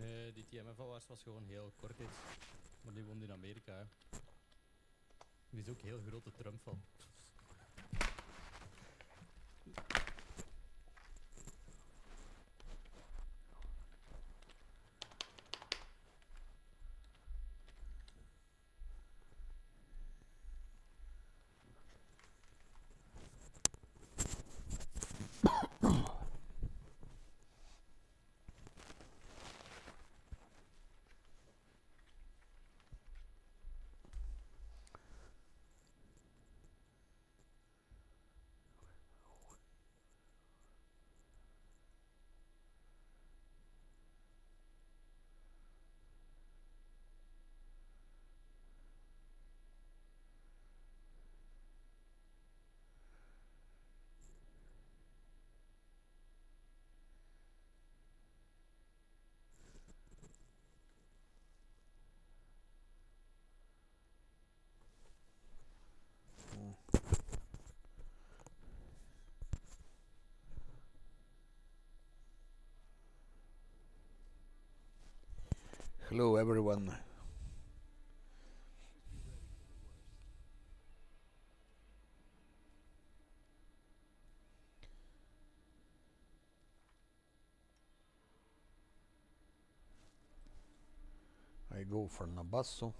Nee, die TMF-alwaars was gewoon heel kort iets. Maar die woont in Amerika, hè. Die is ook heel grote Trump-fan. Hello everyone. I go for Nabasso.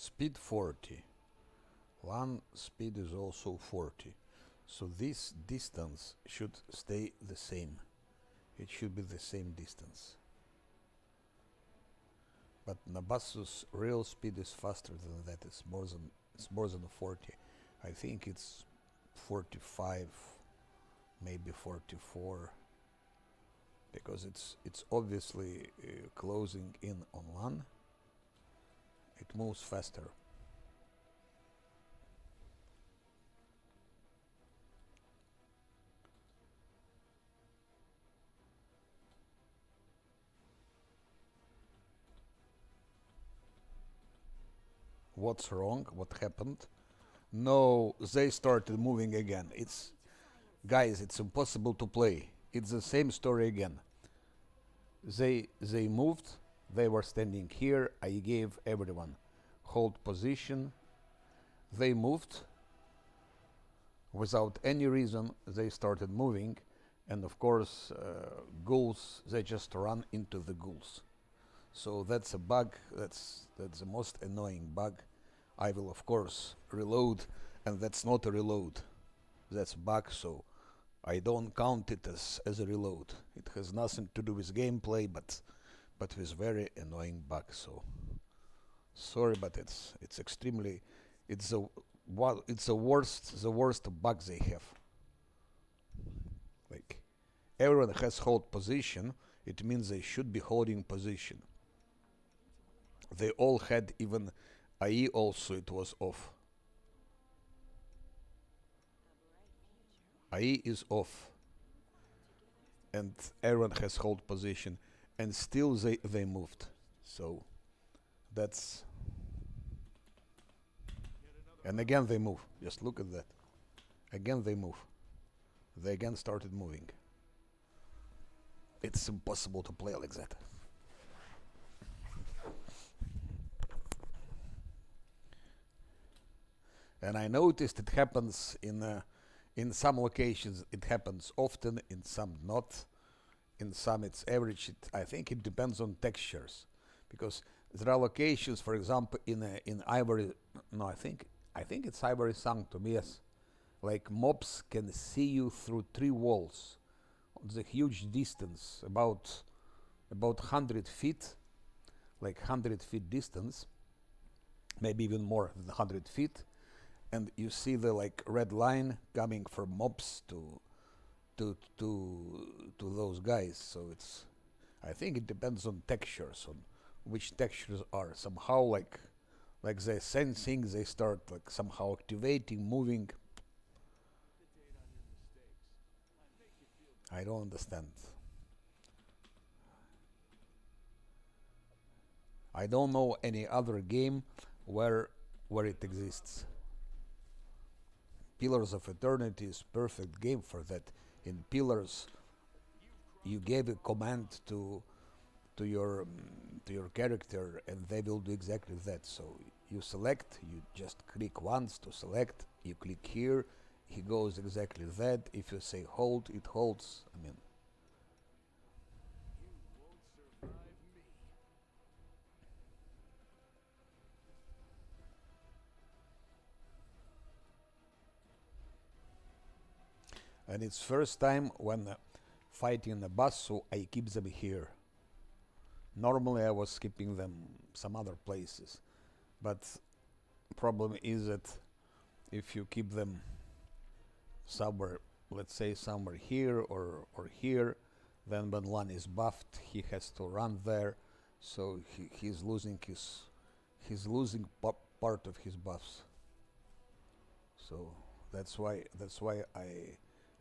Speed 40. One speed is also 40. So this distance should stay the same. It should be the same distance. But Nabasso's real speed is faster than that. It's more than 40. I think it's 45, maybe 44, because it's obviously closing in on one. It moves faster. What's wrong? What happened? No, they started moving again. Guys, it's impossible to play. It's the same story again. They moved. They were standing here. I gave everyone hold position. They moved. Without any reason, they started moving, and of course, ghouls. They just run into the ghouls. So that's a bug. That's the most annoying bug. I will of course reload, and that's not a reload. That's a bug. So I don't count it as a reload. It has nothing to do with gameplay, but with very annoying bug. So sorry, but it's extremely it's the worst bug they have. Like everyone has hold position. It means they should be holding position. They all had, even IE also it was off. IE is off, and everyone has hold position, and still they moved. So that's, and again they move. Just look at that. Again they move. They again started moving. It's impossible to play like that. And I noticed it happens in some locations. It happens often, in some not. In some it's average. I think it depends on textures, because there are locations, for example, in Ivory. No, I think it's Ivory Sanctum. Yes, like mobs can see you through 3 walls. It's a huge distance, about 100 feet, like 100 feet distance, maybe even more than 100 feet, and you see the like red line coming from mobs to those guys. So it's, I think it depends on textures, on which textures are somehow like they sensing, they start like somehow activating, moving. I don't understand. I don't know any other game where it exists. Pillars of Eternity is perfect game for that. In Pillars, you gave a command to your character, and they will do exactly that. So you select, you just click once to select. You click here, he goes exactly that. If you say hold, it holds. I mean, and it's first time when fighting a boss, so I keep them here. Normally I was skipping them some other places, but problem is that if you keep them somewhere, let's say somewhere here or here, then when one is buffed, he has to run there, so he's losing part of his buffs. So that's why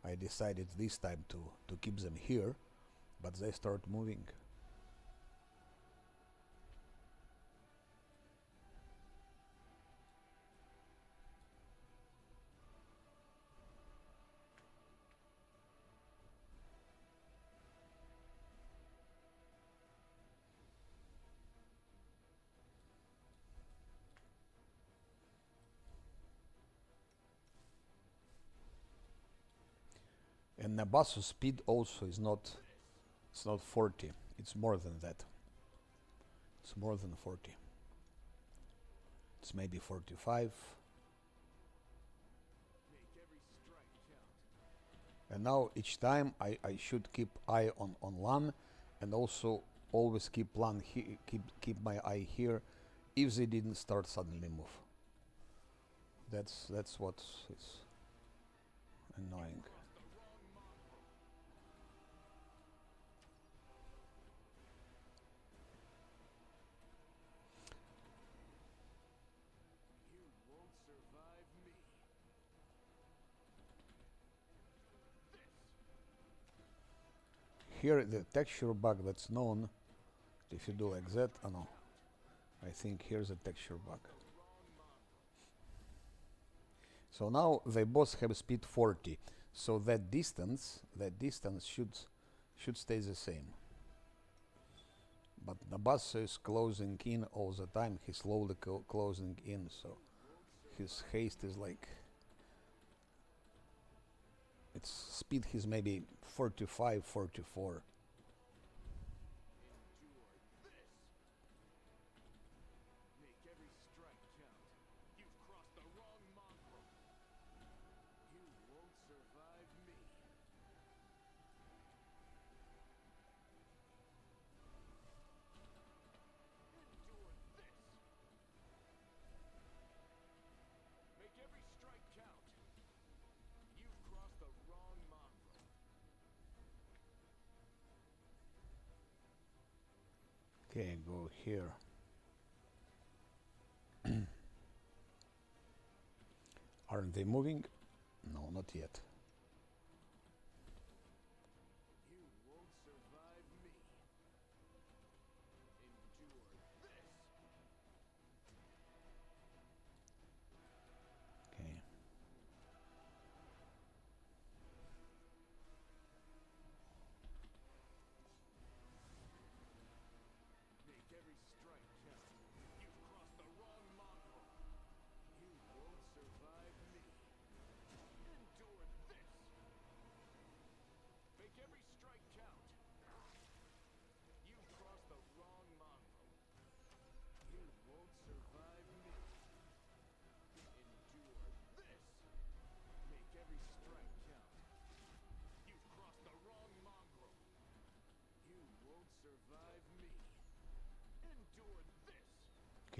I decided this time to keep them here, but they start moving. And the boss speed also is not, it's not 40, it's more than that. It's more than 40. It's maybe 45. And now each time I should keep eye on LAN, and also always keep LAN keep my eye here if they didn't start suddenly move. That's what is annoying. Here the texture bug that's known, if you do like that, oh no, I think here's a texture bug. So now they both have speed 40, so that distance should stay the same. But Nabasso is closing in all the time. He's slowly closing in, so his haste is like, its speed is maybe 45, 44. Okay, go here. Aren't they moving? No, not yet. Okay.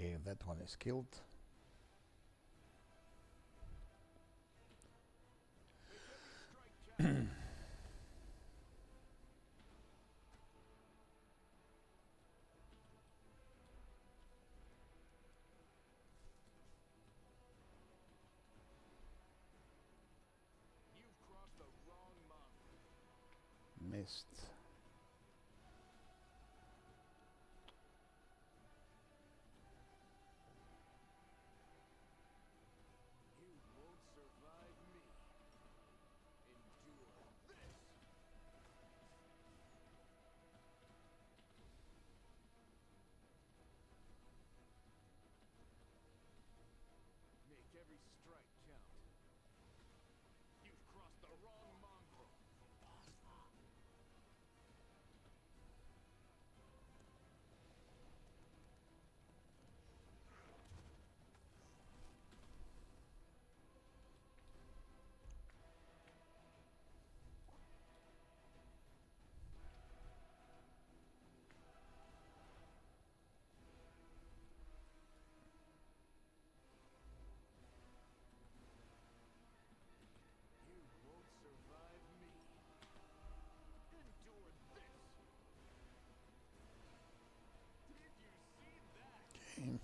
Okay, that one is killed. Missed. Okay.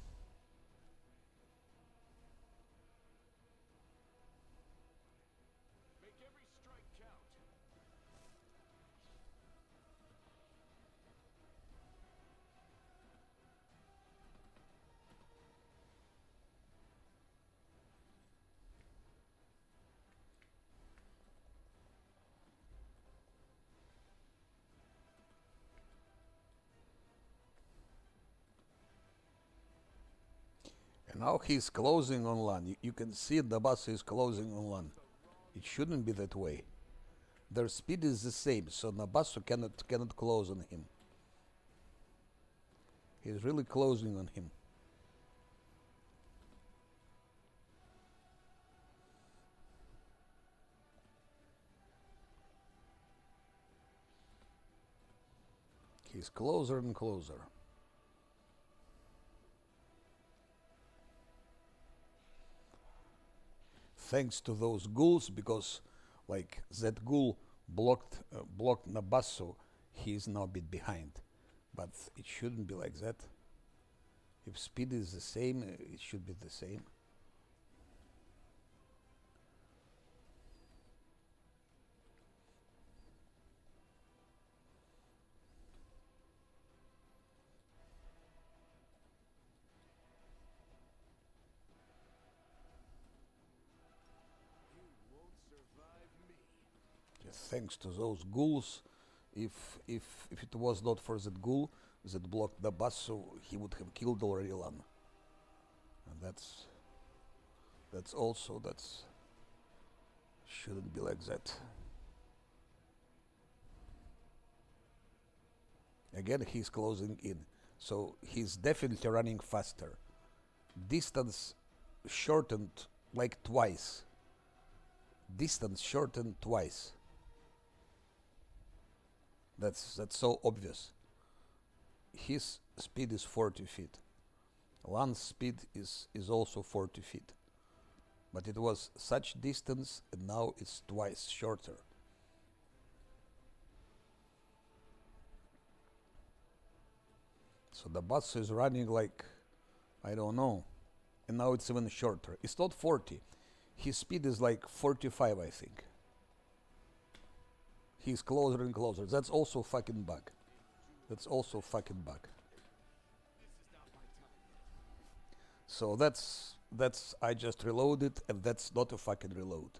And now he's closing on LAN. You can see the bus is closing on LAN. It shouldn't be that way. Their speed is the same, so Nabasu cannot close on him. He's really closing on him. He's closer and closer. Thanks to those ghouls, because like that ghoul blocked Nabasu, he is now a bit behind. But it shouldn't be like that. If speed is the same, it should be the same. Just thanks to those ghouls. If it was not for that ghoul that blocked the bus, so he would have killed already LAN. And that's shouldn't be like that. Again, he's closing in, so he's definitely running faster. Distance shortened like twice. Distance shortened twice. That's so obvious. His speed is 40 feet. LAN's speed is also 40 feet. But it was such distance, and now it's twice shorter. So the bus is running like, I don't know, and now it's even shorter. It's not 40. His speed is like 45, I think. He's closer and closer. That's also fucking bug. That's also fucking bug. So that's I just reloaded, and that's not a fucking reload.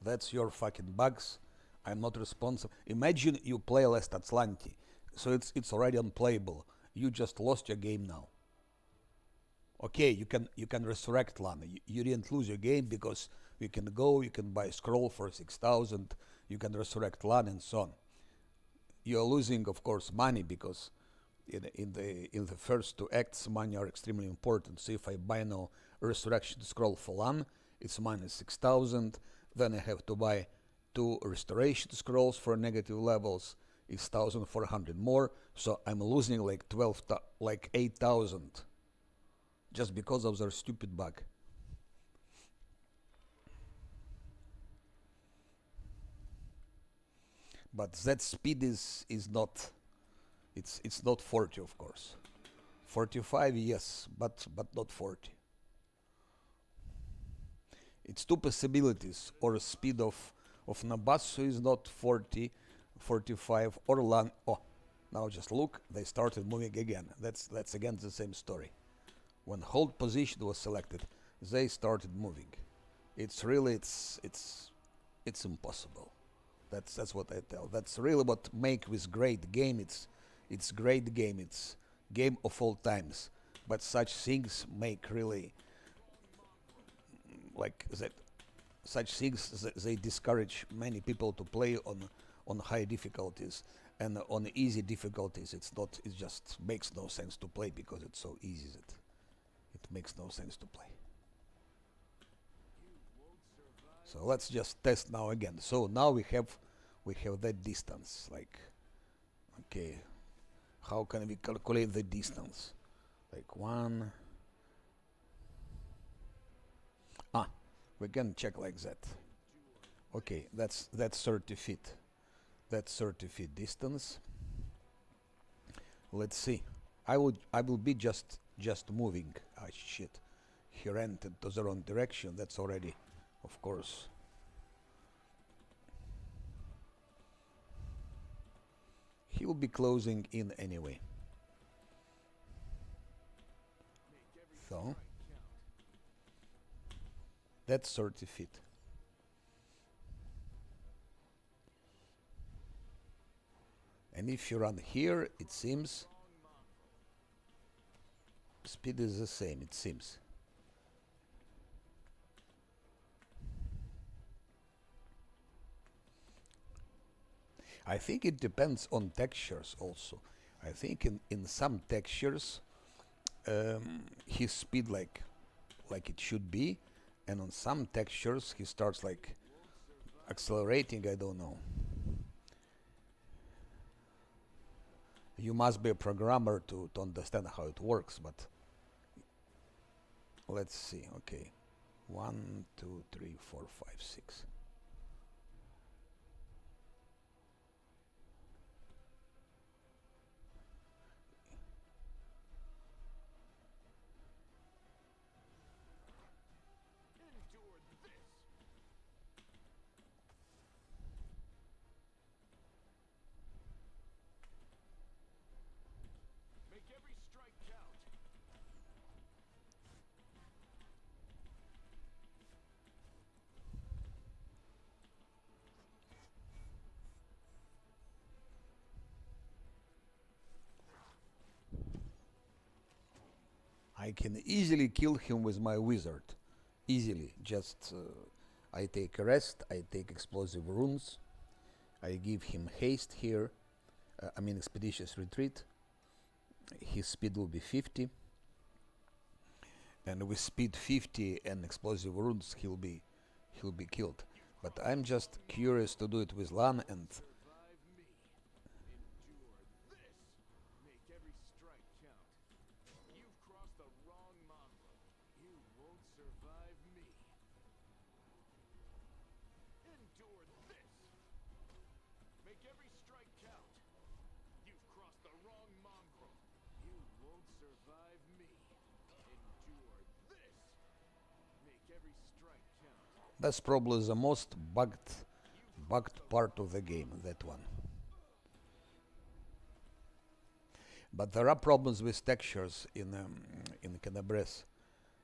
That's your fucking bugs. I'm not responsible. Imagine you play Last Atlanti, so it's already unplayable. You just lost your game now. Okay, you can resurrect LAN. You didn't lose your game because you can go, you can buy scroll for 6,000, you can resurrect LAN and so on. You're losing, of course, money because in the first two acts, money are extremely important. So if I buy now resurrection scroll for LAN, it's minus 6,000. Then I have to buy 2 restoration scrolls for negative levels. It's 1,400 more. So I'm losing like 8,000 just because of their stupid bug. But that speed is not, it's not 40, of course. 45, yes, but not 40. It's two possibilities, or a speed of Nabasu is not 40, 45, or LAN. Oh, now just look, they started moving again. That's again the same story. When hold position was selected, they started moving. It's really it's impossible. That's what I tell. That's really what make this great game. It's great game. It's game of all times. But such things make really like that. Such things they discourage many people to play on high difficulties, and on easy difficulties it's not. It just makes no sense to play because it's so easy that it makes no sense to play. So let's just test now again. So now we have that distance. Like, okay, how can we calculate the distance? Like one. We can check like that. Okay, that's 30 feet. That's 30 feet distance. Let's see. I will be just moving. Ah, shit. He ran to the wrong direction. That's already, of course. He will be closing in anyway. So that's 30 feet. And if you run here, it seems speed is the same, it seems. I think it depends on textures also. I think in some textures his speed like it should be, and on some textures he starts like accelerating. I don't know. You must be a programmer to understand how it works, but let's see. Okay, 1, 2, 3, 4, 5, 6. I can easily kill him with my wizard. Easily. Just I take a rest, I take explosive runes, I give him haste here, I mean expeditious retreat. His speed will be 50. And with speed 50 and explosive runes he'll be killed. But I'm just curious to do it with LAN and that's probably the most bugged part of the game, that one. But there are problems with textures in Canabres.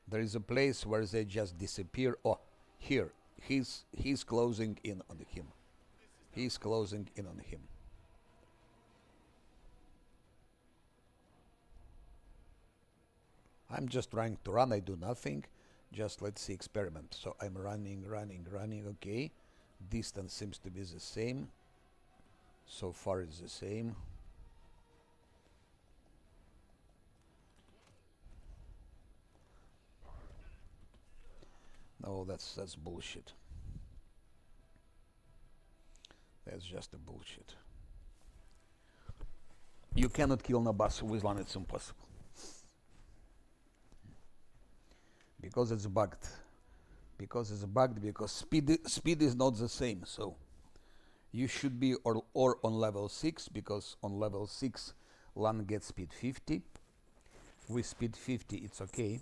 There is a place where they just disappear. Oh, here, he's closing in on him. He's closing in on him. I'm just trying to run. I do nothing. Just let's see experiment. So I'm running. Okay, distance seems to be the same. So far it's the same. No, that's bullshit. That's just a bullshit. You cannot kill Nabasu with LAN. It's impossible. because it's bugged. Because speed is not the same. So you should be or on level 6, because on level 6 Lan gets speed 50. With speed 50 it's okay,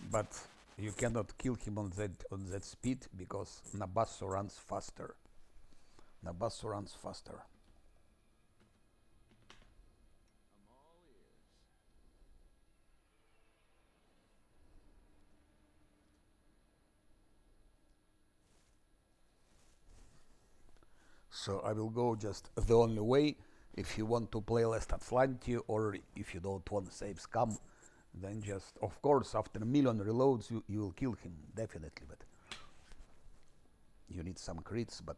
but you cannot kill him on that speed because Nabasso runs faster. So I will go just the only way. If you want to play Last Atlantis, or if you don't want Savescam, then just, of course, after a million reloads, you will kill him, definitely. But you need some crits, but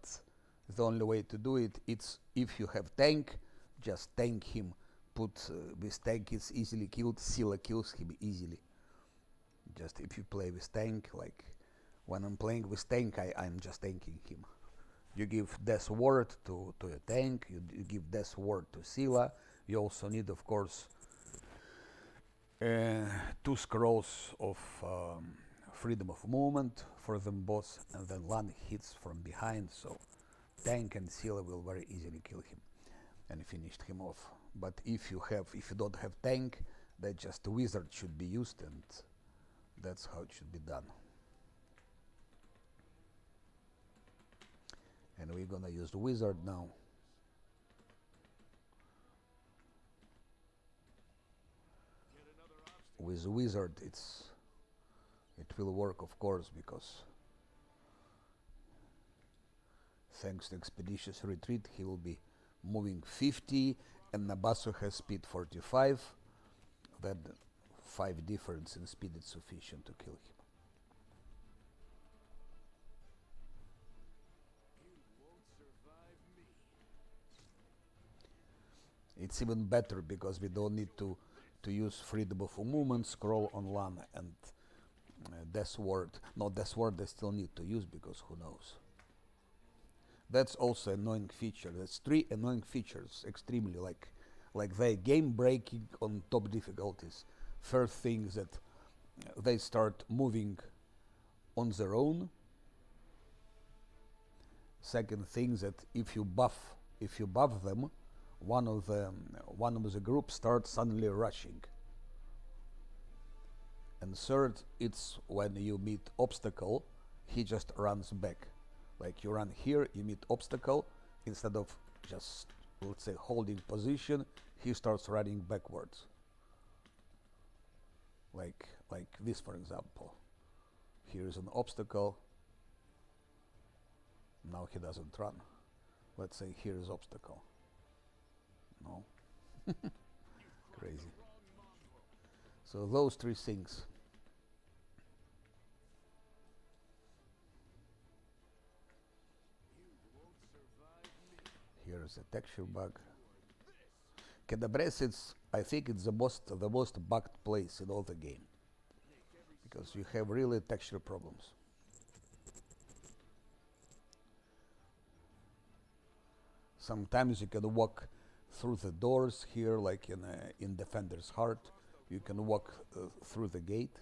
the only way to do it, it's if you have tank, just tank him. Put with tank, it's easily killed. Scylla kills him easily. Just if you play with tank, like when I'm playing with tank, I'm just tanking him. You give Death Ward to a tank, you give Death Ward to Scylla. You also need, of course, 2 scrolls of freedom of movement for them both, and then Lan hits from behind, so tank and Scylla will very easily kill him and finish him off. But if you don't have tank, then just wizard should be used, and that's how it should be done. And we're gonna use the wizard now. With the wizard, it will work, of course, because thanks to expeditious retreat, he will be moving 50, and Nabasso has speed 45. That 5 difference in speed is sufficient to kill him. It's even better because we don't need to use freedom of movement, scroll on Lan, and Death Ward. No, Death Ward I still need to use, because who knows. That's also an annoying feature. That's 3 annoying features, extremely, like they game breaking on top difficulties. First thing is that they start moving on their own. Second thing is that if you buff them, one of the group starts suddenly rushing. And third, it's when you meet obstacle, he just runs back. Like you run here, you meet obstacle, instead of just, let's say, holding position, he starts running backwards. Like this, for example. Here is an obstacle. Now he doesn't run. Let's say here is obstacle. No. Crazy. So those 3 things. Here is a texture bug. Kedabres, I think it's the most bugged place in all the game, because you have really texture problems. Sometimes you can walk through the doors here, like in Defender's Heart. You can walk through the gate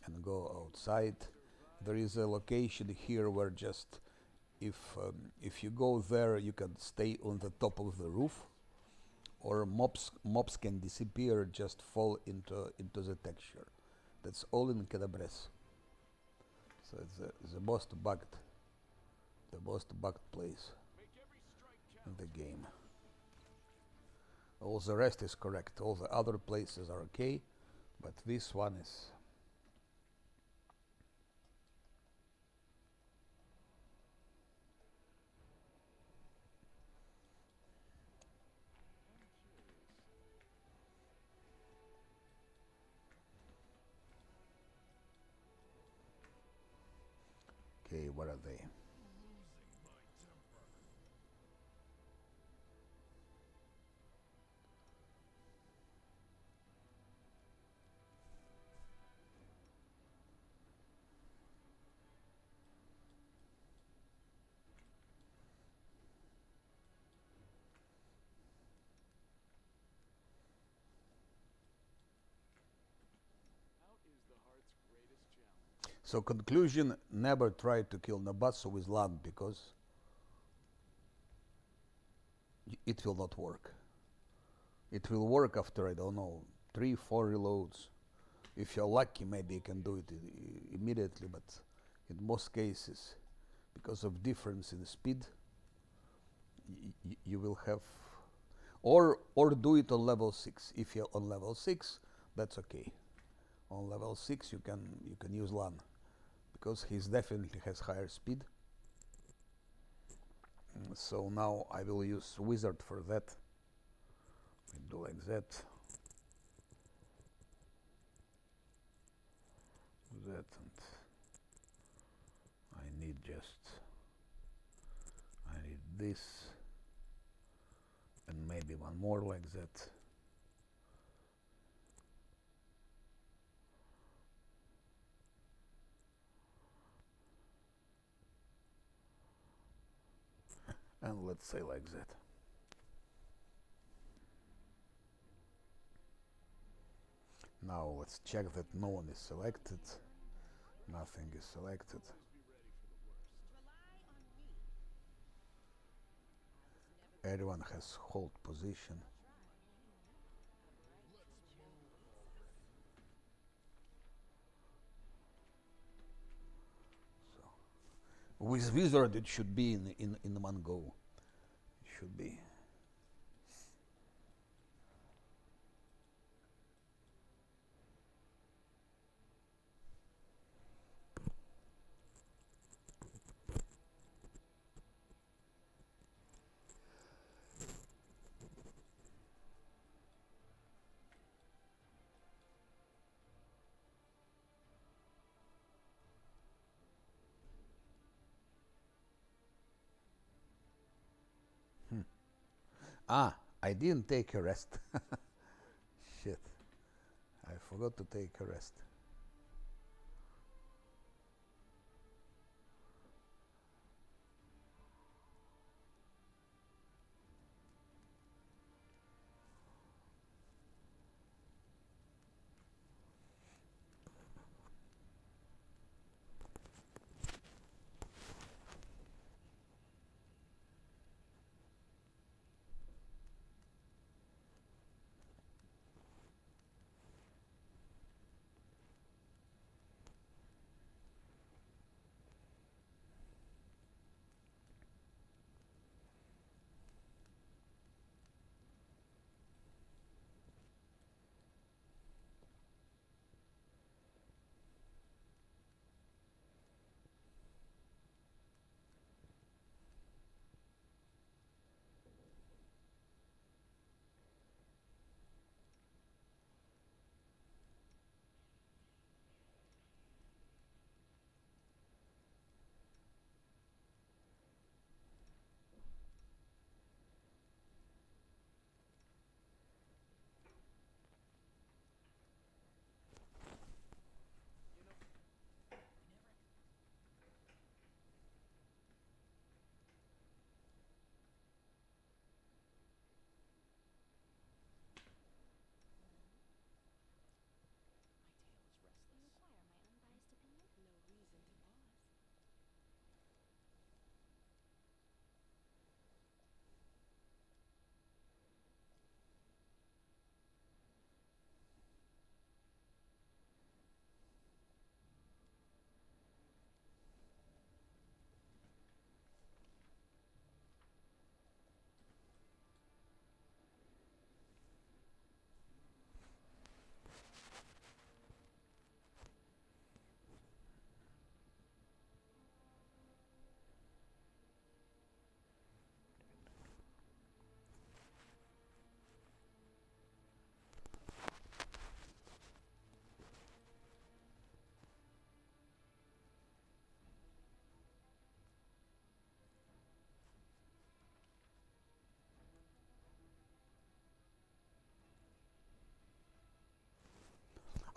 and go outside. There is a location here where just if you go there, you can stay on the top of the roof, or mobs can disappear, just fall into the texture. That's all in Kedabres. So it's the most bugged place in the game. All the rest is correct. All the other places are okay, but this one is. Okay, what are they? So conclusion, never try to kill Nabatsu with LAN because it will not work. It will work after, I don't know, 3-4 reloads. If you're lucky, maybe you can do it immediately, but in most cases, because of difference in speed, you will have, or do it on level 6. If you're on level 6, that's okay. On level 6 you can use LAN because he definitely has higher speed. So now I will use wizard for that. I do like that. And I need this and maybe one more like that. And let's say like that. Now let's check that no one is selected. Nothing is selected. Everyone has hold position. So with wizard it should be in one go. It should be. Ah, I didn't take a rest. Shit. I forgot to take a rest.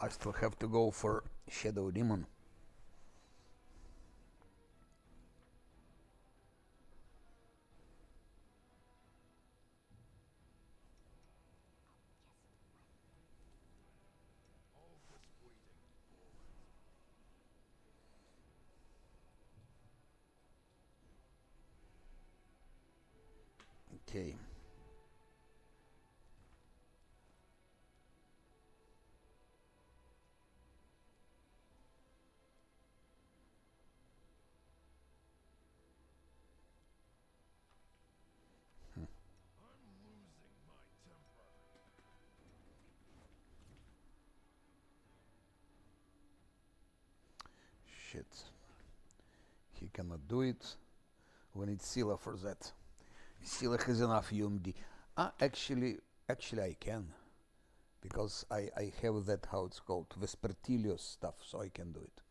I still have to go for Shadow Demon. Okay. Shit. He cannot do it. We need Scylla for that. Scylla has enough UMD. Actually I can. Because I have that, how it's called, Vespertilio stuff, so I can do it.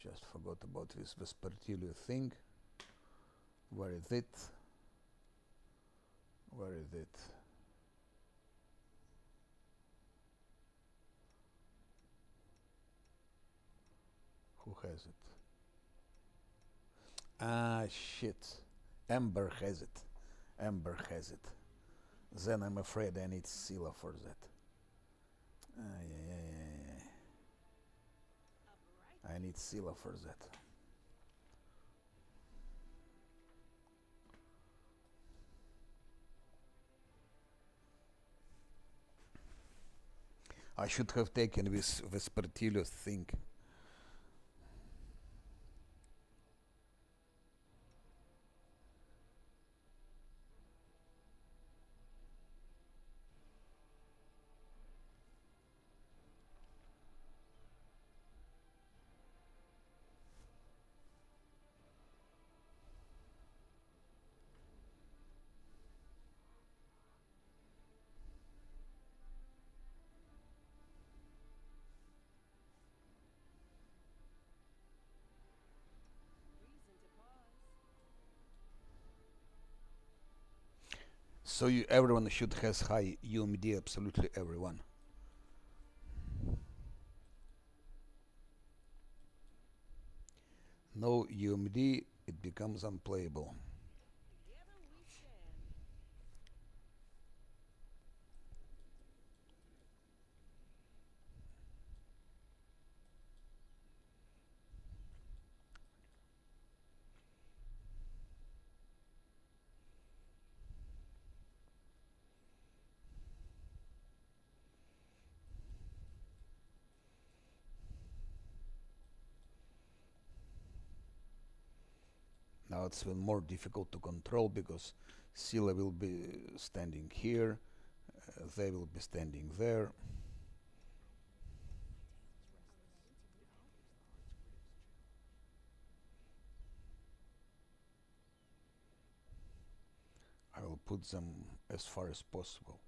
Just forgot about this Vespertilio thing. Where is it? Where is it? Who has it? Ah, shit. Ember has it. Ember has it. Then I'm afraid I need Scylla for that. I need Scylla for that. I should have taken this Vespertilio thing. So everyone should has high UMD, absolutely everyone. No UMD, it becomes unplayable. Now it's even more difficult to control because Scylla will be standing here, they will be standing there. I will put them as far as possible.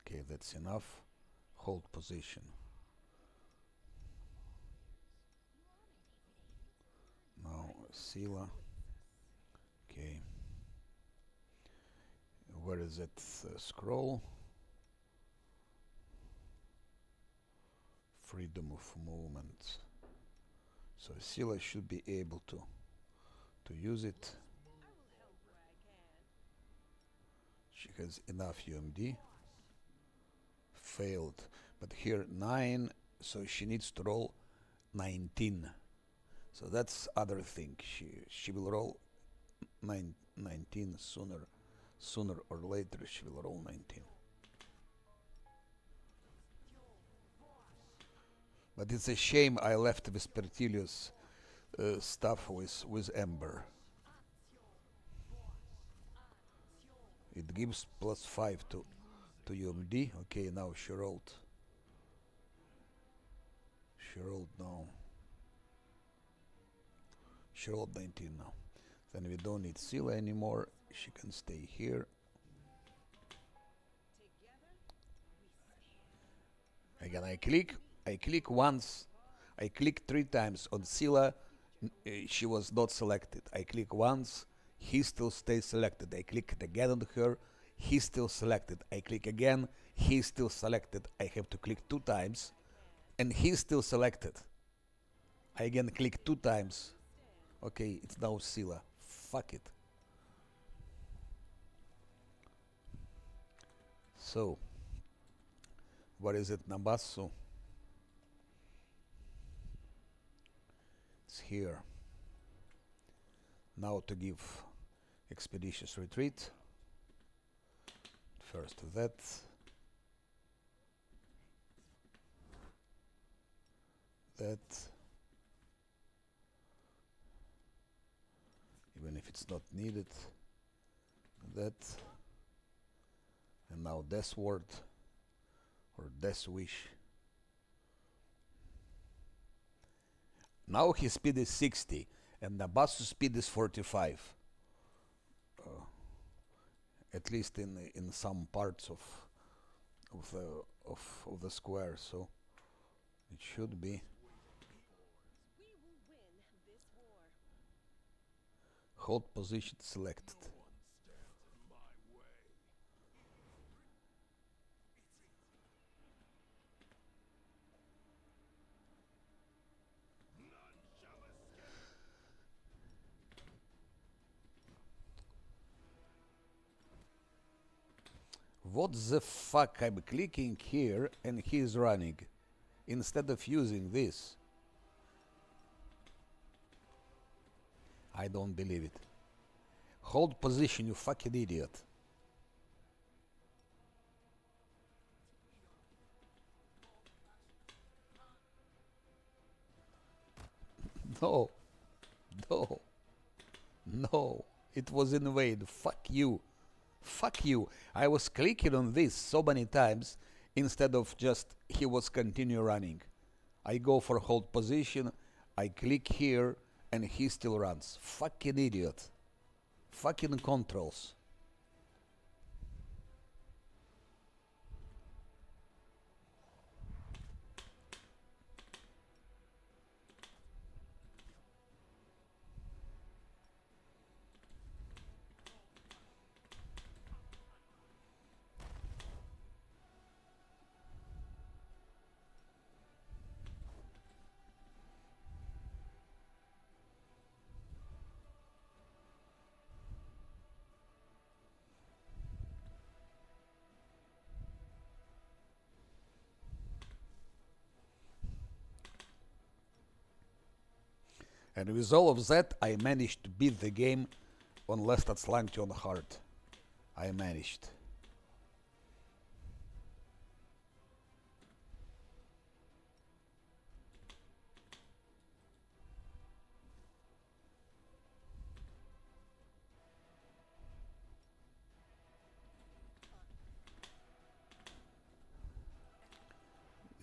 Okay, that's enough. Hold position. Now Scylla. Okay. Where is that scroll? Freedom of movement. So Scylla should be able to use it. She has enough UMD. Failed. But here 9, so she needs to roll 19. So that's other thing. She will roll 19 sooner or later she will roll 19. But it's a shame I left Vespertilius stuff with Ember. It gives +5 to UMD. Okay, now she rolled now. She rolled 19 now. Then we don't need Scylla anymore. She can stay here. Again, I click once. I click 3 times on Scylla. She was not selected. I click once. He still stays selected. I click it again on her. He's still selected. I click again. He's still selected. I have to click 2 times. And he's still selected. I again click 2 times. Okay, it's now Sila. Fuck it. So, what is it, Nabasso? It's here. Now to give expeditious retreat. First that. That. Even if it's not needed. That. And now Death Word. Or Death Wish. Now his speed is 60. And Nabassu's speed is 45. At least in some parts of the square, so it should be. Hold position selected. What the fuck? I'm clicking here and he's running instead of using this. I don't believe it. Hold position, you fucking idiot. No. No. No. It was invade. Fuck you. Fuck you. I was clicking on this so many times instead of just he was continue running. I go for hold position, I click here, and he still runs. Fucking idiot. Fucking controls. And with all of that, I managed to beat the game on Lestat Slanction hard. I managed.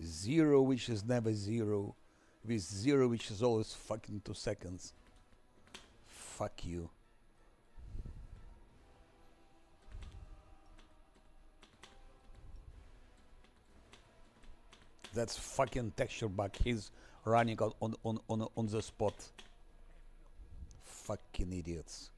Zero, which is never zero, with zero, which is always fucking 2 seconds. Fuck you. That's fucking texture bug. He's running on the spot. Fucking idiots.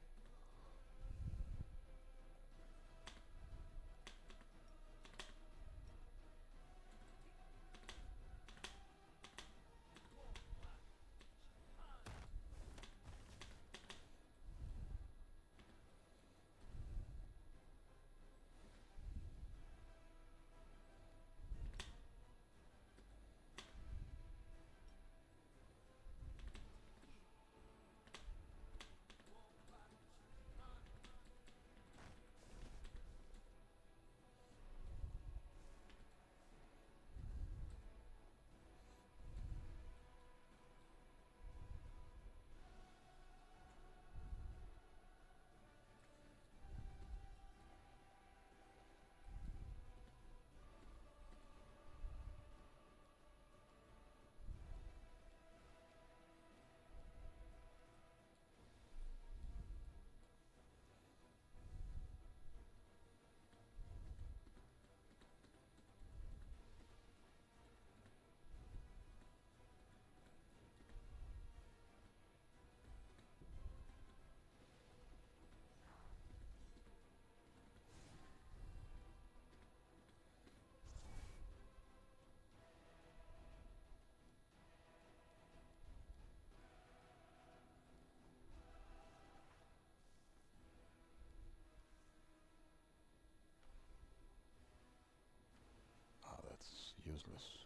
useless.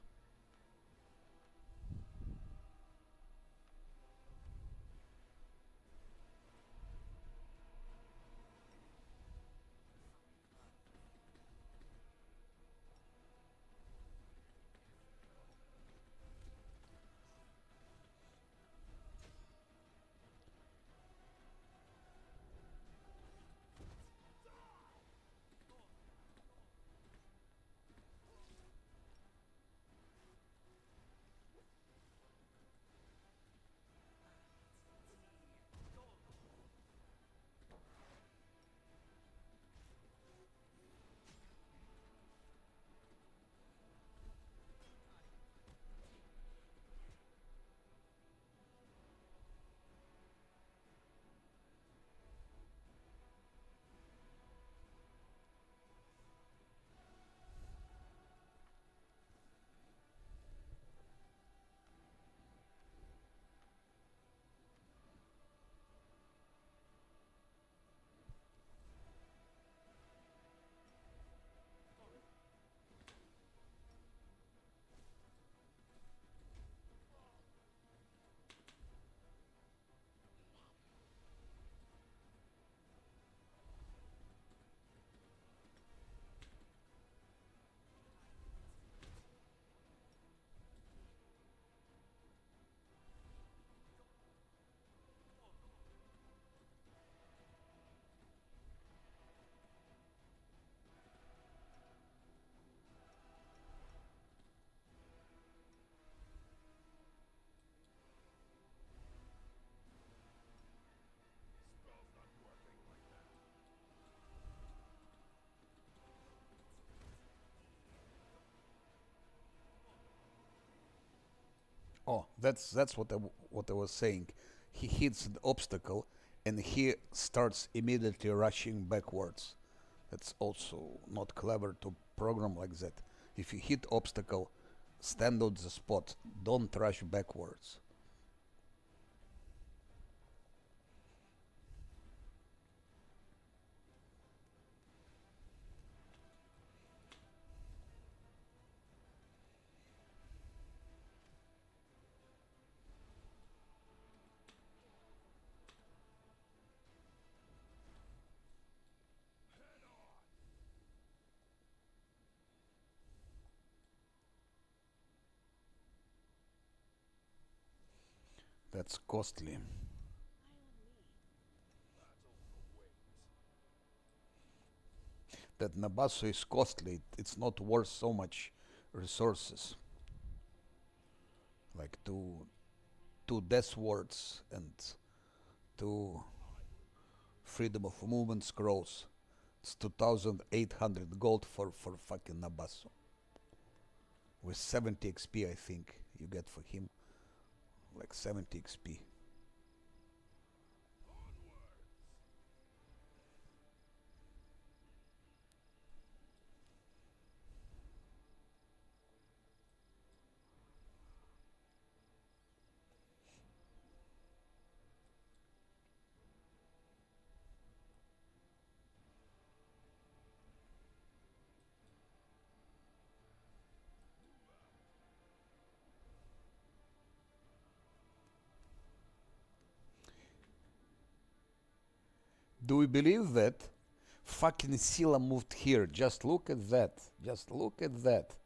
Oh, that's what I was saying. He hits the obstacle and he starts immediately rushing backwards. That's also not clever to program like that. If you hit obstacle, stand on the spot. Don't rush backwards. That's costly. That Nabaso is costly. It's not worth so much resources. Like two death words and two freedom of movement scrolls. It's 2,800 gold for fucking Nabaso. With 70 XP, I think you get for him like 70 XP. Do we believe that? Fucking Scylla moved here. Just look at that. Just look at that.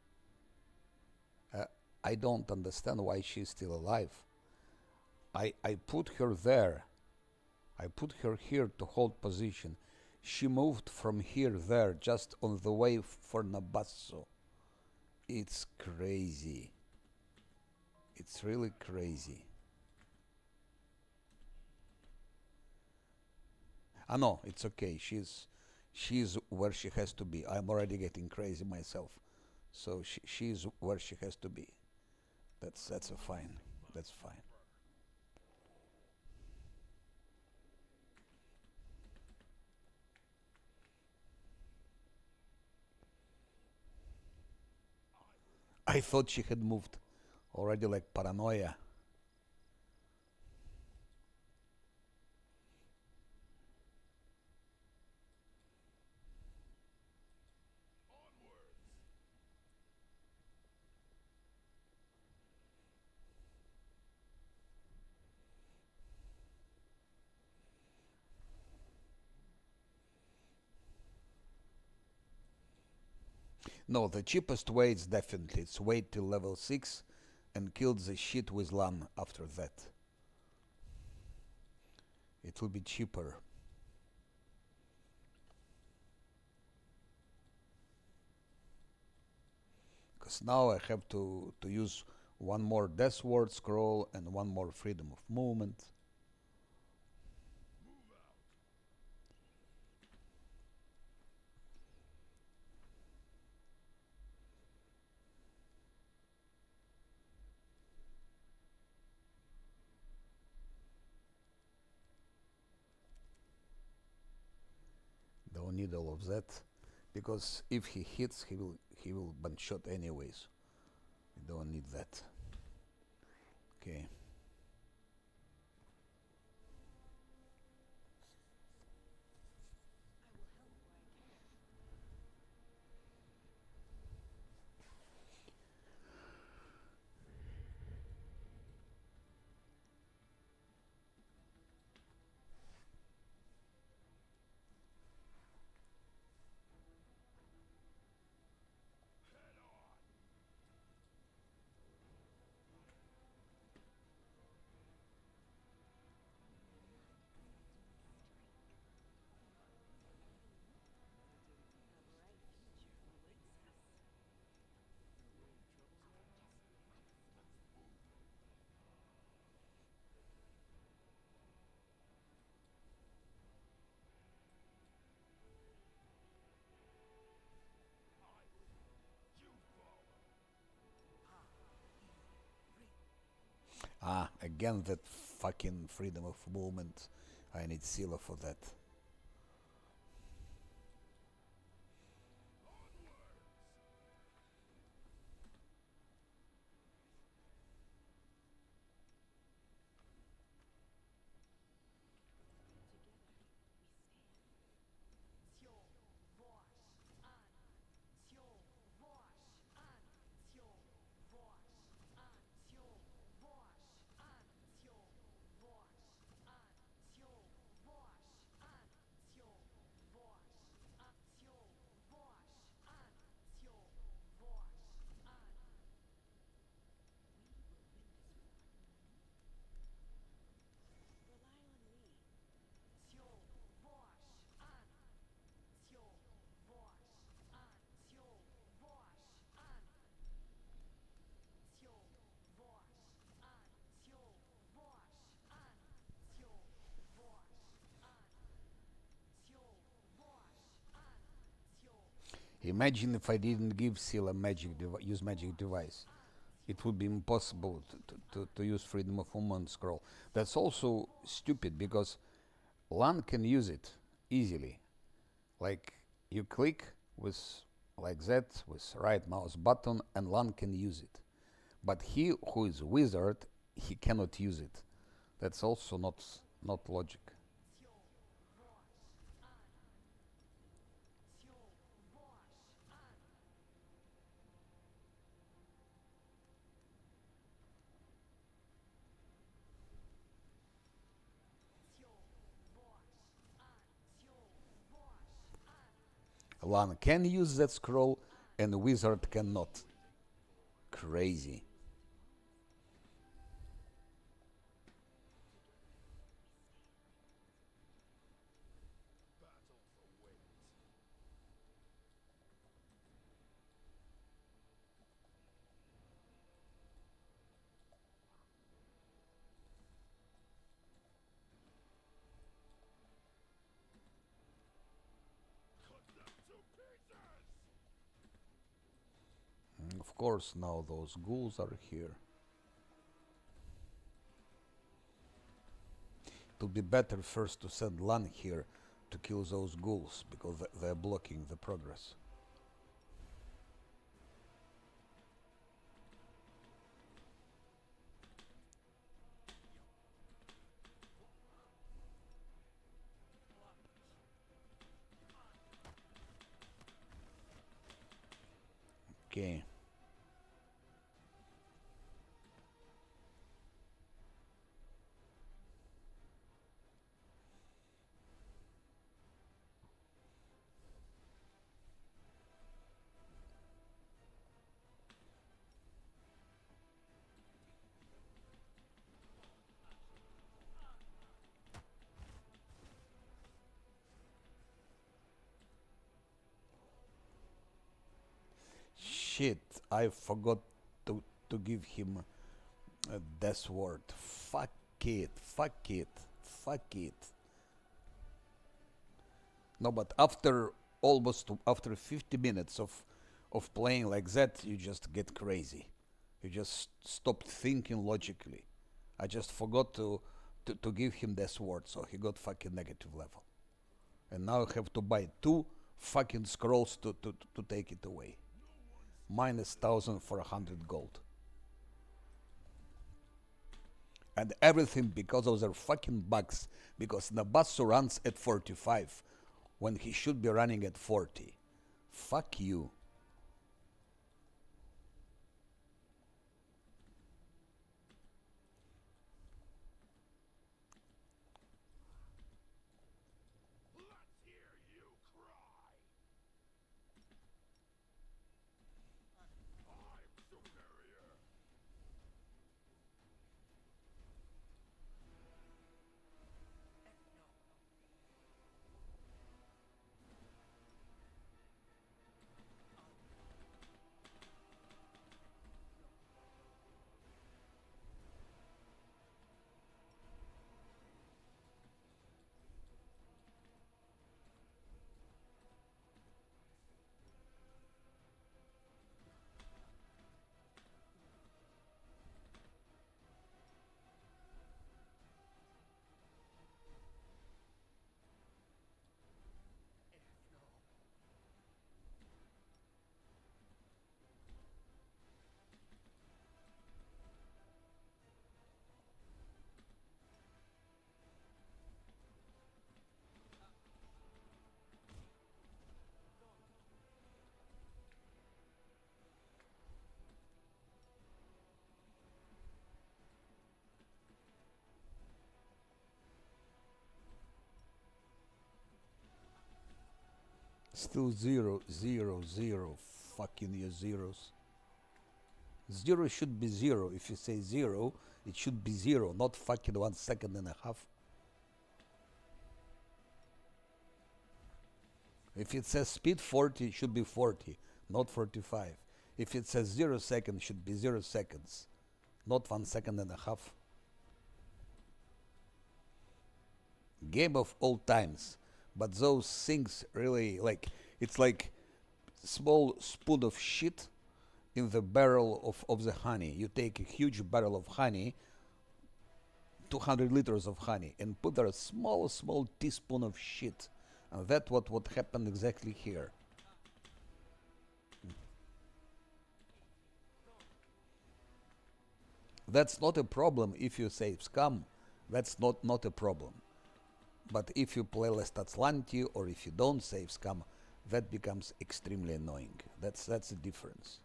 Uh, I don't understand why she's still alive. I put her there. I put her here to hold position. She moved from here there just on the way for Nabasso. It's crazy. It's really crazy. Ah no, it's okay. She's where she has to be. I'm already getting crazy myself. So she's where she has to be. That's a fine. That's fine. I thought she had moved already like paranoia. No, the cheapest way is definitely it's wait till level 6 and kill the shit with LAN after that. It will be cheaper. Because now I have to use one more Death Ward scroll and one more freedom of movement. Don't need all of that, because if he hits, he will one shot anyways. We don't need that. Okay. Ah, again that fucking freedom of movement. I need Scylla for that. Imagine if I didn't give Scylla use magic device. It would be impossible to use freedom of movement scroll. That's also stupid because LAN can use it easily. Like you click with like that with right mouse button and LAN can use it. But he who is wizard, he cannot use it. That's also not logic. LAN can use that scroll and wizard cannot. Crazy. Of course, now those ghouls are here. It would be better first to send LAN here to kill those ghouls because they're blocking the progress. Okay. shit, I forgot to give him a death word. Fuck it, fuck it, fuck it. No, but after 50 minutes of playing like that, you just get crazy. You just stop thinking logically. I just forgot to give him this word, so he got fucking negative level. And now I have to buy 2 fucking scrolls to take it away. Minus 1,400 gold. And everything because of their fucking bugs. Because Nabasu runs at 45 when he should be running at 40. Fuck you. Still 0, 0, 0. Fucking your zeros. 0 should be 0. If you say 0, it should be 0, not fucking 1 second and a half. If it says speed 40, it should be 40, not 45. If it says 0 seconds, it should be 0 seconds, not 1 second and a half. Game of all times. But those things really, like, it's like small spoon of shit in the barrel of the honey. You take a huge barrel of honey, 200 liters of honey, and put there a small teaspoon of shit. And that's what happened exactly here. That's not a problem if you save scam. That's not a problem. But if you play Lestatlanti or if you don't save scam, that becomes extremely annoying. That's the difference.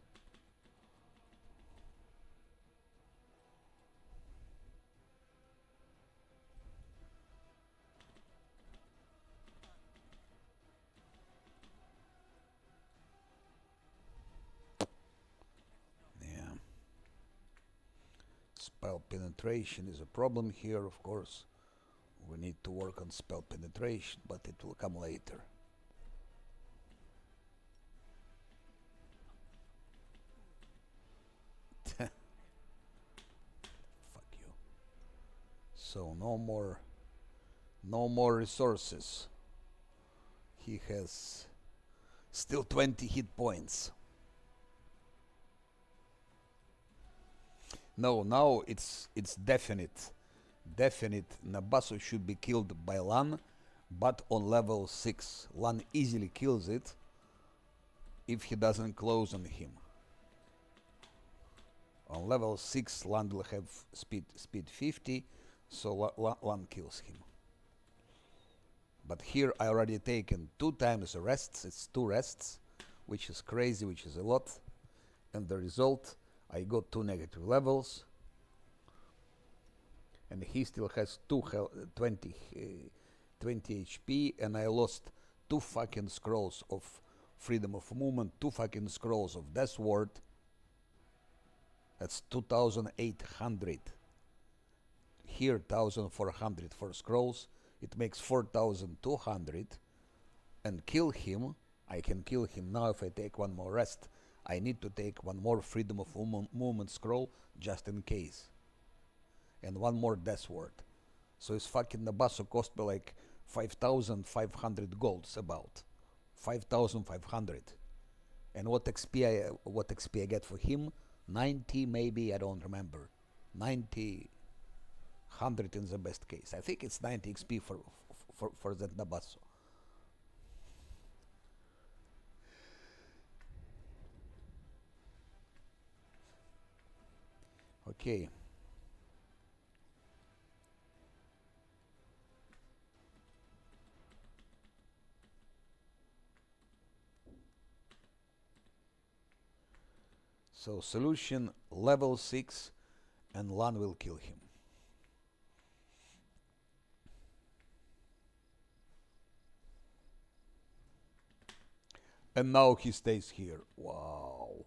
Yeah. Spell penetration is a problem here, of course. We need to work on spell penetration, but it will come later. Fuck you. So no more resources. He has still 20 hit points. No, now it's definite. Nabasu should be killed by Lan, but on level 6. Lan easily kills it if he doesn't close on him. On level 6, Lan will have speed 50, so Lan kills him. But here I already taken 2 times rests, it's 2 rests, which is crazy, which is a lot. And the result, I got 2 negative levels. And he still has 20 HP, and I lost 2 fucking scrolls of freedom of movement, 2 fucking scrolls of death ward. That's 2,800. Here 1,400 for scrolls. It makes 4,200. And kill him. I can kill him now if I take 1 more rest. I need to take one more freedom of movement scroll just in case. And one more death word. So his fucking Nabasso cost me like 5,500 golds about. 5,500. And what XP I get for him? 90 maybe, I don't remember. 90, 100 in the best case. I think it's 90 XP for that Nabasso. Okay. So solution level 6 and Lan will kill him. And now he stays here. Wow.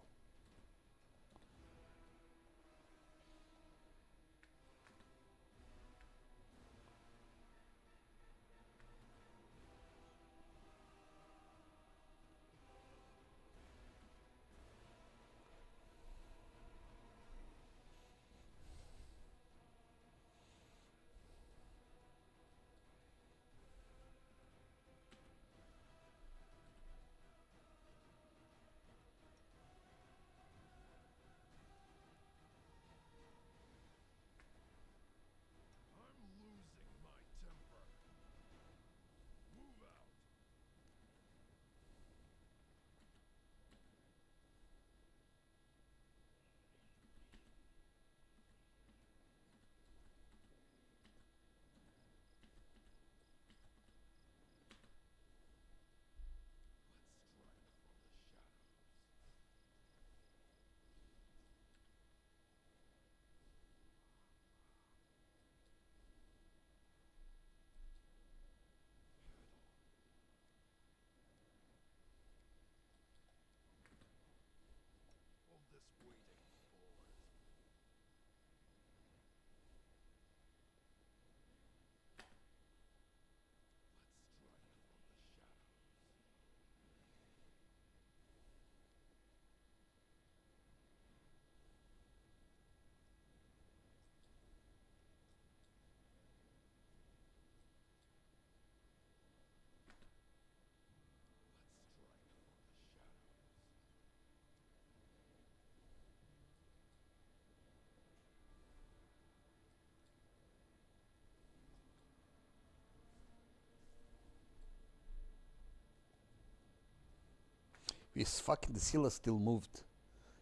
This fucking Scylla still moved.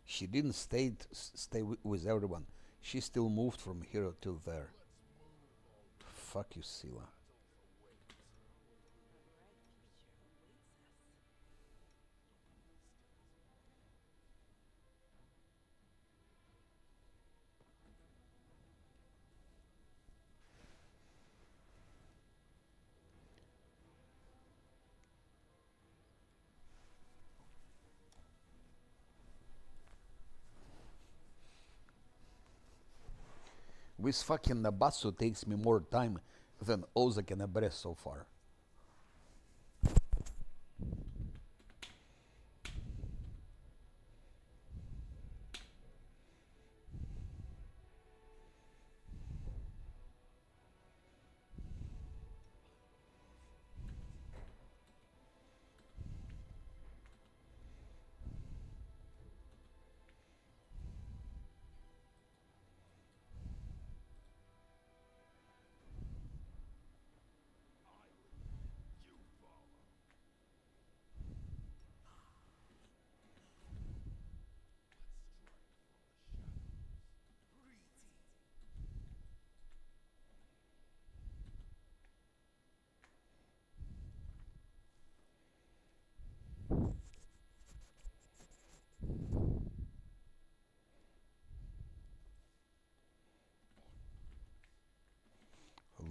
She didn't stay with everyone. She still moved from here till there. Fuck you, Scylla. This fucking Nabasso takes me more time than Ozak and Abres so far.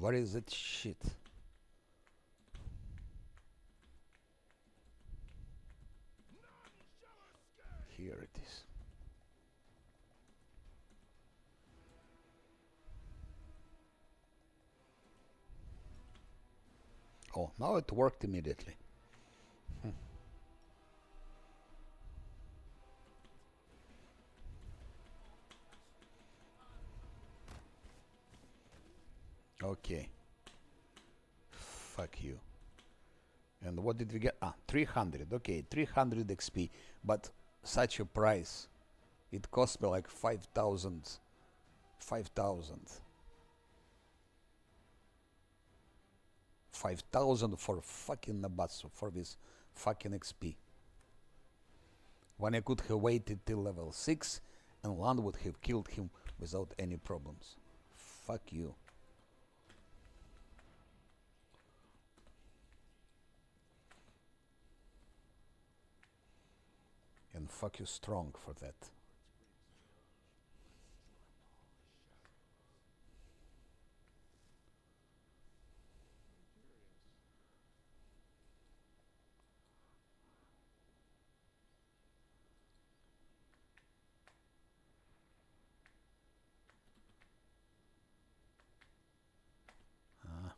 What is that shit? Here it is. Oh, now it worked immediately. Okay. Fuck you. And what did we get? 300. Okay, 300 XP. But such a price. It cost me like 5,000. 5,000. 5,000 for fucking Nabatsu, for this fucking XP. When I could have waited till level 6 and Land would have killed him without any problems. Fuck you. And fuck you strong for that. Ah.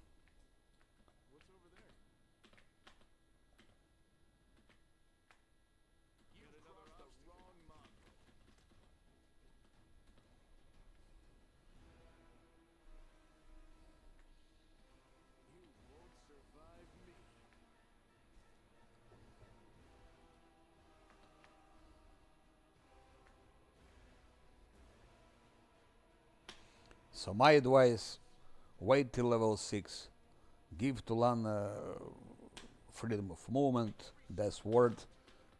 So my advice, wait till level 6, give to Lan freedom of movement, death word,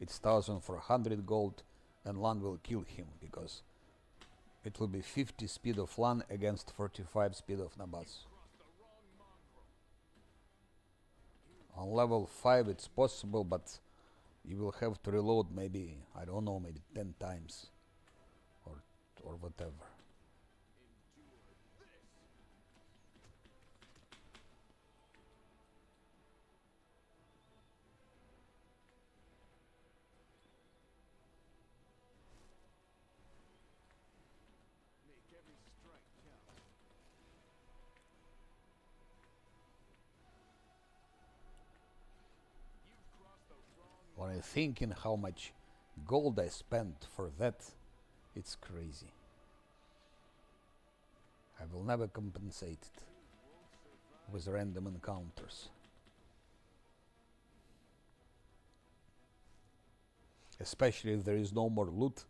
it's 1000 for 100 gold, and Lan will kill him, because it will be 50 speed of Lan against 45 speed of Nabatsu. On level 5 it's possible, but you will have to reload maybe, I don't know, maybe 10 times, or whatever. When I think in how much gold I spent for that, it's crazy. I will never compensate it with random encounters. Especially if there is no more loot.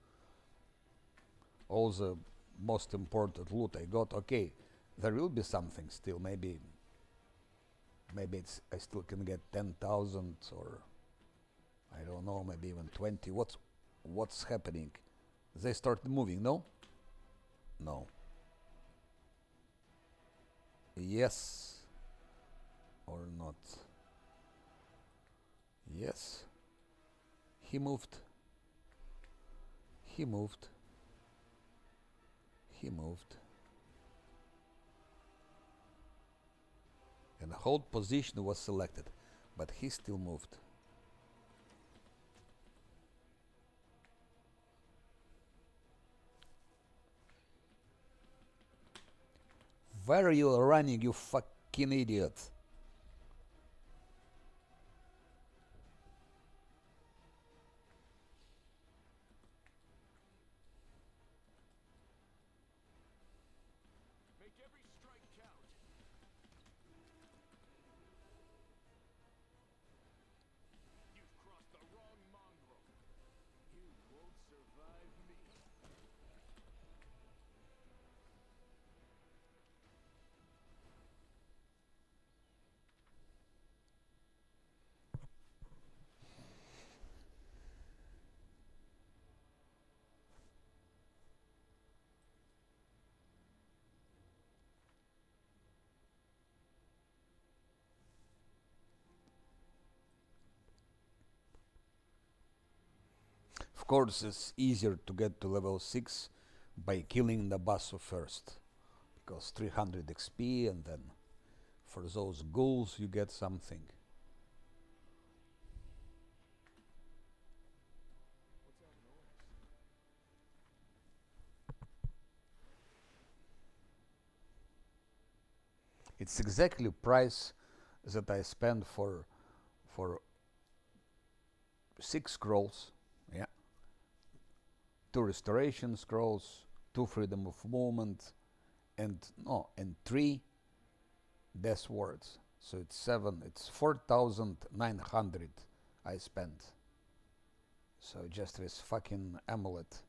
All the most important loot I got, okay, there will be something still, maybe it's I still can get 10,000, or I don't know, maybe even 20. What's happening? They started moving, no? No. Yes or not? Yes. He moved. He moved. He moved. And hold position was selected, but he still moved. Where are you running, you fucking idiot? Of course, it's easier to get to level 6 by killing the boss first, because 300 XP, and then for those ghouls you get something. It's exactly price that I spend for 6 scrolls, yeah, 2 restoration scrolls, 2 freedom of movement, and 3 death words. So it's 4,900 I spent. So just this fucking amulet.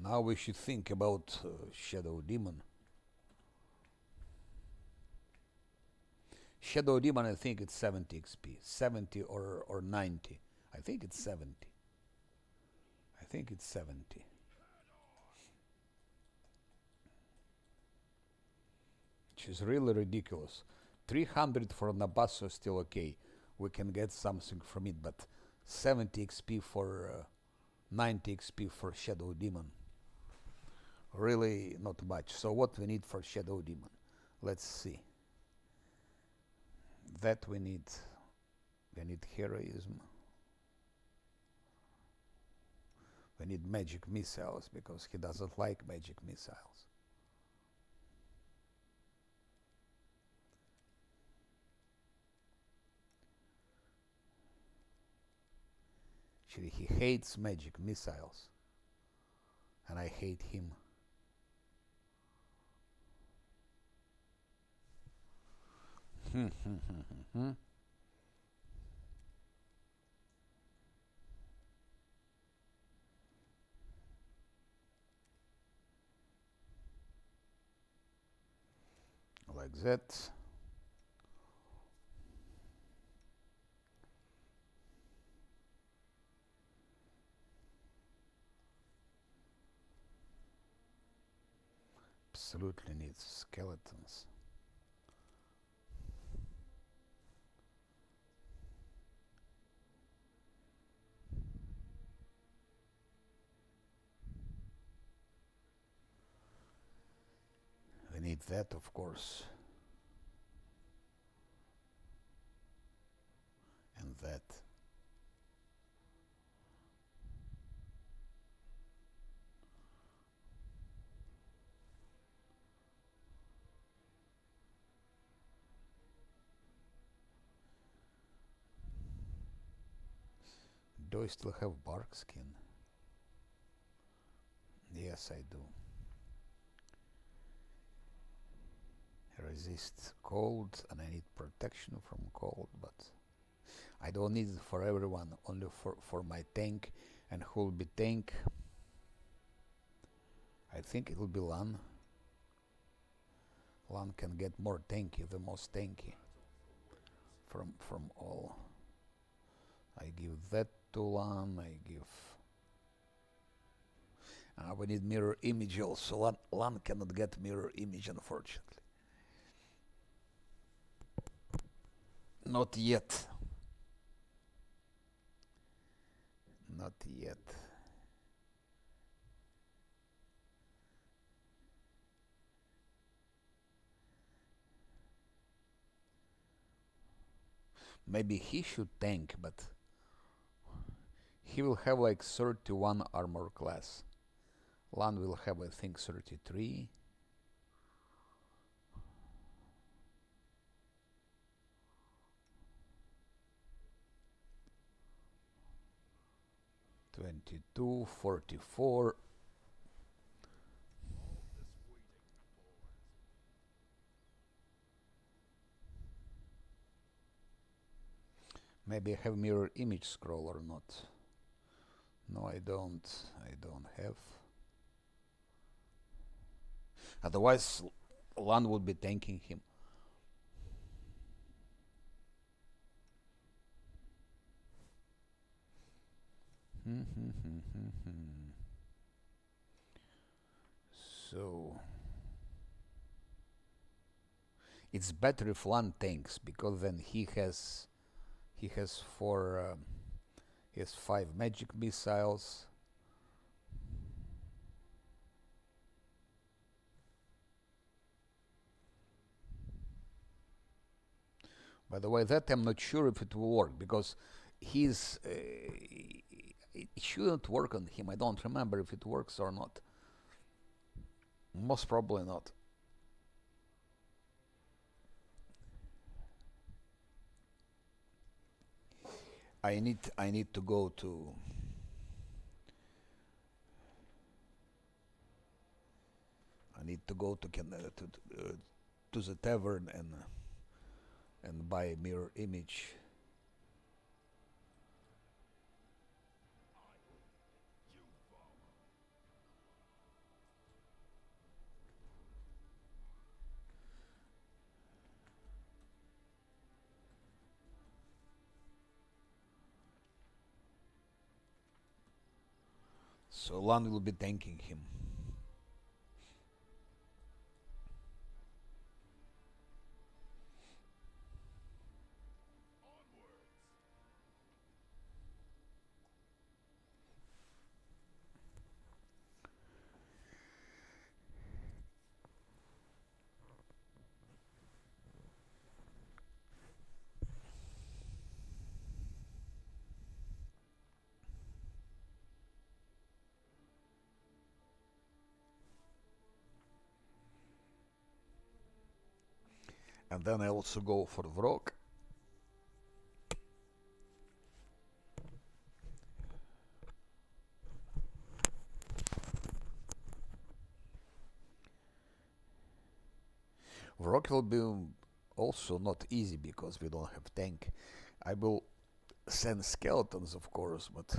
Now we should think about Shadow Demon. Shadow Demon, I think it's 70 XP. 70 or 90. I think it's 70. I think it's 70. Which is really ridiculous. 300 for Nabasso is still okay. We can get something from it, but 70 XP for 90 XP for Shadow Demon. Really not much. So what we need for Shadow Demon? Let's see. That we need heroism. We need magic missiles because he doesn't like magic missiles. Actually, he hates magic missiles. And I hate him. Like that. Absolutely needs skeletons. We need that, of course. And that. Do I still have bark skin? Yes, I do. Resist cold, and I need protection from cold, but I don't need it for everyone, only for my tank. And who will be tank? I think it will be Lan. Lan can get more tanky, the most tanky from all. I give that to Lan, I give... we need mirror image also. Lan cannot get mirror image, unfortunately. Not yet. Not yet. Maybe he should tank, but he will have like 31 armor class. Lan will have, I think, 33. $22, 44. Maybe I have mirror image scroll or not. No, I don't. I don't have. Otherwise, Lan would be tanking him. So it's better if Lan tanks, because then he has 5 magic missiles. By the way, that I'm not sure if it will work because he's. It shouldn't work on him. I don't remember if it works or not. Most probably not. I need to go to. I need to go to to the tavern and buy a mirror image. So Lan will be thanking him. And then I also go for Vrok. Vrok will be also not easy because we don't have tank. I will send skeletons, of course, but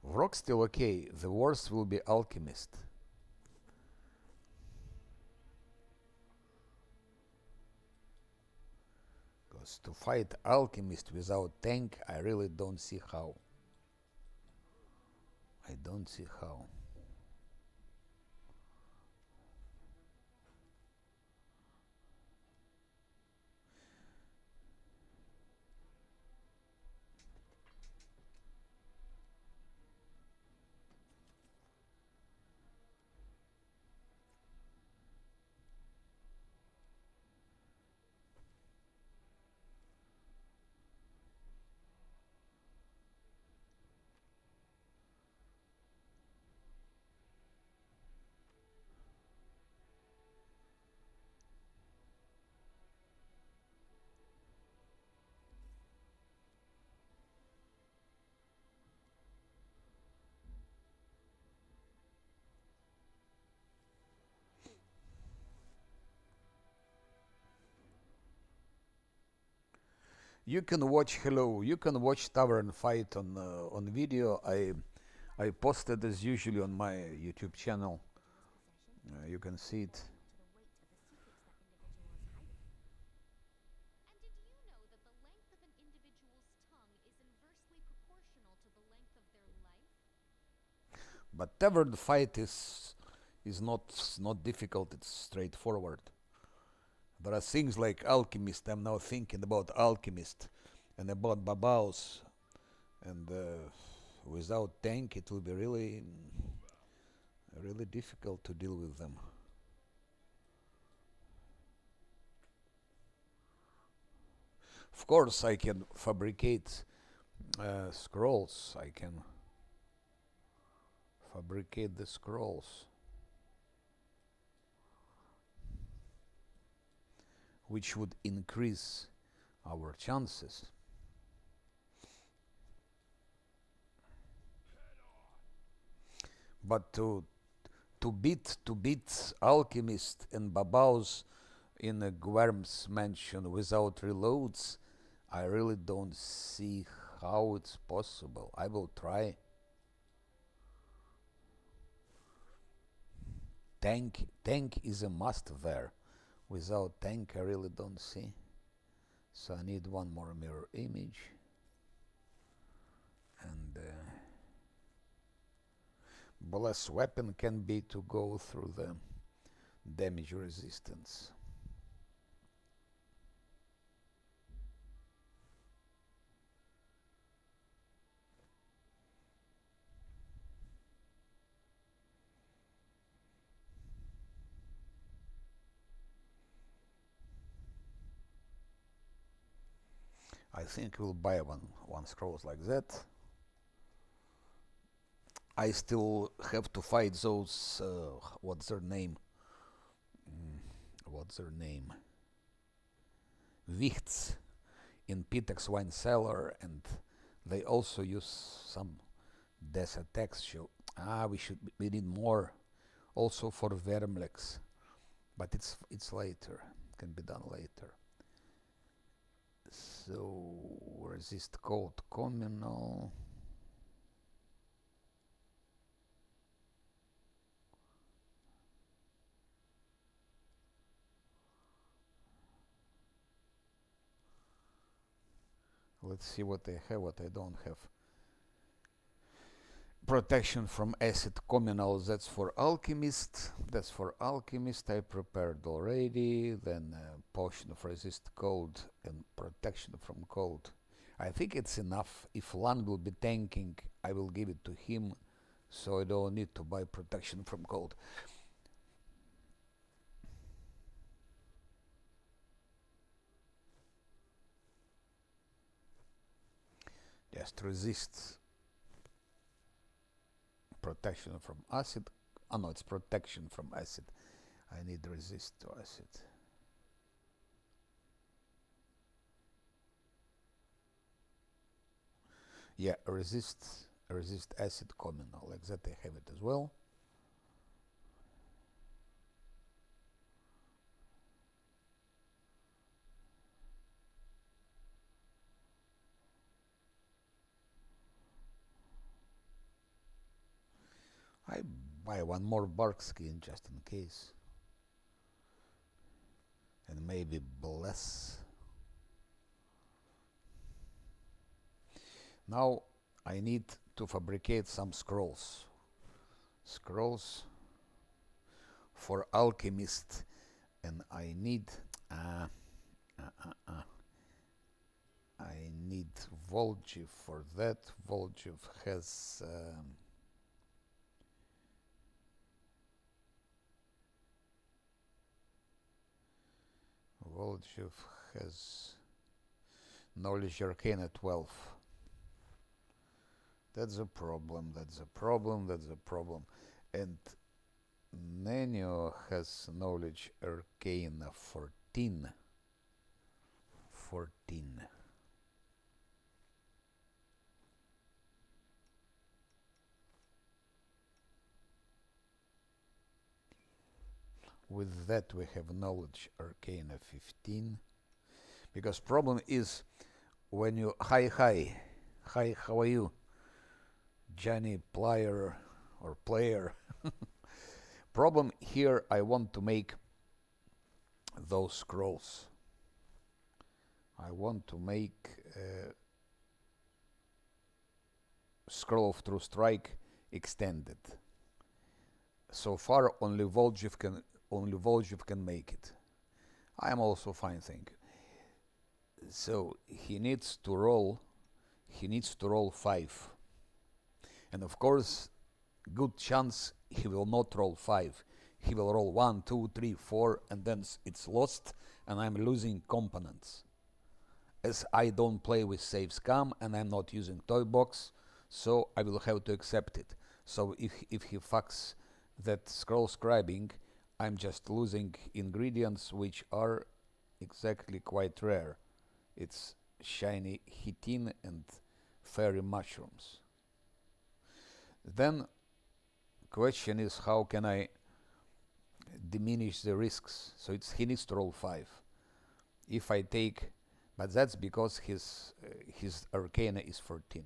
Vrok still okay. The worst will be Alchemist. Because to fight Alchemist without tank, I really don't see how. I don't see how. You can watch Tavern fight on video. I posted as usually on my YouTube channel. You can see it. But Tavern fight is not difficult. It's straightforward. There are things like Alchemist. I'm now thinking about Alchemist and about Babaus, and without tank, it will be really difficult to deal with them. Of course, I can fabricate scrolls. I can fabricate the scrolls, which would increase our chances. But to beat Alchemist and Babaus in a Gwerm's mansion without reloads, I really don't see how it's possible. I will try. Tank is a must there. Without tank, I really don't see. So I need one more mirror image. And bless weapon can be to go through the damage resistance. I think we'll buy one scrolls like that. I still have to fight those. What's their name? What's their name? Wichts in Pitex wine cellar, and they also use some death attacks. So we need more also for Vermlex, but it's later. It can be done later. So resist cold communal. Let's see what I have, what I don't have. Protection from acid communal, that's for alchemist. That's for alchemist, I prepared already. Then potion of resist cold and protection from cold. I think it's enough. If Lan will be tanking, I will give it to him, so I don't need to buy protection from cold. Just resist protection from acid. Oh no, it's protection from acid. I need resist to acid. Yeah, resist acid communal, like that I have it as well. I buy one more bark skin just in case. And maybe bless. Now I need to fabricate some scrolls. Scrolls for alchemist, and I need I need Volgiv for that. Volgiv has Volgiv has knowledge arcana 12. That's a problem. That's a problem. That's a problem. And Nenio has knowledge arcana 14. 14. With that we have knowledge arcana 15. Because problem is when you hi, how are you? Johnny player or player. Problem here, I want to make those scrolls. I want to make scroll of true strike extended. So far only Volgiv can make it. I am also fine, thank you. So he needs to roll 5. And of course, good chance he will not roll 5. He will roll 1, 2, 3, 4, and then it's lost, and I'm losing components. As I don't play with Savescam and I'm not using toy box, so I will have to accept it. So if he fucks that scroll scribing, I'm just losing ingredients which are exactly quite rare. It's shiny chitin and fairy mushrooms. Then question is, how can I diminish the risks? So he needs to roll 5. If I take, but that's because his arcana is 14.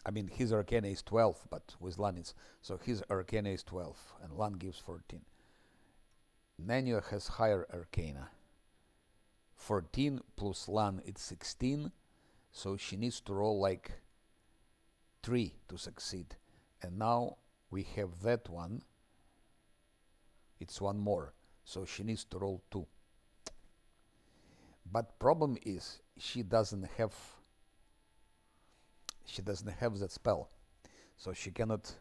I mean, his arcana is 12, but with Lan it's, so his arcana is 12, and Lan gives 14. Nenio has higher arcana. 14 plus Lan, it's 16, so she needs to roll like 3 to succeed. And now we have that one. It's one more, so she needs to roll 2. But problem is she doesn't have that spell, so she cannot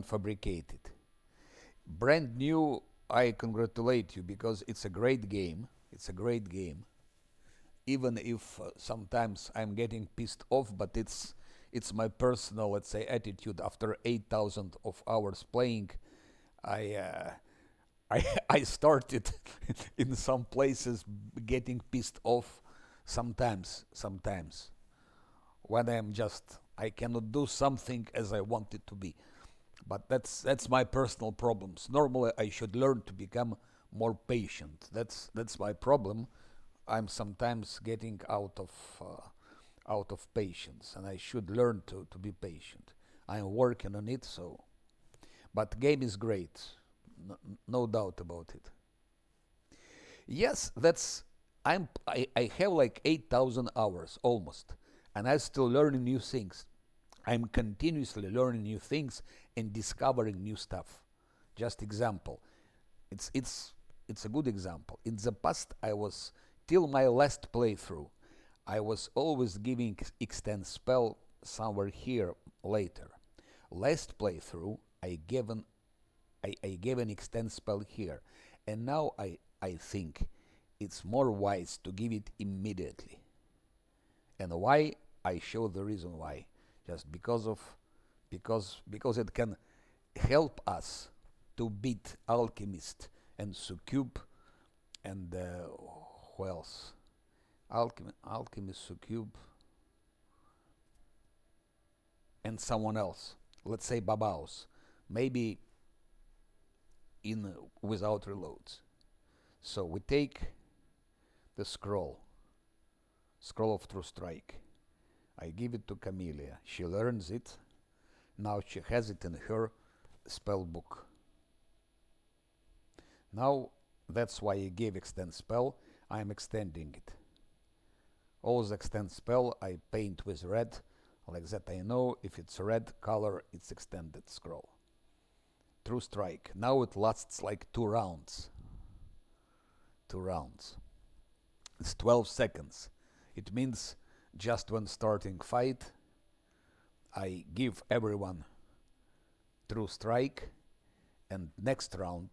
fabricate it. Brand new, I congratulate you because it's a great game. It's a great game. even if sometimes I'm getting pissed off, but it's my personal, let's say, attitude. After 8,000 of hours playing, I I started in some places getting pissed off sometimes when I cannot do something as I want it to be. But that's my personal problems. Normally, I should learn to become more patient. That's my problem. I'm sometimes getting out of patience, and I should learn to be patient. I'm working on it. So, but game is great, no doubt about it. Yes, I have like 8,000 hours almost, and I'm still learning new things. I'm continuously learning new things and discovering new stuff. Just example, it's it's it's a good example. In the past, I was till my last playthrough, I was always giving extend spell somewhere here later. Last playthrough, I gave an extend spell here, and now I think it's more wise to give it immediately. And why? I show the reason why. Just because it can help us to beat Alchemist and Succube and who else? Alchemist, Succube, and someone else. Let's say Babaus. Maybe in without reloads. So we take the scroll of True Strike. I give it to Camellia. She learns it. Now she has it in her spell book. Now that's why I gave extend spell. I'm extending it. Always extend spell. I paint with red. Like that I know if it's red color, it's extended scroll. True Strike. Now it lasts like 2 rounds. 2 rounds. It's 12 seconds. It means just when starting fight, I give everyone True Strike, and next round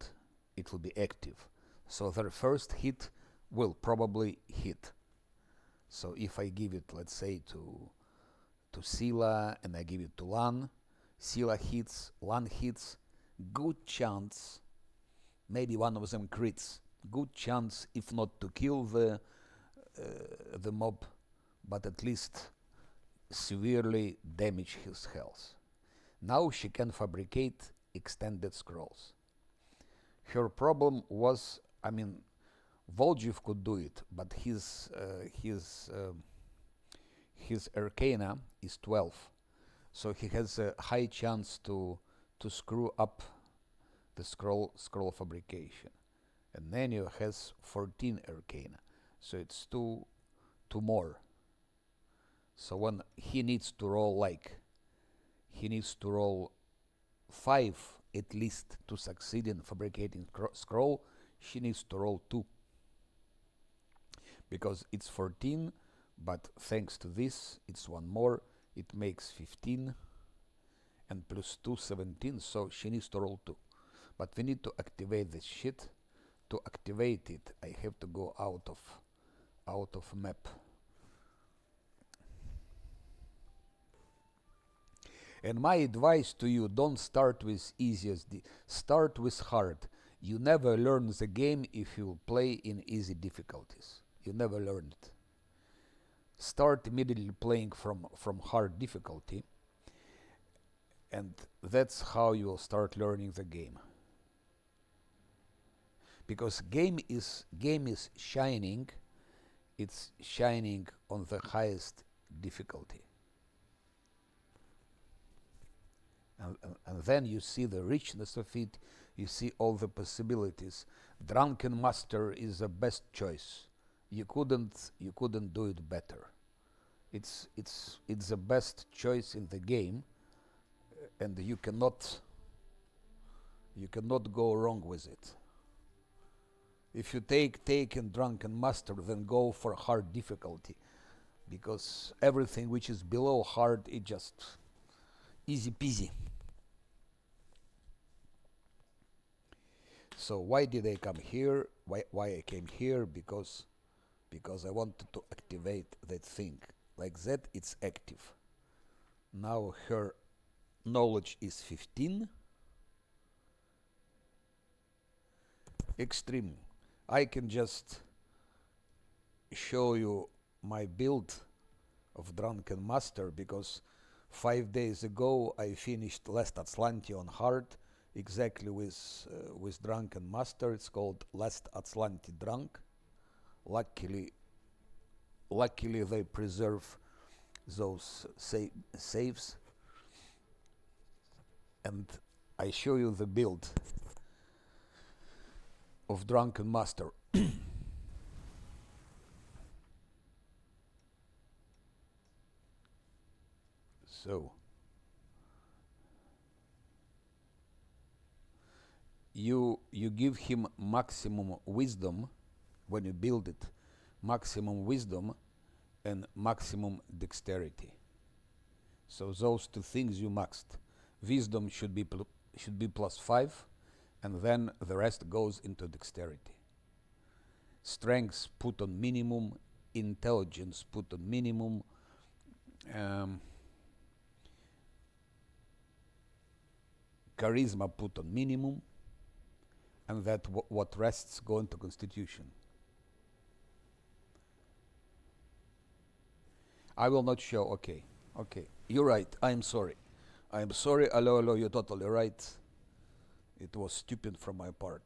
it will be active. So their first hit will probably hit. So if I give it, let's say, to Sila and I give it to Lan, Sila hits, Lan hits, good chance, maybe one of them crits. Good chance, if not to kill the mob, but at least severely damage his health. Now she can fabricate extended scrolls. Her problem was, I mean, Voljiv could do it, but his Arcana is 12, so he has a high chance to screw up the scroll fabrication. And Nenio has 14 Arcana, so it's two more. So when he needs to roll 5 at least to succeed in fabricating scroll, she needs to roll 2. Because it's 14, but thanks to this, it's one more, it makes 15, and plus 2, 17, so she needs to roll 2. But we need to activate this shit. To activate it, I have to go out of map. And my advice to you, don't start with easiest, start with hard. You never learn the game if you play in easy difficulties. You never learn it. Start immediately playing from hard difficulty, and that's how you will start learning the game. Because game is shining, it's shining on the highest difficulty. And then you see the richness of it, you see all the possibilities. Drunken Master is the best choice. You couldn't do it better. It's the best choice in the game, and you cannot go wrong with it. If you take in Drunken Master, then go for hard difficulty, because everything which is below hard is just easy peasy. So why did I come here? Why I came here? Because because I wanted to activate that thing. Like that, it's active. Now her knowledge is 15. Extreme. I can just show you my build of Drunken Master because 5 days ago I finished Last Atlanti on hard exactly with Drunken Master. It's called Last Atlanti Drunk. Luckily they preserve those saves, and I show you the build of Drunken Master. So you give him maximum wisdom when you build it, maximum wisdom and maximum dexterity. So those two things you maxed. Wisdom should be +5, and then the rest goes into dexterity. Strength put on minimum, intelligence put on minimum, charisma put on minimum, and that what rests go into constitution. I will not show. Okay, you're right. I'm sorry. Hello, you're totally right. It was stupid from my part.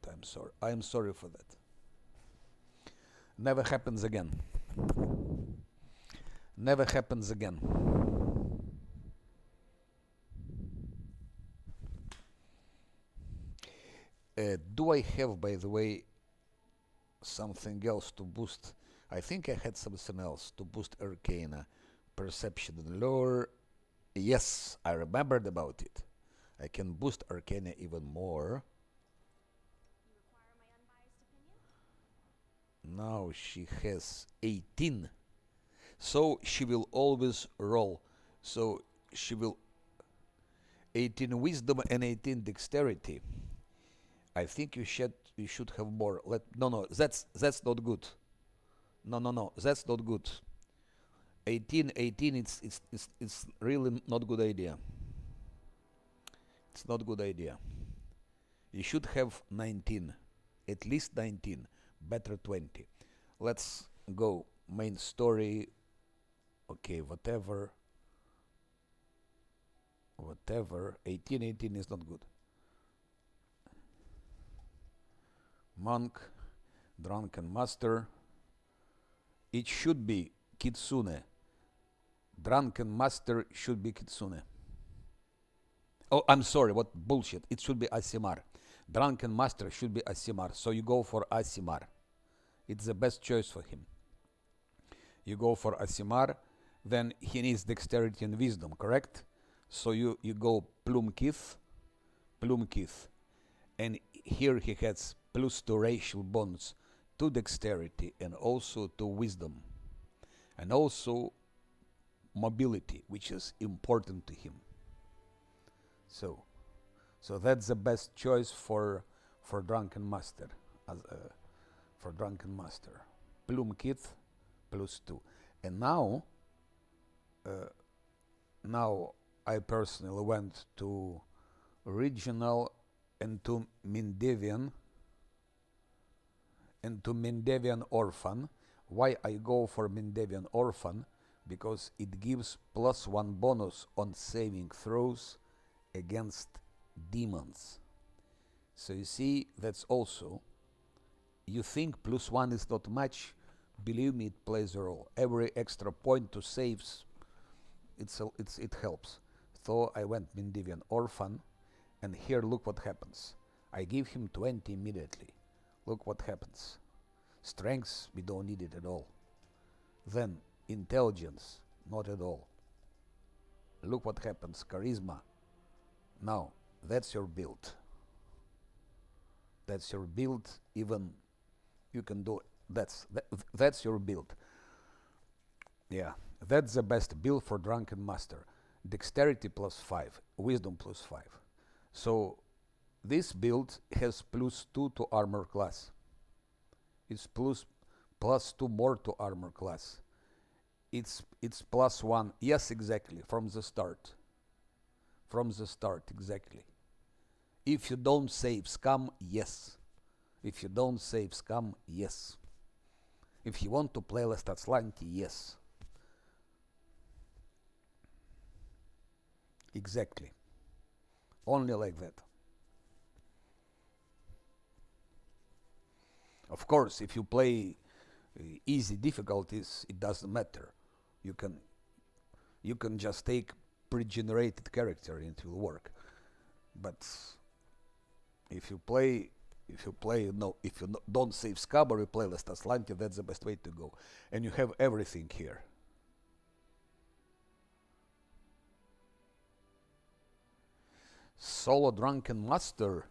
I'm sorry for that. Never happens again. Never happens again. Do I have, by the way, something else to boost? I think I had something else to boost Arcana, Perception and Lore. Yes, I remembered about it. I can boost Arcana even more. You require my unbiased opinion? Now she has 18. So she will always roll. So she will 18 wisdom and 18 dexterity. I think you should have more. No, that's not good. No, that's not good. 18, it's really not good idea. It's not good idea. You should have 19, at least 19, better 20. Let's go main story. Okay, whatever. 18 is not good. Monk, Drunken Master. It should be Kitsune. Drunken Master should be Kitsune. Oh, I'm sorry, what bullshit. It should be Asimar. Drunken Master should be Asimar. So you go for Asimar. It's the best choice for him. You go for Asimar, then he needs dexterity and wisdom, correct? So you go Plumkith. And here he has +2 racial bonds to dexterity and also to wisdom. And also mobility, which is important to him. So that's the best choice for Drunken Master. For Drunken Master, Plumkith +2, and now I personally went to regional and to Mendevian Orphan. Why I go for Mendevian Orphan? Because it gives +1 bonus on saving throws against demons. So you see, that's also, you think +1 is not much, believe me, it plays a role. Every extra point to saves, it helps. So I went Mendevian Orphan, and here look what happens. I give him 20 immediately. Look what happens. Strength, we don't need it at all. Then intelligence, not at all. Look what happens. Charisma. Now, that's your build. That's your build. Even you can do that's your build. Yeah, that's the best build for Drunken Master. Dexterity +5, wisdom +5. So this build has +2 to armor class. It's +2 more to armor class. It's +1. Yes, exactly. From the start. From the start, exactly. If you don't save scam, yes. If you don't save scam, yes. If you want to play less Atlanti, yes. Exactly. Only like that. Of course, if you play easy difficulties, it doesn't matter. You can just take pre-generated character and it will work. But if you don't save scab or you play less Atlanti, that's the best way to go. And you have everything here. Solo Drunken Master.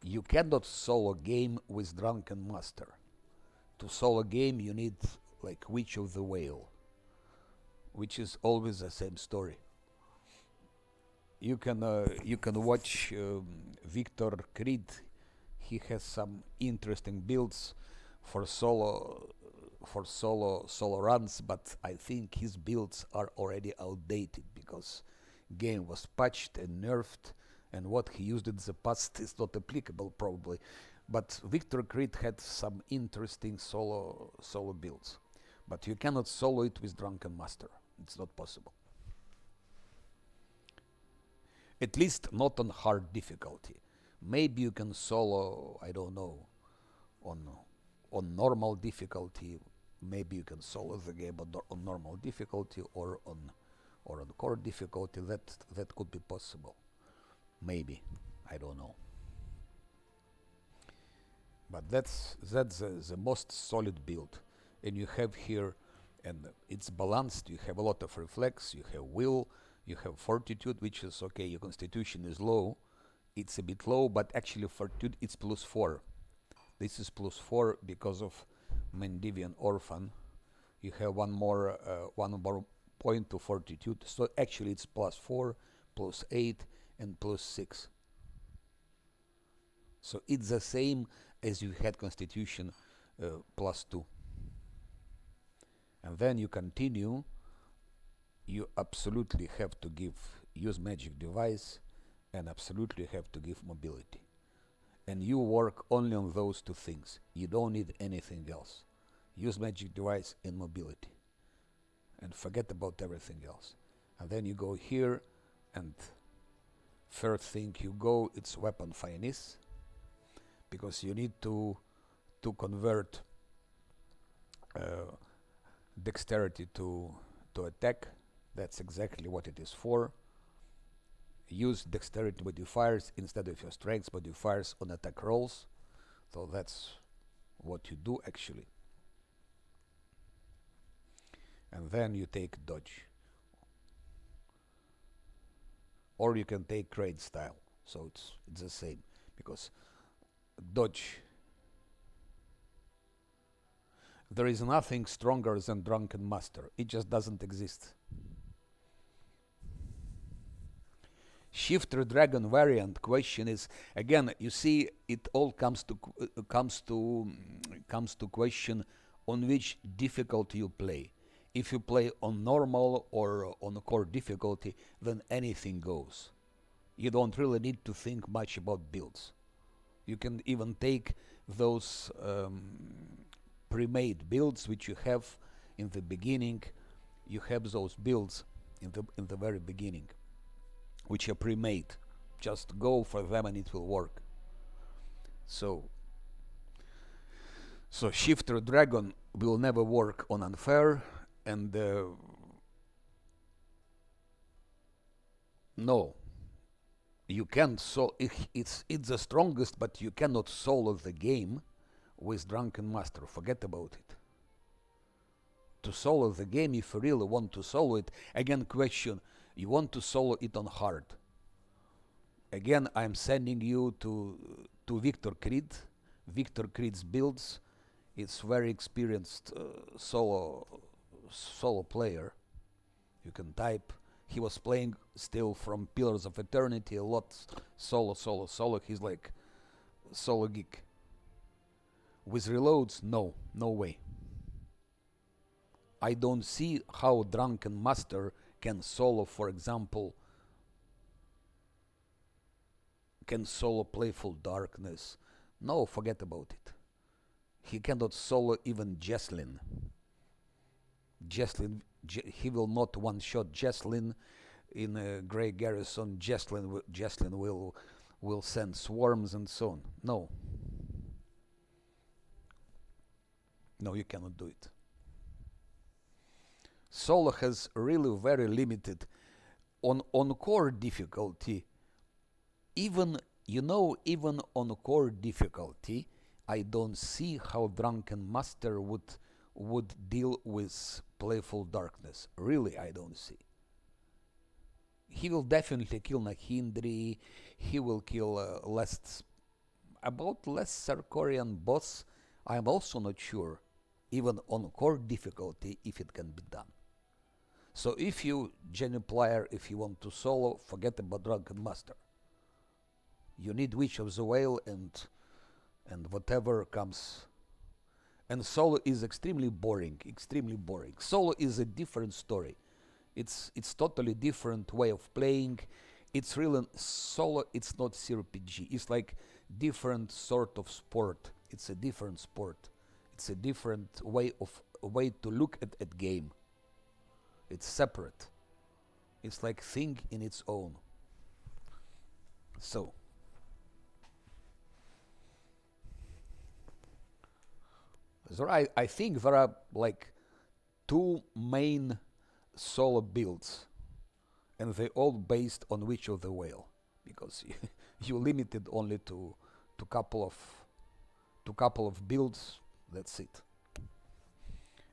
You cannot solo game with Drunken Master. To solo game you need like Witch of the Whale, which is always the same story. You can watch Victor Creed. He has some interesting builds for solo runs, but I think his builds are already outdated because game was patched and nerfed, and what he used in the past is not applicable probably. But Victor Creed had some interesting solo builds, but you cannot solo it with Drunken Master. It's not possible. At least not on hard difficulty. Maybe you can solo, I don't know, on normal difficulty. Maybe you can solo the game on normal difficulty or on core difficulty. That could be possible. Maybe, I don't know. But that's the most solid build, and you have here, and it's balanced. You have a lot of reflex. You have will. You have fortitude, which is okay. Your constitution is low. It's a bit low, but actually fortitude it's +4. This is +4 because of Mendivian Orphan. You have one more point to fortitude. So actually it's +4, +8, and +6. So it's the same as you had constitution +2. And then you continue. You absolutely have to use magic device, and absolutely have to give mobility. And you work only on those two things. You don't need anything else. Use magic device and mobility, and forget about everything else. And then you go here, and first thing you go, it's weapon finesse, because you need to convert dexterity to attack. That's exactly what it is for. Use dexterity modifiers instead of your strength modifiers on attack rolls. So that's what you do actually. And then you take dodge. Or you can take trade style. So it's the same, because dodge. There is nothing stronger than Drunken Master. It just doesn't exist. Shifter Dragon variant question is, again, you see, it all comes to question on which difficulty you play. If you play on normal or on core difficulty, then anything goes. You don't really need to think much about builds. You can even take those pre-made builds which you have in the beginning. You have those builds in the very beginning, which are pre-made. Just go for them and it will work. So Shifter Dragon will never work on unfair, and no, you can't. It's the strongest, but you cannot solo the game with Drunken Master. Forget about it. To solo the game, if you really want to solo it, again, question: you want to solo it on hard? Again, I'm sending you to Victor Creed. Victor Creed's builds. It's very experienced solo player. You can type. He was playing still from Pillars of Eternity a lot. Solo. He's like solo geek. With reloads, no, no way. I don't see how Drunken Master can solo, for example, can solo Playful Darkness. No, forget about it. He cannot solo even Jesslyn. He will not one-shot Jesslyn in Grey Garrison. Jesslyn will send swarms and so on. No. No, you cannot do it. Solo has really very limited on core difficulty. Even on core difficulty, I don't see how Drunken Master would deal with Playful Darkness. Really, I don't see. He will definitely kill Nahindri. He will kill less Sarkorian boss. I am also not sure, even on core difficulty, if it can be done. So if you, Genie player, if you want to solo, forget about Drunken Master. You need Witch of the Whale and whatever comes. And solo is extremely boring. Solo is a different story. It's totally different way of playing. It's really solo. It's not CRPG. It's like different sort of sport. It's a different sport. It's a different way to look at game. It's separate. It's like thing in its own. So I think there are like two main solo builds, and they all based on Witch of the Whale, because you limited only to couple of builds. That's it.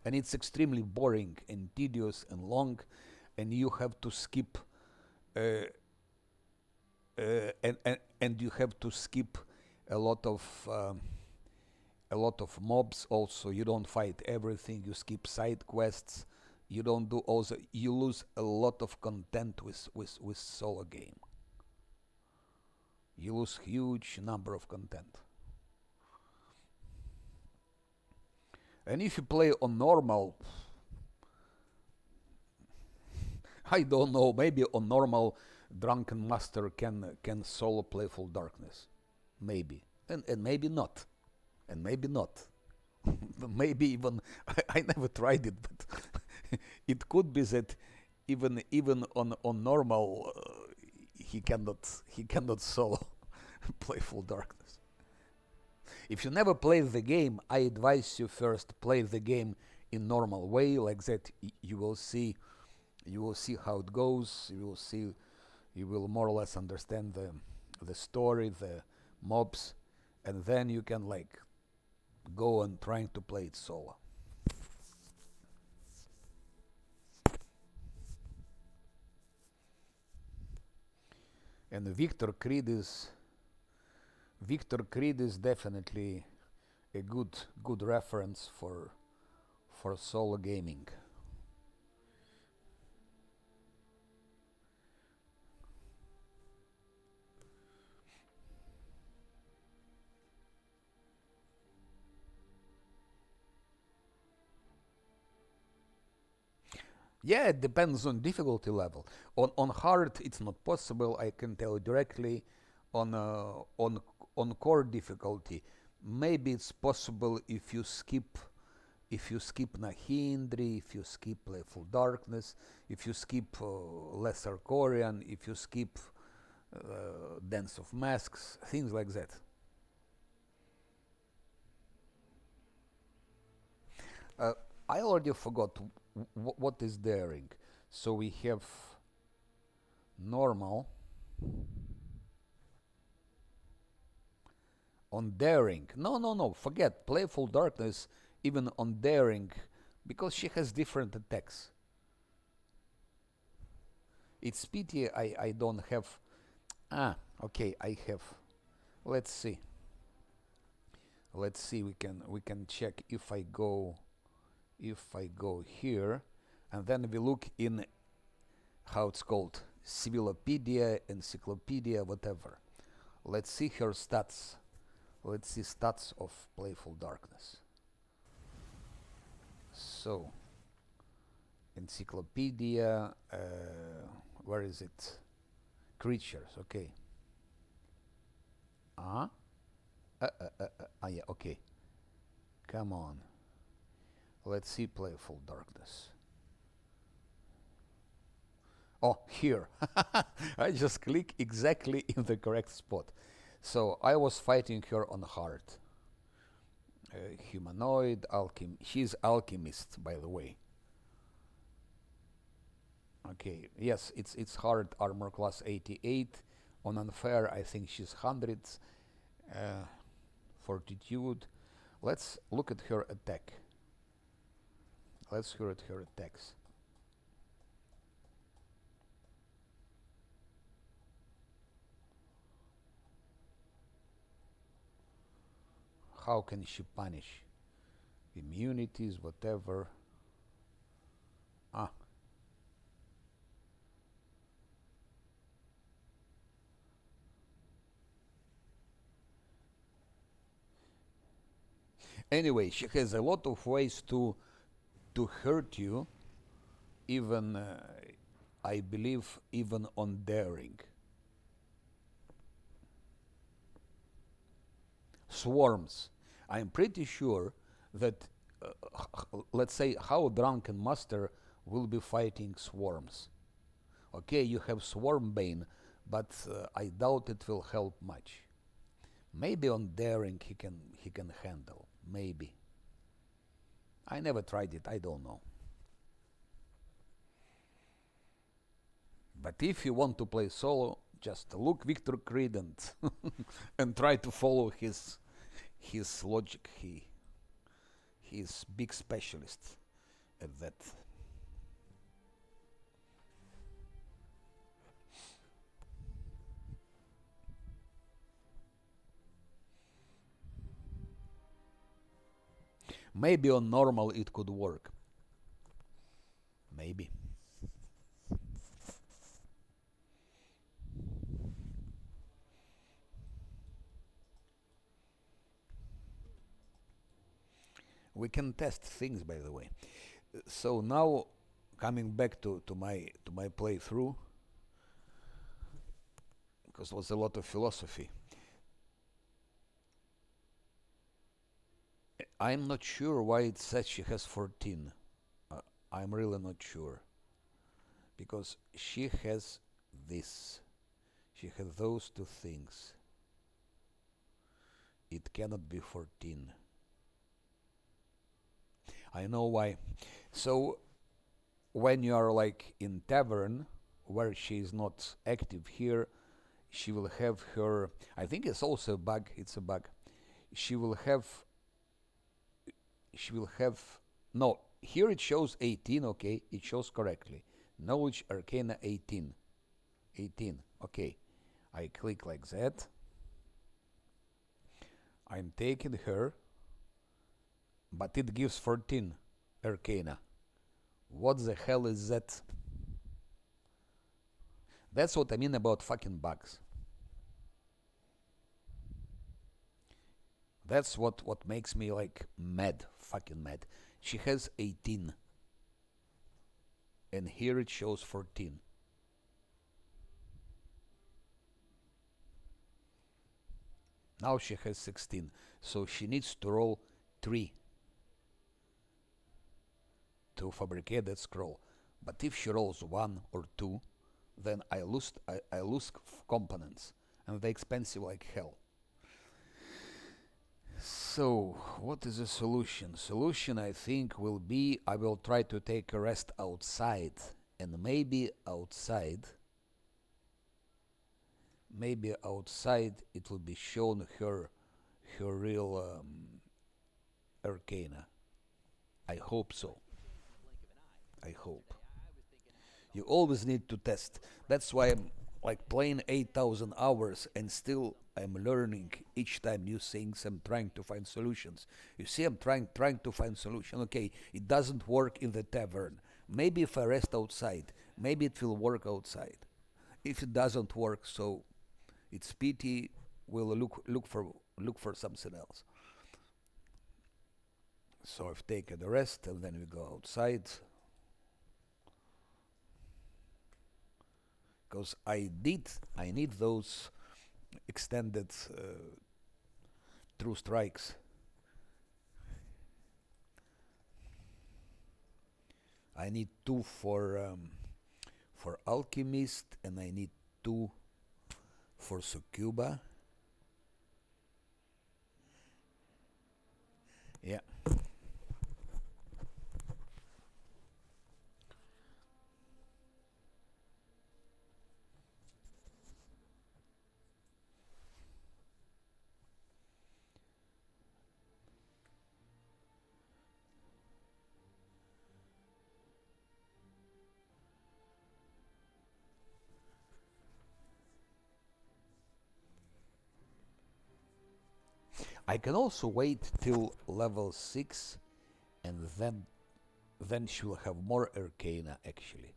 And it's extremely boring and tedious and long, and you have to skip and you have to skip a lot of mobs. Also, you don't fight everything. You skip side quests. You don't do also. You lose a lot of content with solo game. You lose huge number of content. And if you play on normal, I don't know, maybe on normal Drunken Master can solo Playful Darkness. Maybe. And maybe not. And maybe not. Maybe even I never tried it, but it could be that even on normal he cannot solo Playful Darkness. If you never played the game, I advise you first play the game in normal way, like that. You will see how it goes. You will more or less understand the story, the mobs, and then you can like go on trying to play it solo. And Victor Creed is definitely a good reference for solo gaming. Yeah, it depends on difficulty level. On hard, it's not possible. I can tell you directly. On core difficulty, maybe it's possible if you skip Nahindri, if you skip Playful Darkness, if you skip Lesser Korean, if you skip Dance of Masks, things like that. I already forgot what is daring. So we have normal. On daring, no, forget Playful Darkness. Even on daring, because she has different attacks. It's pity I don't have. Okay, I have. Let's see. We can check if I go here, and then we look in how it's called, Civilopedia, Encyclopedia, whatever. Let's see her stats. Let's see stats of Playful Darkness. So, encyclopedia, where is it? Creatures, okay. Yeah, okay. Come on. Let's see Playful Darkness. Oh, here. I just click exactly in the correct spot. So I was fighting her on hard. Humanoid, she's alchemist, by the way. Okay, yes, it's hard, armor class 88. On unfair, I think she's 100. Fortitude. Let's look at her attack. Let's hear at her attacks. How can she punish? Immunities, whatever. Ah. Anyway, she has a lot of ways to hurt you, even I believe even on daring. Swarms. I'm pretty sure that let's say how Drunken Master will be fighting swarms. Okay, you have Swarm Bane, but I doubt it will help much. Maybe on daring he can handle. Maybe. I never tried it, I don't know. But if you want to play solo, just look Victor Creed and try to follow his logic. He's big specialist at that. Maybe on normal it could work. Maybe. We can test things, by the way. So now, coming back to my playthrough, because it was a lot of philosophy. I'm not sure why it says she has 14. I'm really not sure. Because she has this. She has those two things. It cannot be 14. I know why. So, when you are like in tavern, where she is not active here, she will have her. I think it's also a bug. It's a bug. She will have. No, here it shows 18. Okay, it shows correctly. Knowledge Arcana 18. 18. Okay, I click like that. I'm taking her, but it gives 14 Arcana. What the hell is that? That's what I mean about fucking bugs. That's what makes me like mad, fucking mad. She has 18. And here it shows 14. Now she has 16. So she needs to roll 3 to fabricate that scroll. But if she rolls 1 or 2, then I lose components. And they're expensive like hell. So, what is the solution? Solution, I think, will be I will try to take a rest outside. And maybe outside it will be shown her real Arcana. I hope so. I hope. You always need to test. That's why I'm like playing 8,000 hours and still I'm learning each time new things. I'm trying to find solutions. You see, I'm trying to find solution. Okay, it doesn't work in the tavern. Maybe if I rest outside, maybe it will work outside. If it doesn't work, so it's pity. We'll look for look for something else. So I've taken the rest, and then we go outside. Because I need those extended true strikes. I need 2 for Alchemist, and I need 2 for Succuba. Yeah. I can also wait till level 6, and then she'll have more Arcana actually.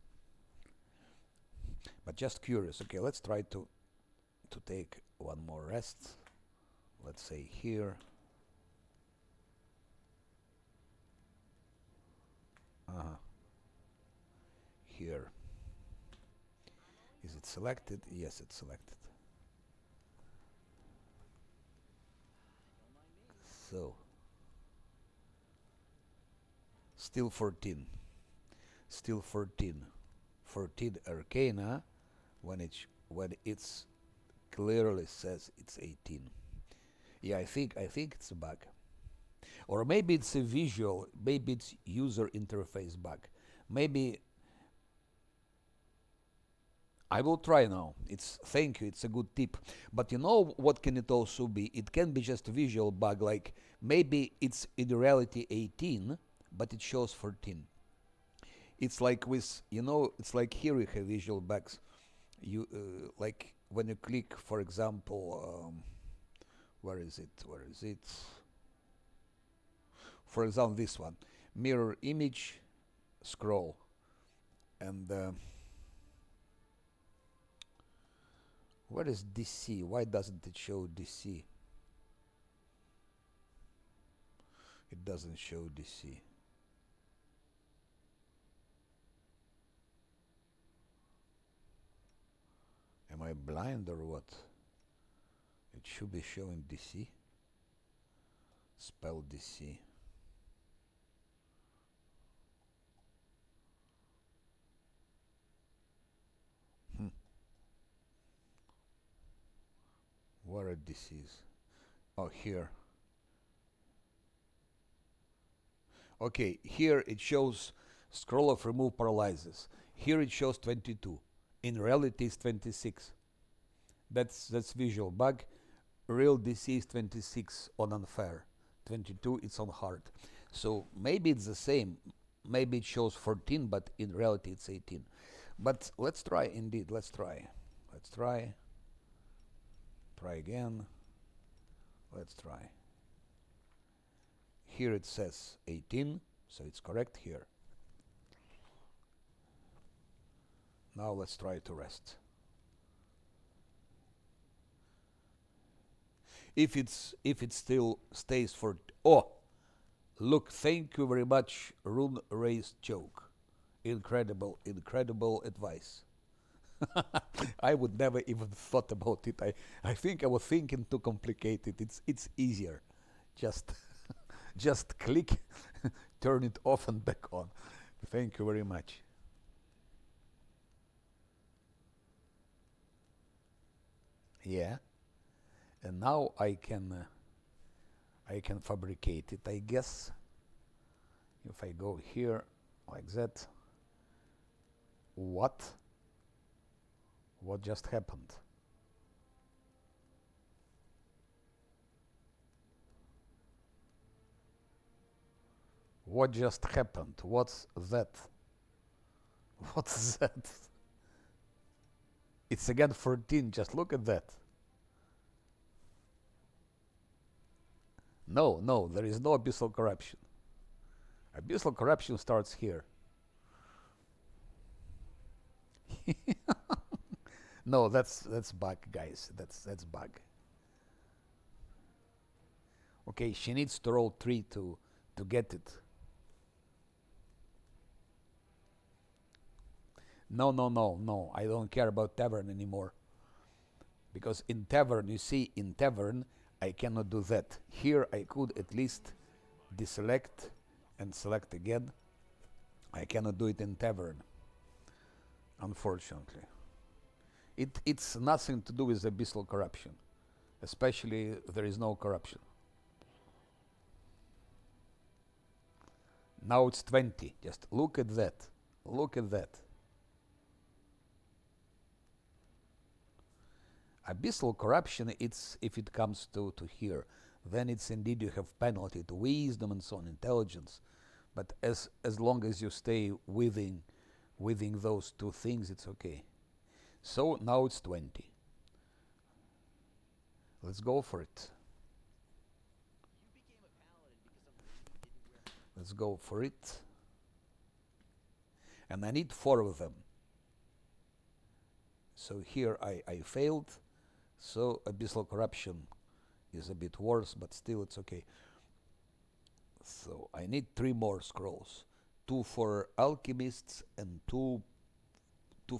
But just curious. Okay, let's try to take one more rest. Let's say here. Here. Is it selected? Yes, it's selected. So still 14. Still 14. 14 Arcana when it's clearly says it's 18. Yeah, I think it's a bug. Or maybe it's a visual, maybe it's user interface bug. Maybe I will try now. Thank you, it's a good tip. But you know what can it also be? It can be just a visual bug, like maybe it's in reality 18, but it shows 14. It's like with, it's like here we have visual bugs. You like when you click, for example, where is it? For example, this one, mirror image, scroll, and where is DC? Why doesn't it show DC? It doesn't show DC. Am I blind or what? It should be showing DC. Spell DC. Where are DCs? Oh, here. Okay, here it shows scroll of remove paralyzes. Here it shows 22. In reality, it's 26. That's visual bug. Real DC is 26 on unfair. 22 it's on hard. So maybe it's the same. Maybe it shows 14, but in reality it's 18. But let's try indeed. Let's try. Try again. Let's try. Here it says 18, so it's correct here. Now let's try to rest. If it still stays for look, thank you very much, Rune Raised Joke. Incredible advice. I would never even thought about it. I think I was thinking too complicated. It's easier. Just click, turn it off and back on. Thank you very much. Yeah. And now I can fabricate it, I guess. If I go here like that. What just happened? What just happened? What's that? What's that? It's again 14. Just look at that. No, there is no abyssal corruption. Abyssal corruption starts here. No, that's bug, guys. That's bug. Okay, she needs to roll 3 to get it. No, no, no, no. I don't care about tavern anymore. Because in tavern, you see, in tavern, I cannot do that. Here, I could at least deselect and select again. I cannot do it in tavern, unfortunately. It's nothing to do with abyssal corruption. Especially, there is no corruption. Now it's 20. Just look at that. Look at that. Abyssal corruption, it's if it comes to here, then it's indeed you have penalty to wisdom and so on, intelligence. But as long as you stay within those two things, it's okay. So now it's 20. Let's go for it. Let's go for it. And I need 4 of them. So here I failed. So abyssal corruption is a bit worse, but still it's okay. So I need 3 more scrolls. 2 for alchemists and 2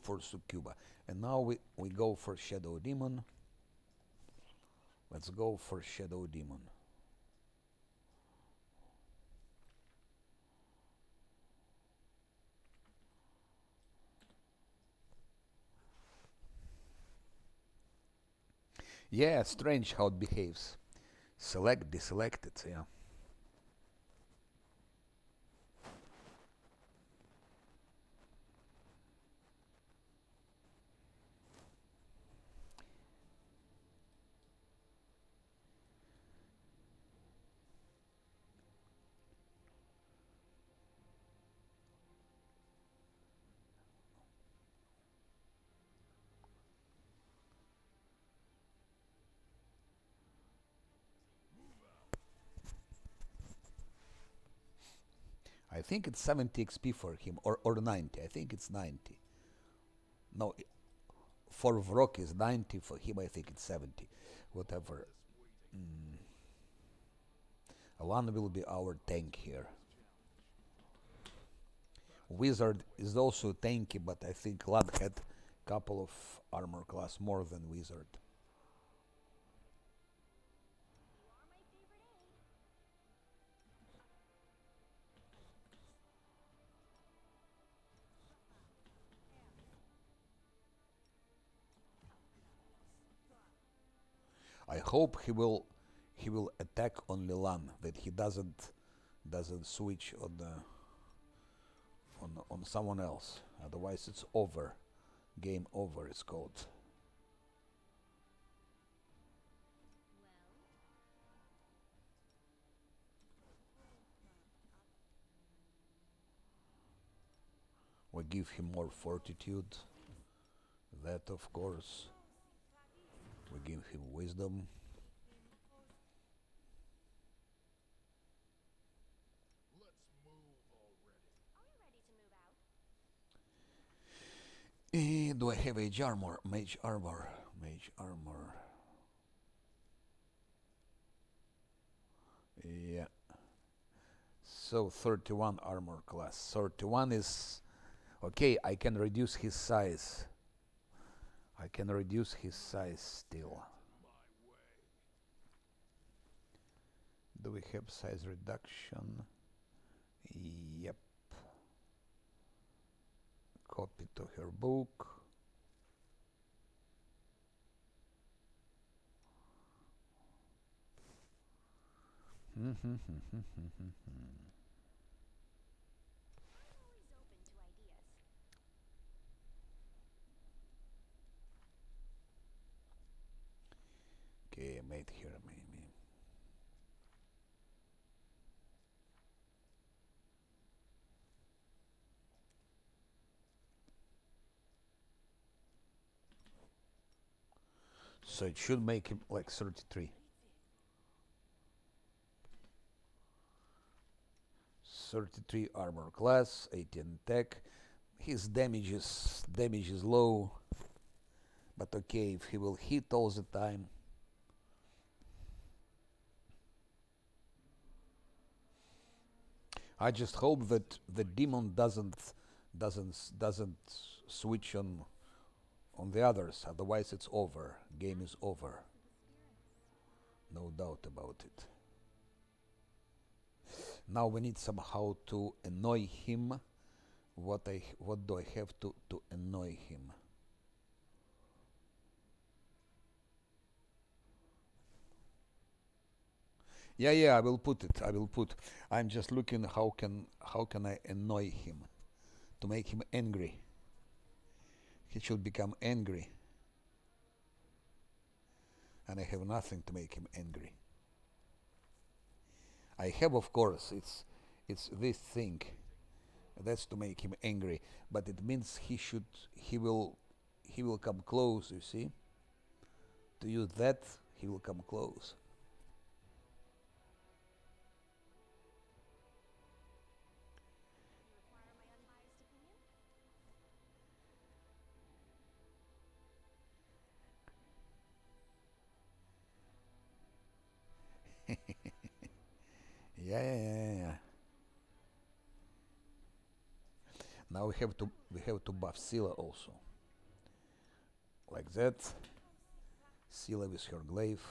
for succuba. And now we go for shadow demon. Let's go for shadow demon. Yeah, strange how it behaves. Select, deselect it, yeah. I think it's 70 XP for him, or 90. I think it's 90. No, for Vrok is 90. For him, I think it's 70. Whatever. Alan will be our tank here. Wizard is also tanky, but I think Lad had a couple of armor class more than Wizard. I hope he will attack only Lan, that he doesn't switch on on someone else. Otherwise it's over. Game over it's called. We give him more fortitude. That of course. We give him wisdom. Do I have mage armor? Mage armor. Mage armor. Yeah. So 31 armor class. 31 is okay. I can reduce his size. I can reduce his size still. Do we have size reduction? Yep. Copy to her book. Okay, I made here maybe. So it should make him like 33. 33 armor class, 18 tech. His damage is low. But okay, if he will hit all the time. I just hope that the demon doesn't switch on the others. Otherwise, it's over. Game is over. No doubt about it. Now we need somehow to annoy him. What do I have to annoy him? Yeah, I will put it. I'm just looking how can I annoy him to make him angry. He should become angry. And I have nothing to make him angry. I have, of course, it's this thing. That's to make him angry, but it means he will come close, you see? To use that, he will come close. You require my unbiased opinion? Yeah. Now we have to buff Scylla also. Like that. Scylla with her glaive.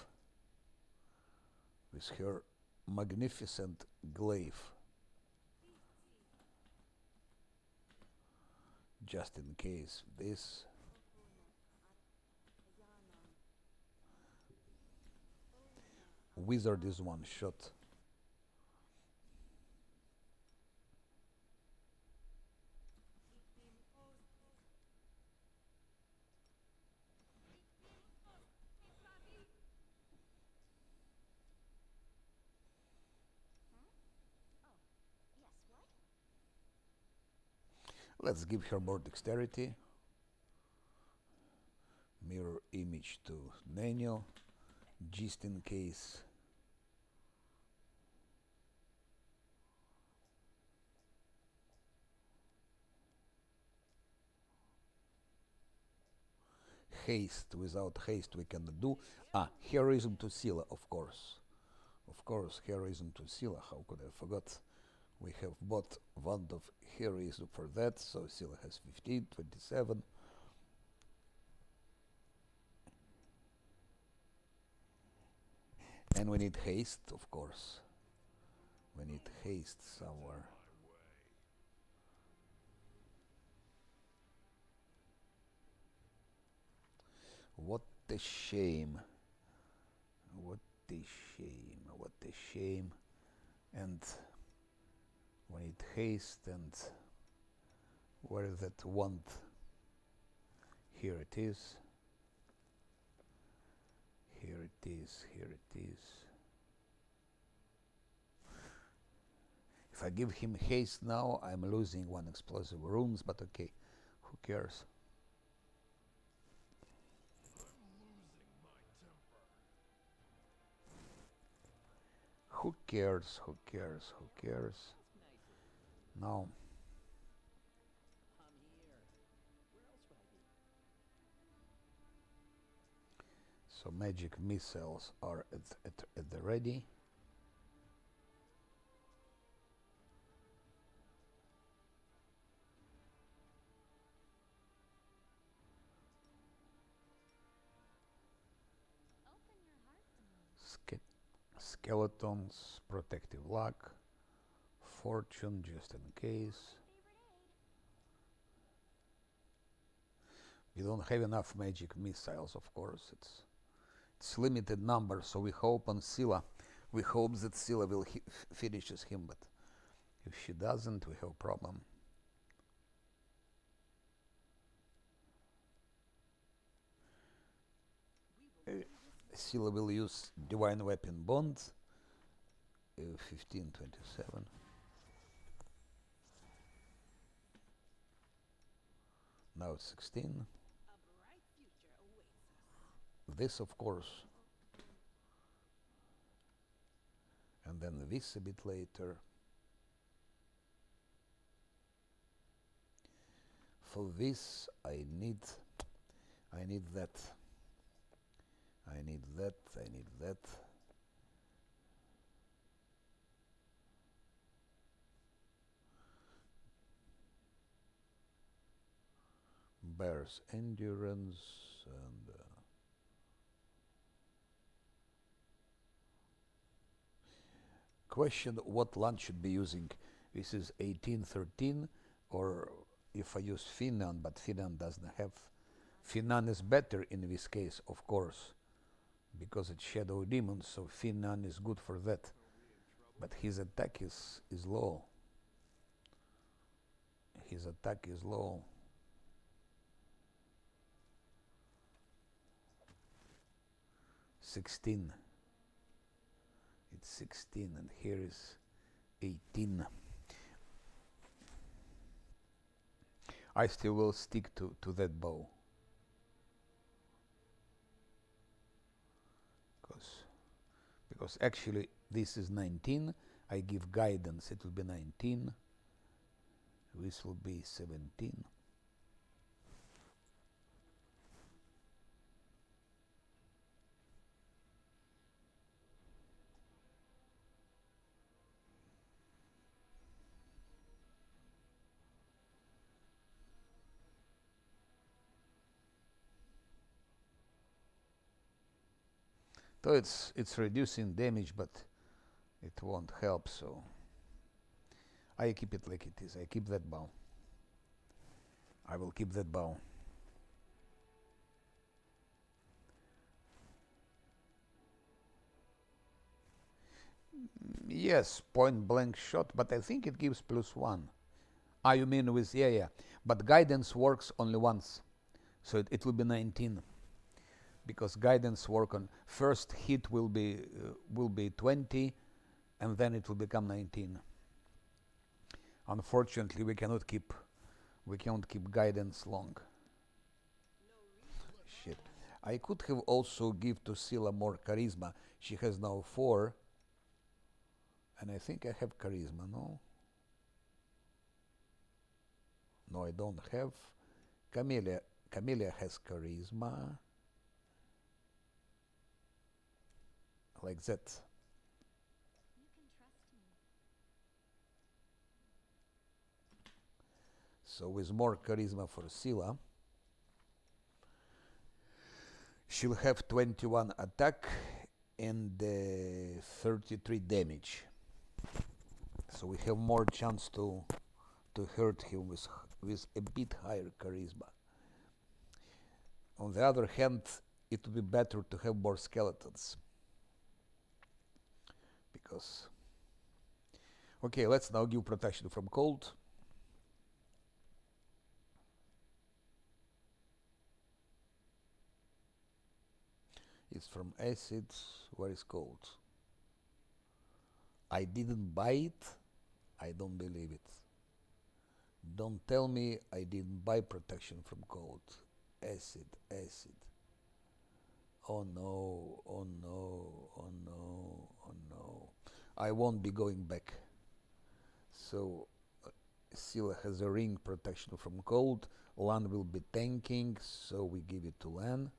With her magnificent glaive. Just in case this. Wizard is one shot. Yes, what? Let's give her more dexterity. Mirror image to Nenio, just in case. Haste, without haste we cannot do. Heroism to Scylla, of course. Of course, heroism to Scylla, how could I forgot? We have bought Wand of Heroism for that, so Scylla has 15, 27. And we need haste, of course. We need haste somewhere. What a shame. What a shame. What a shame. And we need haste, and where is that wand? Here it is. Here it is. Here it is. If I give him haste now, I'm losing one explosive runes, but okay, who cares? Who cares? Who cares? Who cares? Now, so magic missiles are at the ready. Open your heart to me. Skeletons, protective luck, fortune, just in case. Favorite aid. We don't have enough magic missiles, of course. It's limited number, so we hope on Scylla. We hope that Scylla will finishes him, but if she doesn't, we have a problem. Scylla will use Divine Weapon Bond. 1527. Now it's 16. A bright future awaits us. This, of course. And then this a bit later. For this I need that. I need that. I need that. bears endurance and question what land should be using. This is 1813, or if I use Finland, but Finland doesn't have. Finland is better in this case, of course, because it's Shadow Demon, so Finland is good for that. But his attack is low. His attack is low. $16. It's $16, and here is $18. I still will stick to that bow. Because actually this is 19. I give guidance, it will be 19. This will be 17. So it's reducing damage, but it won't help, so I keep it like it is. I keep that bow. I will keep that bow. Yes, point blank shot, but I think it gives +1. Ah, you mean with, yeah. But guidance works only once, so it will be 19. Because guidance work on first hit will be 20, and then it will become 19. Unfortunately, we cannot keep guidance long. Shit. I could have also give to Scylla more charisma. She has now 4, and I think I have charisma. No, I don't have. Camellia has charisma. Like that. You can trust me. So with more charisma for Scylla, she'll have 21 attack and 33 damage. So we have more chance to hurt him with a bit higher charisma. On the other hand, it would be better to have more skeletons. Because okay, let's now give protection from cold. It's from acid. Where is cold? I didn't buy it. I don't believe it. Don't tell me I didn't buy protection from cold. Acid. Oh no, oh no, oh no, oh no. I won't be going back. So Scylla has a ring protection from cold. Lan will be tanking, so we give it to Lan.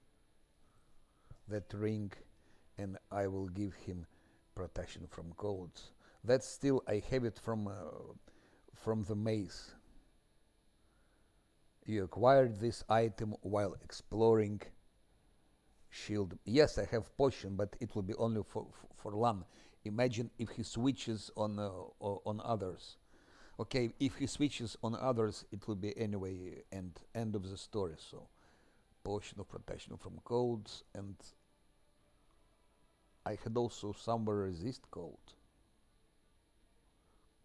That ring, and I will give him protection from cold. That's still, I have it from the maze. You acquired this item while exploring shield. Yes, I have potion, but it will be only for Lan. Imagine if he switches on others. Okay, if he switches on others, it will be anyway end of the story. So potion of protection from colds, and I had also somewhere resist cold.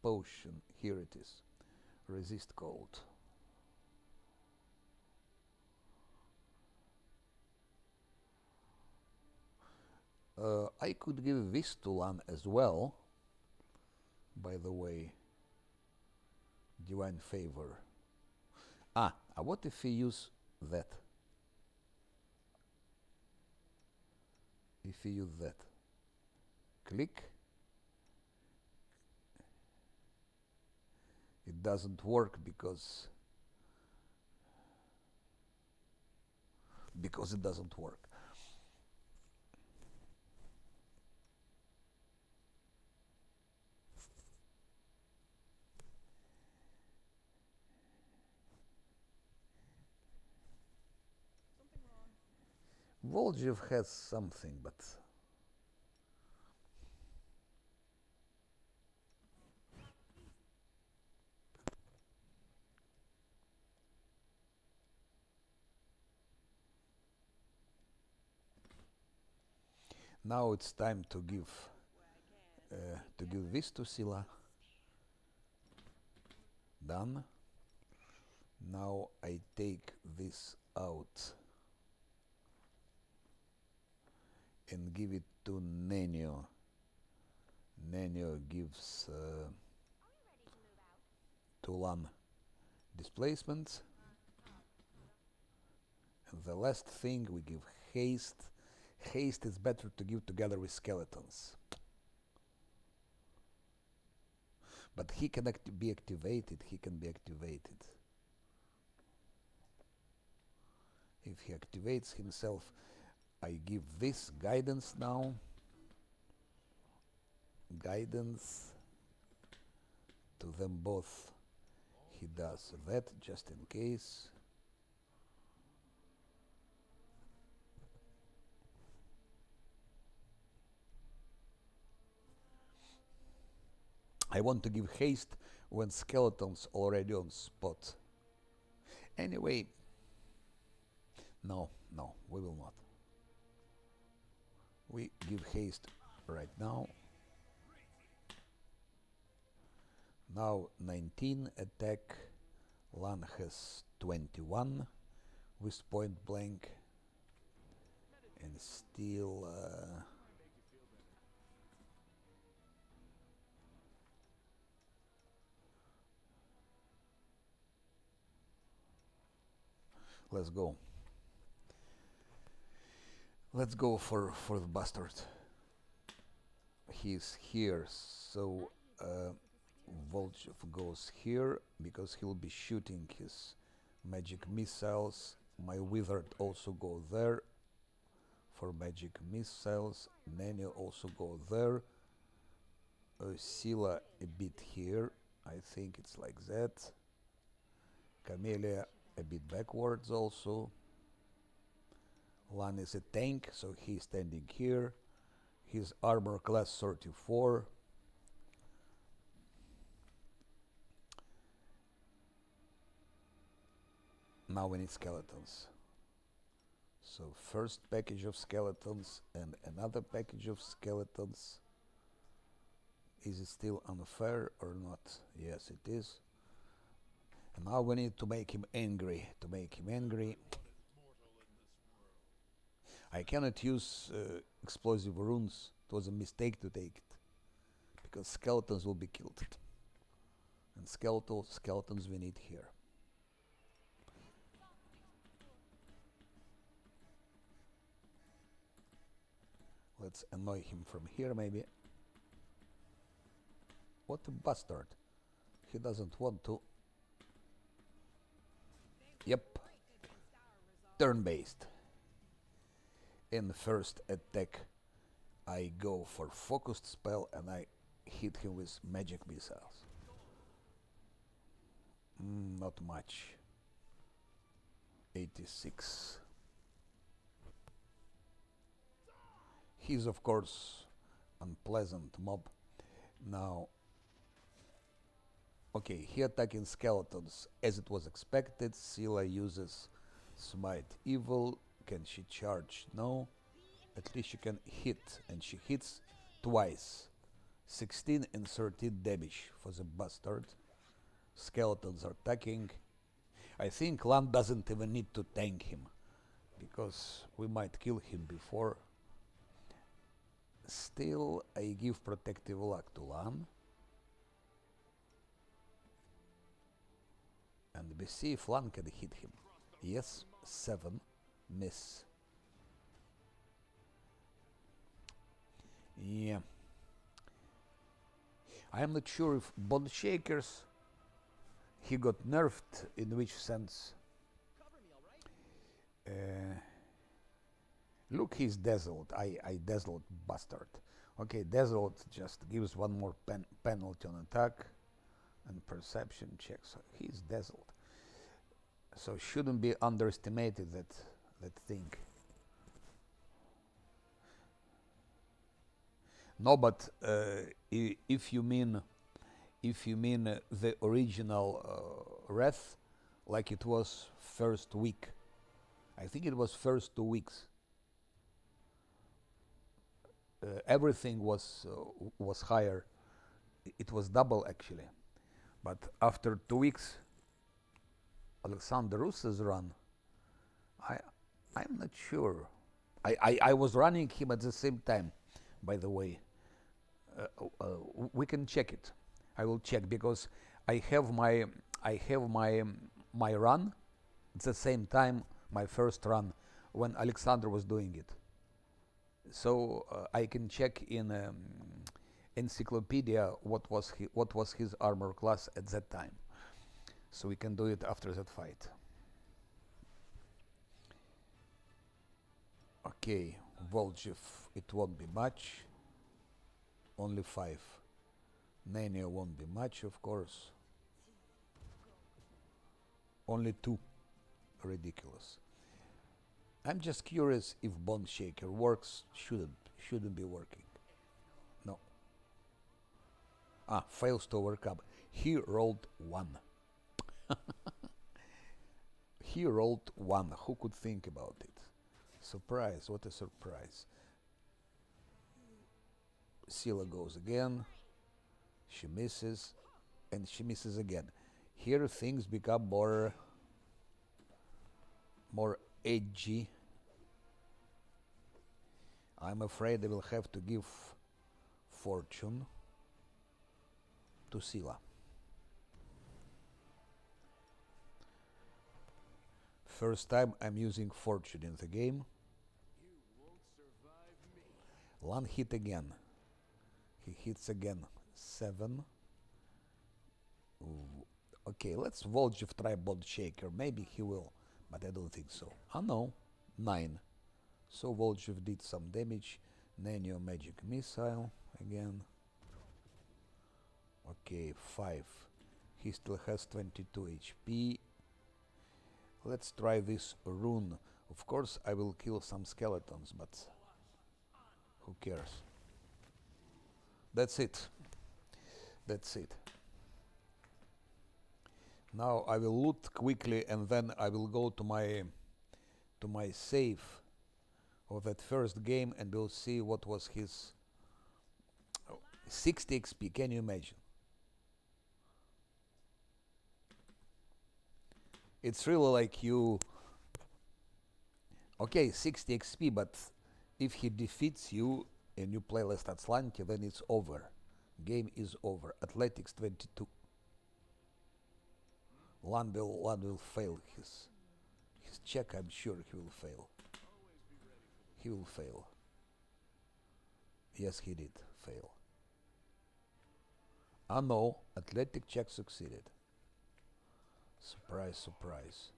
Potion, here it is. Resist cold. I could give this to Lan as well, by the way. Divine favor. What if we use that? If we use that. Click. It doesn't work because it doesn't work. Voljev has something, but now it's time to give this to Sila. Done. Now I take this out and give it to Nenio. Nenio gives Tulan displacement. And the last thing we give haste. Haste is better to give together with skeletons. But he can be activated. He can be activated. If he activates himself, I give this guidance now. Guidance to them both. He does that just in case. I want to give haste when skeletons already on spot. Anyway, no, we will not. We give haste right now. Now 19 attack. Lan has 21 with point blank. And still let's go. Let's go for the bastard. He's here, so Volchev goes here because he'll be shooting his magic missiles. My wizard also go there for magic missiles. Nenio also go there. Sila a bit here. I think it's like that. Camellia a bit backwards also. Lan is a tank, so he's standing here. His armor class 34. Now we need skeletons. So first package of skeletons and another package of skeletons. Is it still unfair or not? Yes, it is. And now we need to make him angry. To make him angry, I cannot use explosive runes. It was a mistake to take it, because skeletons will be killed. And skeletons we need here. Let's annoy him from here maybe. What a bastard. He doesn't want to. Yep. Turn-based. In the first attack, I go for focused spell and I hit him with magic missiles. Not much. 86. He's of course unpleasant mob. Now, okay, he attacking skeletons as it was expected. Sila uses Smite Evil. Can she charge? No. At least she can hit, and she hits twice. 16 and 13 damage for the bastard. Skeletons are attacking. I think Lan doesn't even need to tank him, because we might kill him before. Still, I give protective luck to Lan. And we see if Lan can hit him. Yes, 7. Miss. Yeah. I am not sure if Bone Shakers, he got nerfed, in which sense. Look, he's dazzled. I dazzled bastard. Okay, dazzled just gives one more penalty on attack and perception checks. So he's dazzled. So shouldn't be underestimated that thing. No, but if you mean the original Wrath, like it was first week, I think it was first 2 weeks. Everything was higher. It was double actually, but after 2 weeks, Alexander Russ's run, I I'm not sure. I was running him at the same time, by the way. We can check it. I will check because I have my run at the same time, my first run when Alexander was doing it. So I can check in encyclopedia what was his armor class at that time. So we can do it after that fight. Okay, Voljev, it won't be much. Only 5. Nania won't be much, of course. Only 2. Ridiculous. I'm just curious if Bone Shaker works. Shouldn't be working. No. Fails to overcome. He rolled 1. He rolled 1. Who could think about it? Surprise, what a surprise. Scylla goes again. She misses. And she misses again. Here things become more edgy. I'm afraid I will have to give fortune to Scylla. First time I'm using fortune in the game. One hit again. He hits again. 7. Ooh. Okay, let's Voljev try Bone Shaker. Maybe he will, but I don't think so. No. 9. So Voljev did some damage. Nanio Magic Missile again. Okay, 5. He still has 22 HP. Let's try this rune. Of course I will kill some skeletons, but who cares? That's it. That's it. Now I will loot quickly and then I will go to my save of that first game and we'll see what was his 60 XP. Can you imagine? It's really like you. Okay, 60 XP, but if he defeats you and you play less Atlanti, then it's over. Game is over. Athletics 22. Land will fail his check. I'm sure he will fail. He will fail. Yes, he did fail. No, athletic check succeeded. Surprise, surprise.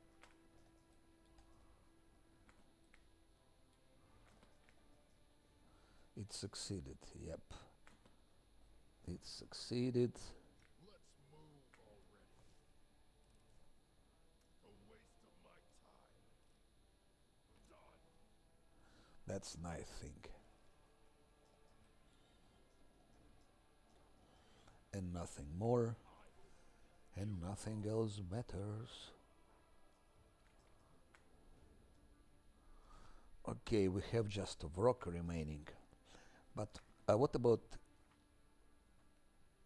It succeeded, yep. It succeeded. That's nice thing. And nothing more. And nothing else matters. Okay, we have just Vrock remaining. But what about...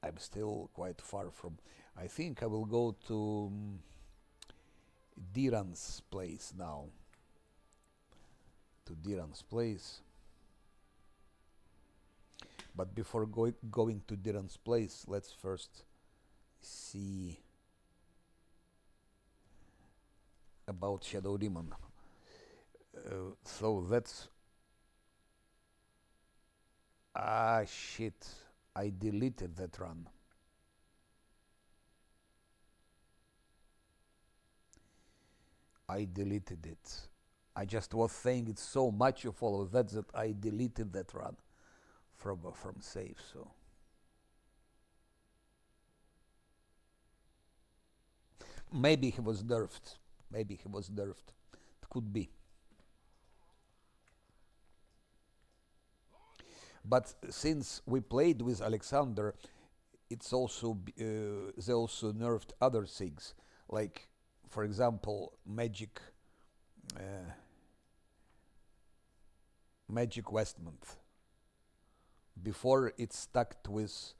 I'm still quite far from... I think I will go to Diran's place now. To Diran's place. But before going to Diran's place, let's first see about Shadow Demon. So that's... shit. I deleted that run. I deleted it. I just was saying it's so much of all of that that I deleted that run from save. So maybe he was nerfed. Maybe he was nerfed. It could be. But since we played with Alexander, it's also they also nerfed other things, like, for example, uh, magic vestment. Before it's stuck with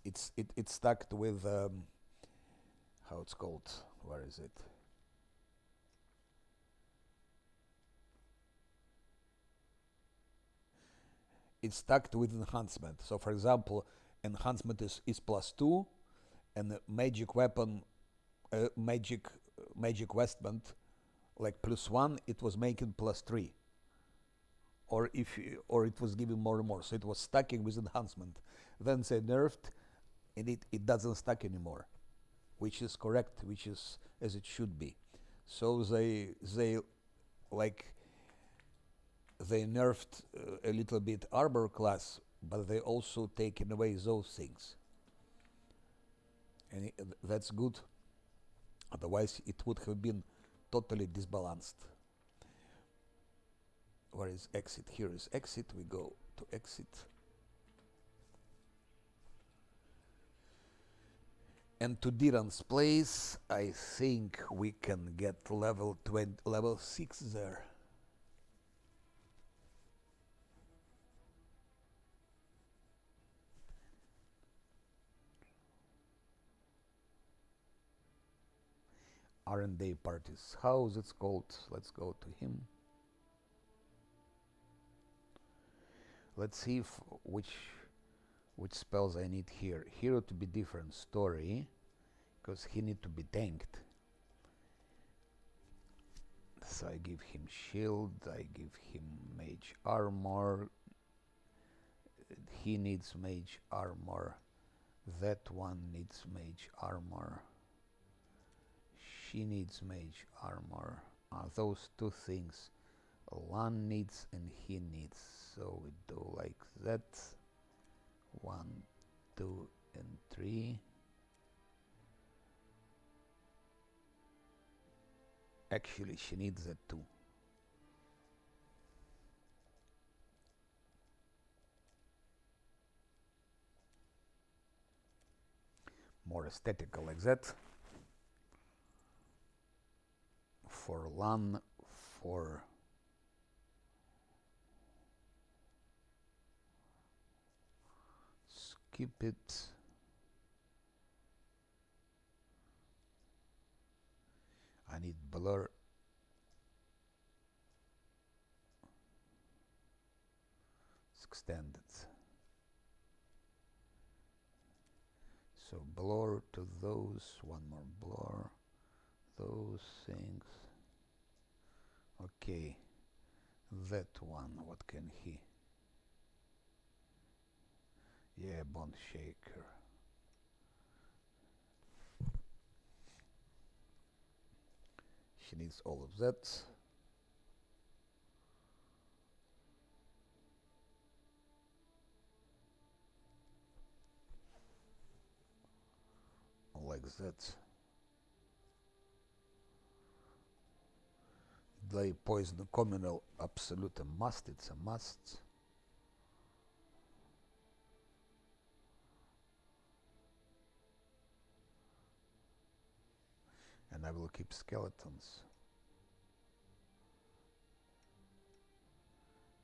it's stuck with how it's called. Where is it? It's stacked with enhancement. So, for example, enhancement is +2, and the magic weapon, magic vestment, like +1, it was making +3, or it was giving more and more. So it was stacking with enhancement. Then they nerfed, and it doesn't stack anymore, which is correct, which is as it should be. So they like they nerfed a little bit armor class, but they also taken away those things, and that's good. Otherwise, it would have been totally disbalanced. Where is exit? Here is exit. We go to exit. And to Diran's place, I think we can get level 6 there. R&D parties. How is it called? Let's go to him. Let's see which spells I need here. Hero to be different story, because he need to be tanked. So I give him shield, I give him mage armor. He needs mage armor. That one needs mage armor. She needs mage armor. Those two things Lan needs and he needs. So we do like that. 1, 2, and 3. Actually, she needs that too. More aesthetical like that. For Lan, for skip it. I need blur. It's extended. So blur to those, one more blur, those things. Okay, that one, what can he? Yeah, bone shaker. She needs all of that. Like that. They poison communal, absolute a must, it's a must. And I will keep skeletons.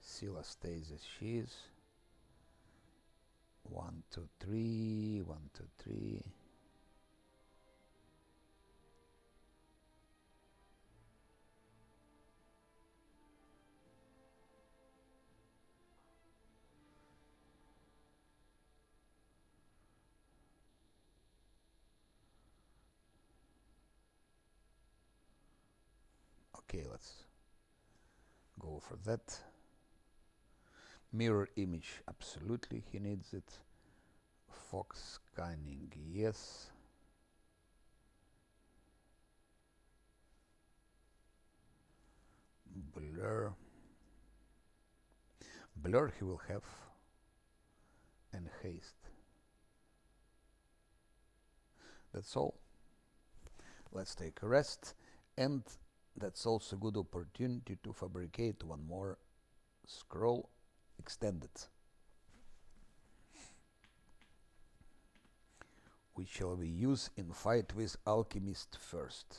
Scylla stays as she is. 1, 2, 3, 1, 2, 3. Okay, let's go for that. Mirror image, absolutely, he needs it. Fox scanning, yes. Blur. Blur he will have. And haste. That's all. Let's take a rest. And that's also a good opportunity to fabricate one more scroll extended. Which shall we use in fight with alchemist first?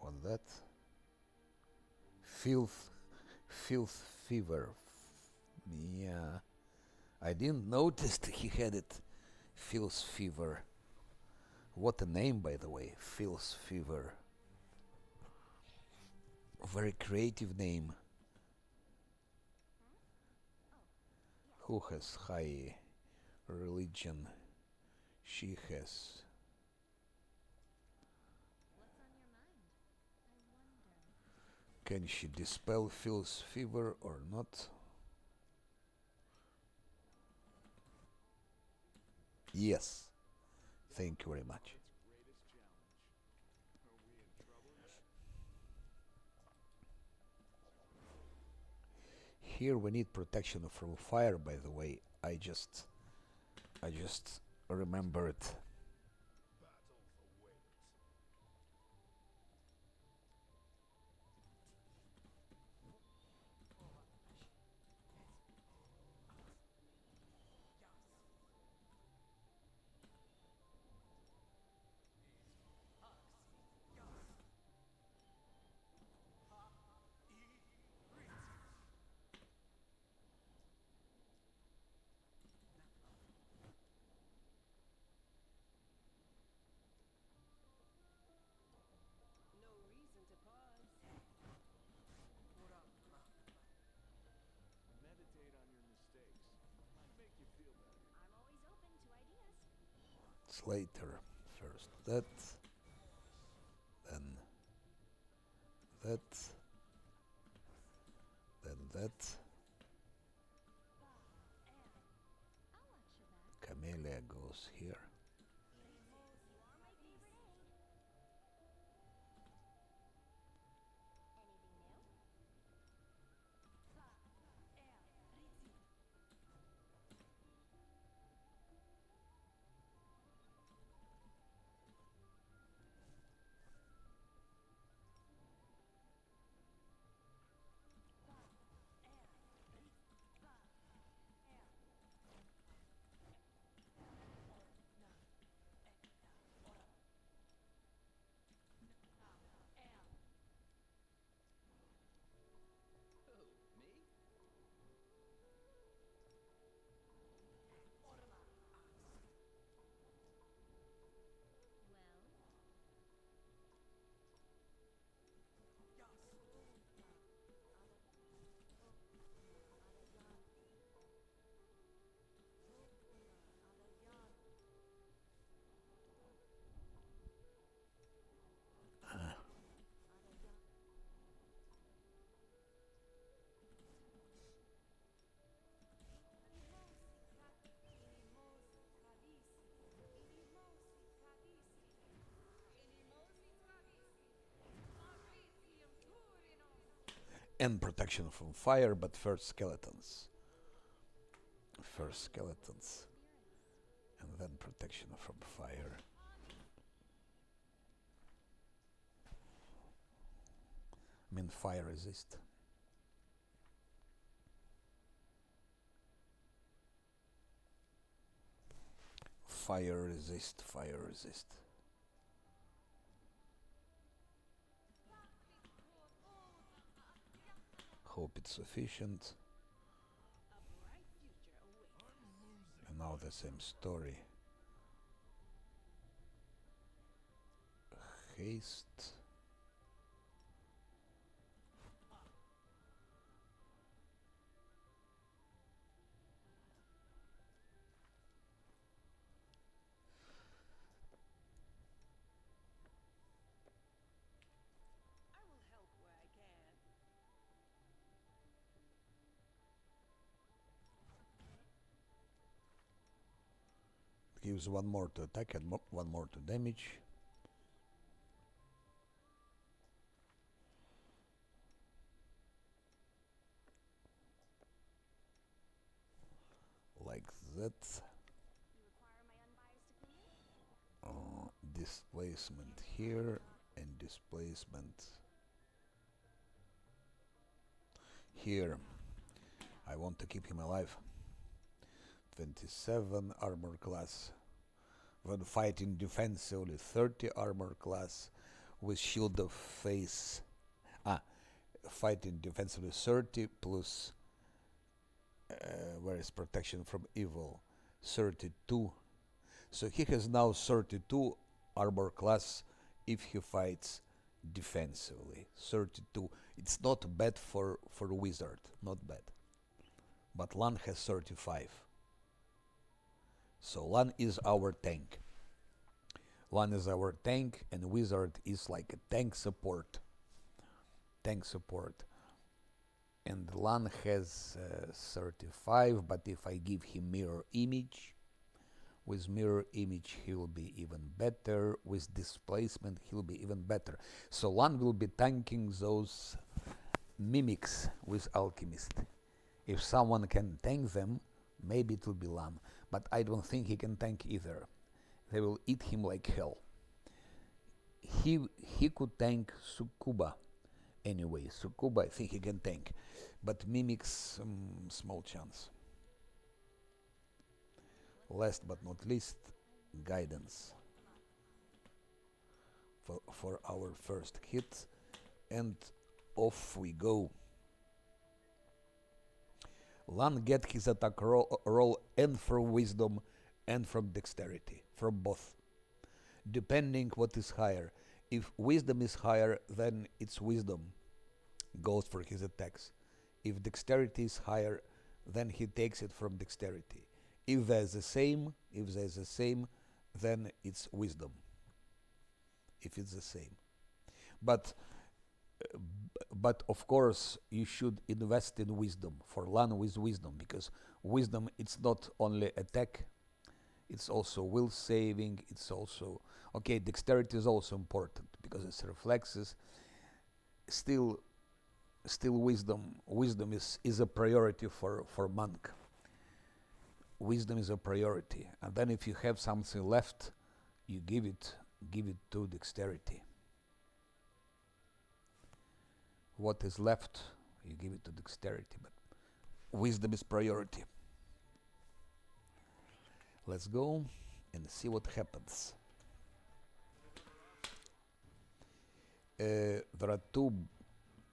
On that. Filth fever. Yeah. I didn't notice that he had it. Filth fever. What a name, by the way. Filth fever. Very creative name. Who has high religion? She has. What's on your mind? I wonder. Can she dispel Phil's fever or not? Yes. Thank you very much. Here we need protection from fire, by the way. I just remember it. No reason to pause. Meditate on your mistakes. Might make you feel better. I'm always open to ideas. It's later. First that, then that, then that. I'll watch your back. Camellia goes here. You are my favorite egg. Anything new? Well, And protection from fire, but first skeletons. First skeletons. And then protection from fire. I mean, fire resist. Fire resist, fire resist. Hope it's sufficient. A bright future awaits us. And now the same story. Haste. I will help where I can. Gives one more to attack and one more to damage. that. You require my unbiased opinion? Displacement here and displacement here. I want to keep him alive. 27 armor class. When fighting defensively, 30 armor class with shield of face. Fighting defensively 30 plus where is protection from evil? 32. So he has now 32 armor class if he fights defensively. 32. It's not bad for wizard, not bad. But Lan has 35. So Lan is our tank. Lan is our tank, and wizard is like a tank support. Tank support. And Lan has 35, but if I give him mirror image, with mirror image he will be even better. With displacement he will be even better. So Lan will be tanking those mimics with alchemist. If someone can tank them, maybe it will be Lan. But I don't think he can tank either. They will eat him like hell. He could tank Sukuba. Anyway, Sukuba I think he can tank. But mimics, small chance. Last but not least, guidance for our first hit, and off we go. Lan get his attack roll and from wisdom and from dexterity, from both, depending what is higher. If wisdom is higher, then it's wisdom goes for his attacks. If dexterity is higher, then he takes it from dexterity. If there's the same, then it's wisdom. If it's the same, but of course you should invest in wisdom for Lan with wisdom, because wisdom it's not only attack, it's also will saving. It's also okay. Dexterity is also important because it's reflexes. Still wisdom is a priority for monk. Wisdom is a priority, and then if you have something left, you give it to dexterity. What is left, you give it to dexterity, but wisdom is priority. Let's go and see what happens. There are two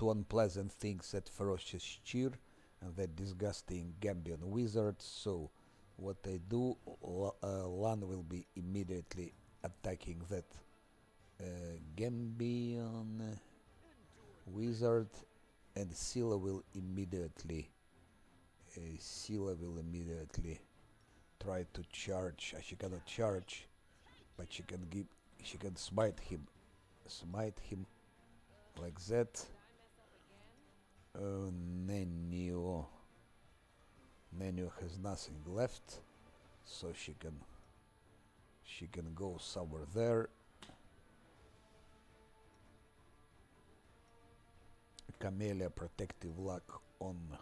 unpleasant things at Ferocious Cheer and that disgusting Gambian wizard. So what I do, Lan will be immediately attacking that Gambian wizard, and Scylla will immediately try to charge. She cannot charge, but she can smite him like that. Nenio has nothing left, so she can go somewhere there. Camellia protective luck on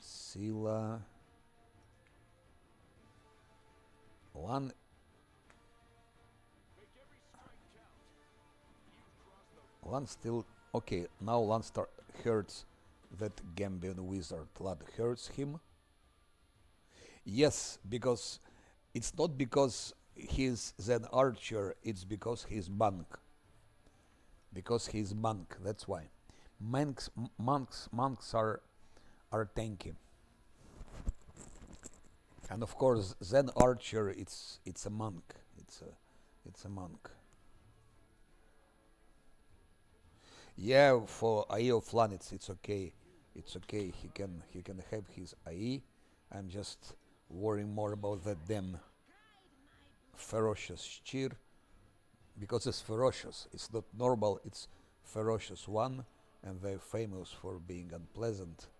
Scylla. Lan still okay. Now Lan hurts that Gambian wizard. Lan hurts him. Yes, because it's not because he's an archer. It's because he's monk. That's why. Monks are tanky, and of course Zen archer it's a monk. It's a monk. Yeah, for IE of Lan it's okay. It's okay. He can have his IE. I'm just worrying more about that damn Ferocious Cheer, because it's ferocious. It's not normal. It's ferocious one. And they're famous for being unpleasant.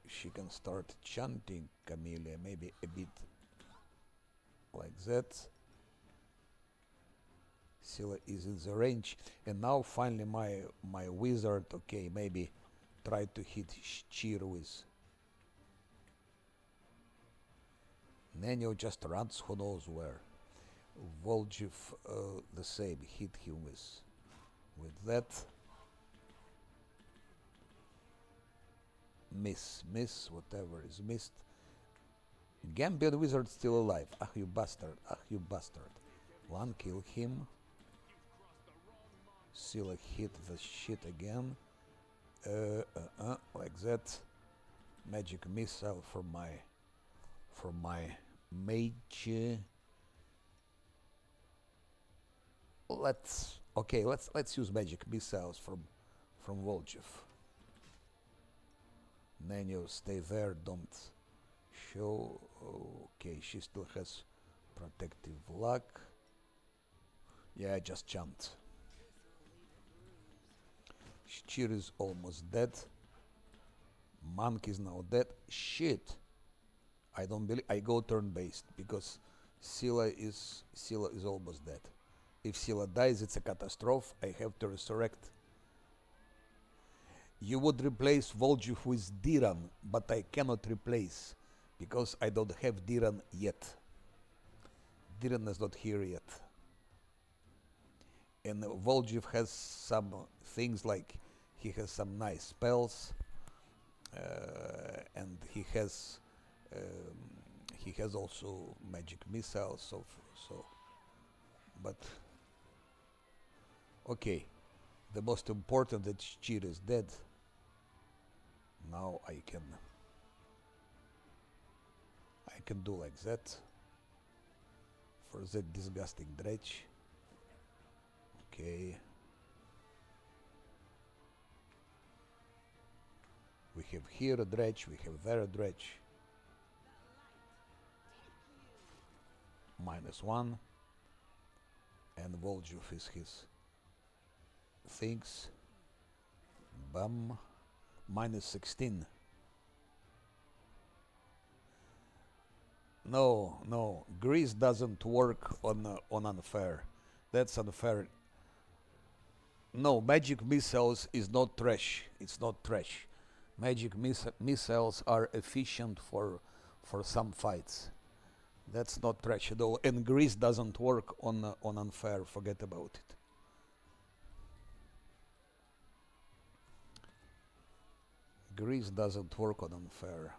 She can start chanting Camellia, maybe a bit like that. Scylla is in the range, and now finally my wizard, okay, maybe try to hit Cheer with Nenio just runs who knows where. Voljiv the same, hit him with that. Miss, whatever is missed. Gambian Wizard still alive. Ah, you bastard, One kill him. Scylla hit the shit again. Like that. Magic missile for my mage. Let's use magic missiles from Voljiv. Nenio, stay there, don't show. Okay, she still has protective luck. Yeah, I just jumped. Sheer is almost dead. Monk is now dead. Shit. I don't believe I go turn based because Scylla is almost dead. If Scylla dies, it's a catastrophe. I have to resurrect. You would replace Voljiv with Diran, but I cannot replace because I don't have Diran yet. Diran is not here yet. And Voljiv has some things like he has some nice spells, and he has also magic missiles. So, but okay, the most important that Chir is dead. Now I can do like that for that disgusting dredge. Okay. We have here a dredge, we have there a dredge. -1. And Voljiv is his things. Bam. -16. No. Grease doesn't work on unfair. That's unfair. No, magic missiles is not trash. It's not trash. Magic missiles are efficient for some fights. That's not trash at all. And grease doesn't work on unfair. Forget about it. Grease doesn't work on unfair.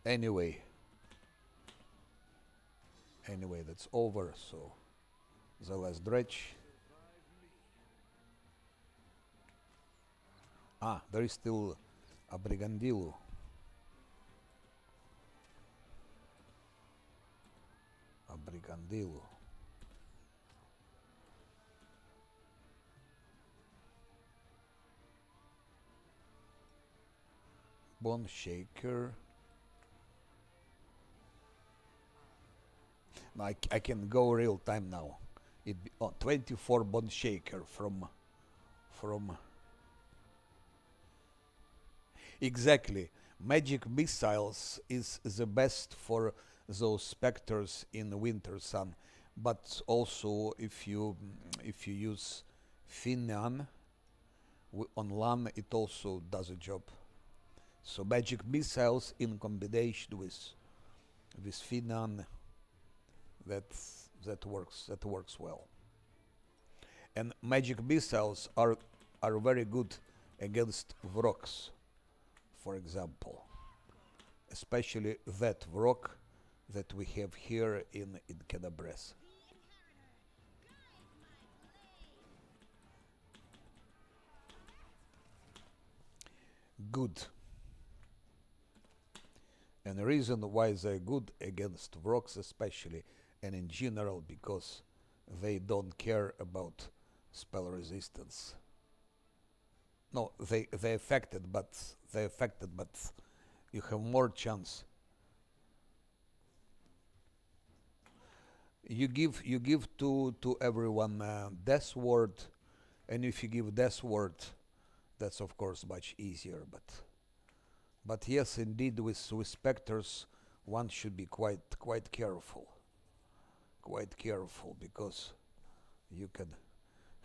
Anyway, that's over. So the last dredge. There is still a Brigandillo. Bone Shaker. Now I can go real time now. 24 Bone Shaker from exactly. Magic missiles is the best for those specters in Winter Sun, but also if you use Finan on LAN, it also does a job. So magic missiles in combination with Finan, that works well. And magic missiles are very good against Vroks, for example. Especially that Vrok that we have here in Kenabres. Good. And the reason why they're good against Vroks especially, and in general, because they don't care about spell resistance. No, they're affected, but you have more chance. You give to everyone Death Ward, and if you give Death Ward, that's of course much easier. But yes, indeed, with specters, one should be quite careful. Quite careful because You can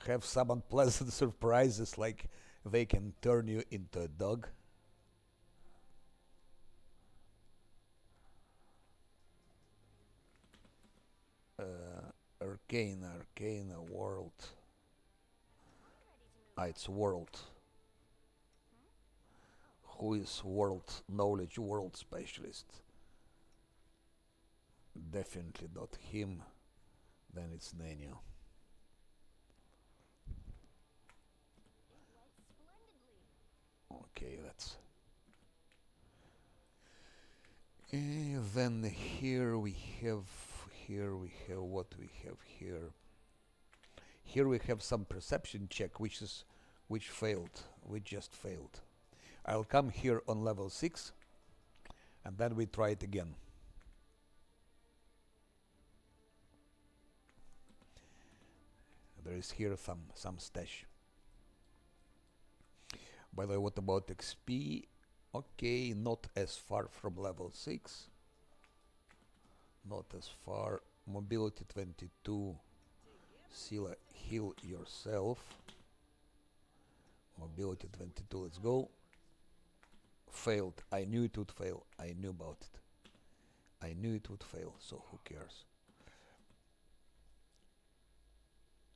have some unpleasant surprises, like they can turn you into a dog. Arcana world. Ah, it's world. Who is world knowledge world specialist? Definitely not him. Then it's Nenio. Okay, that's. Then here we have what we have here. Here we have some perception check, which failed, which just failed. I'll come here on level 6, and then we try it again. There is here some stash. By the way, what about XP? Okay, not as far from level 6. Not as far. Mobility 22. Heal yourself. Mobility 22, let's go. Failed. I knew it would fail. I knew about it. I knew it would fail, so who cares?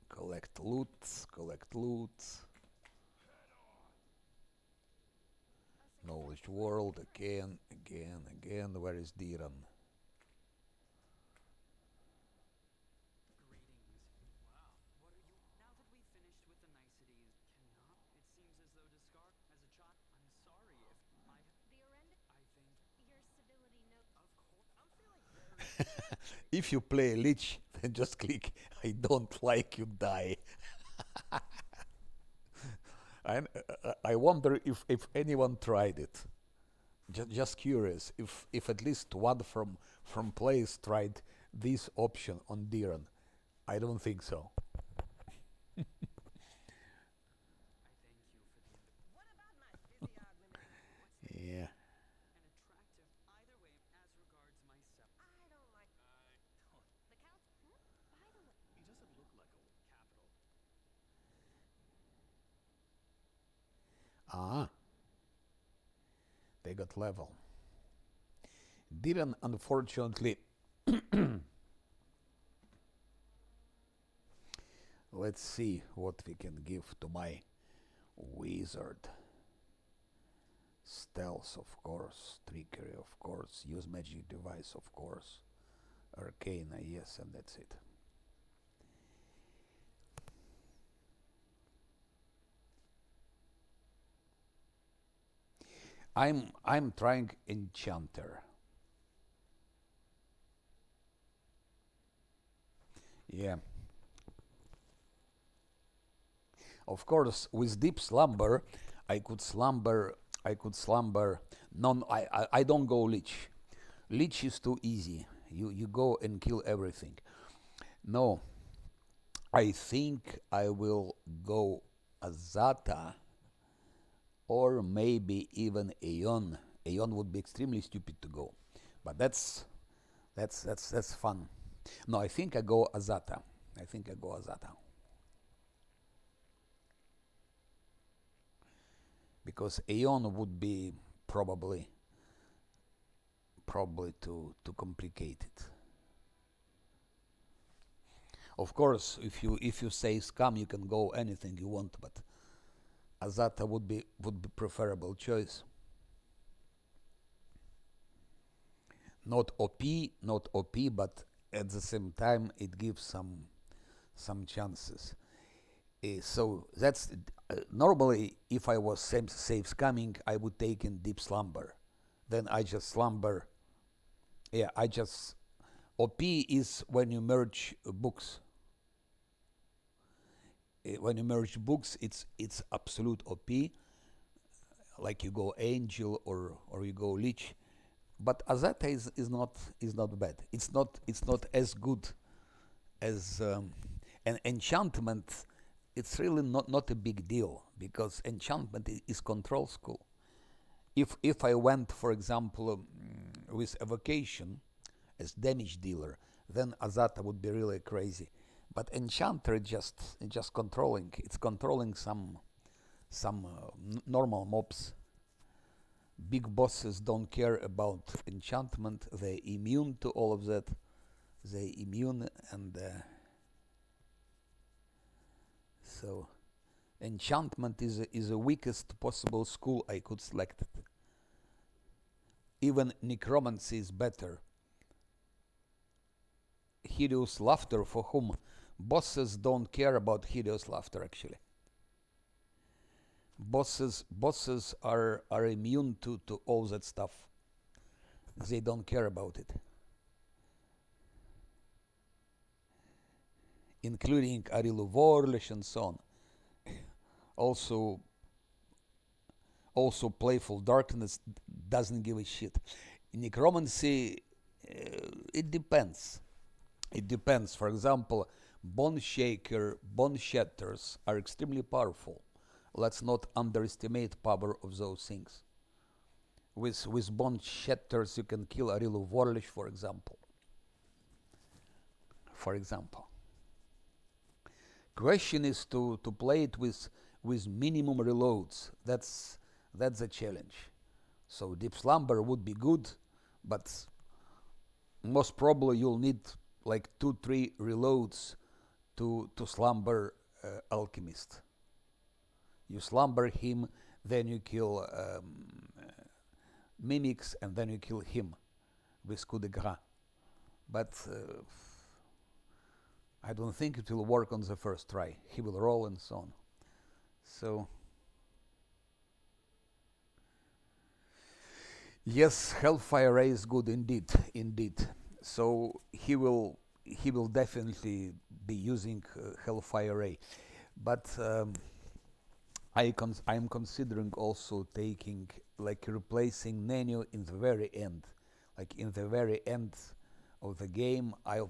Collect loot, collect loot. Knowledge world, again. Where is Diran? Greetings. Wow, what are you? Now that we've finished with the niceties, cannot. It seems as though Discard as a child. I'm sorry if I. The Orenda, I think. your civility note. Of course, I'm feeling very. If you play Lich, then just click I don't like you, die. I wonder if anyone tried it. Just curious if at least one from players tried this option on Diran. I don't think so. I thank you for the. What about my physiognomy? Yeah. An attractive. Either way, as regards myself. I don't like. The Count. By the way, He doesn't look like a capital. Ah. They got level. Diran, unfortunately. Let's see what we can give to my wizard. Stealth, of course. Trickery, of course. Use magic device, of course. Arcana, yes, and that's it. I'm trying enchanter. Yeah. Of course, with deep slumber, I could slumber. No, I don't go Lich. Lich is too easy. You go and kill everything. No, I think I will go Azata, or maybe even Aeon. Aeon would be extremely stupid to go, but that's fun. No, I think I go Azata. Because Aeon would be probably too complicated. Of course, if you say scam, you can go anything you want, but Azata would be preferable choice. Not OP, but at the same time it gives some chances. So that's normally if I was safe scamming, I would take in deep slumber. Then I just slumber. Yeah, OP is when you merge books. When you merge books, it's absolute OP. Like you go Angel or you go Lich. But Azata is not bad. It's not as good as an enchantment. It's really not a big deal because enchantment is control school. If I went, for example, with evocation as damage dealer, then Azata would be really crazy. But enchanter just controlling. It's controlling some normal mobs. Big bosses don't care about enchantment. They're immune to all of that. They're immune, and so enchantment is the weakest possible school I could select. Even necromancy is better. Hideous laughter, for whom bosses don't care about hideous laughter actually. Bosses are immune to all that stuff. They don't care about it. Including Arilu Vorlish and so on. Also playful darkness doesn't give a shit. Necromancy, it depends. It depends. For example, bone shatters are extremely powerful. Let's not underestimate power of those things. With bone shatters, you can kill Arilu Vorlish, for example. Question is to play it with minimum reloads. That's a challenge. So Deep Slumber would be good, but most probably you'll need like 2-3 reloads to slumber Alchemist. You slumber him, then you kill Mimics, and then you kill him with coup de grace. But I don't think it will work on the first try. He will roll and so on. So yes, Hellfire Ray is good indeed. So he will definitely be using Hellfire Ray, but I'm considering also taking, like, replacing Nenio in the very end. Like in the very end of the game, I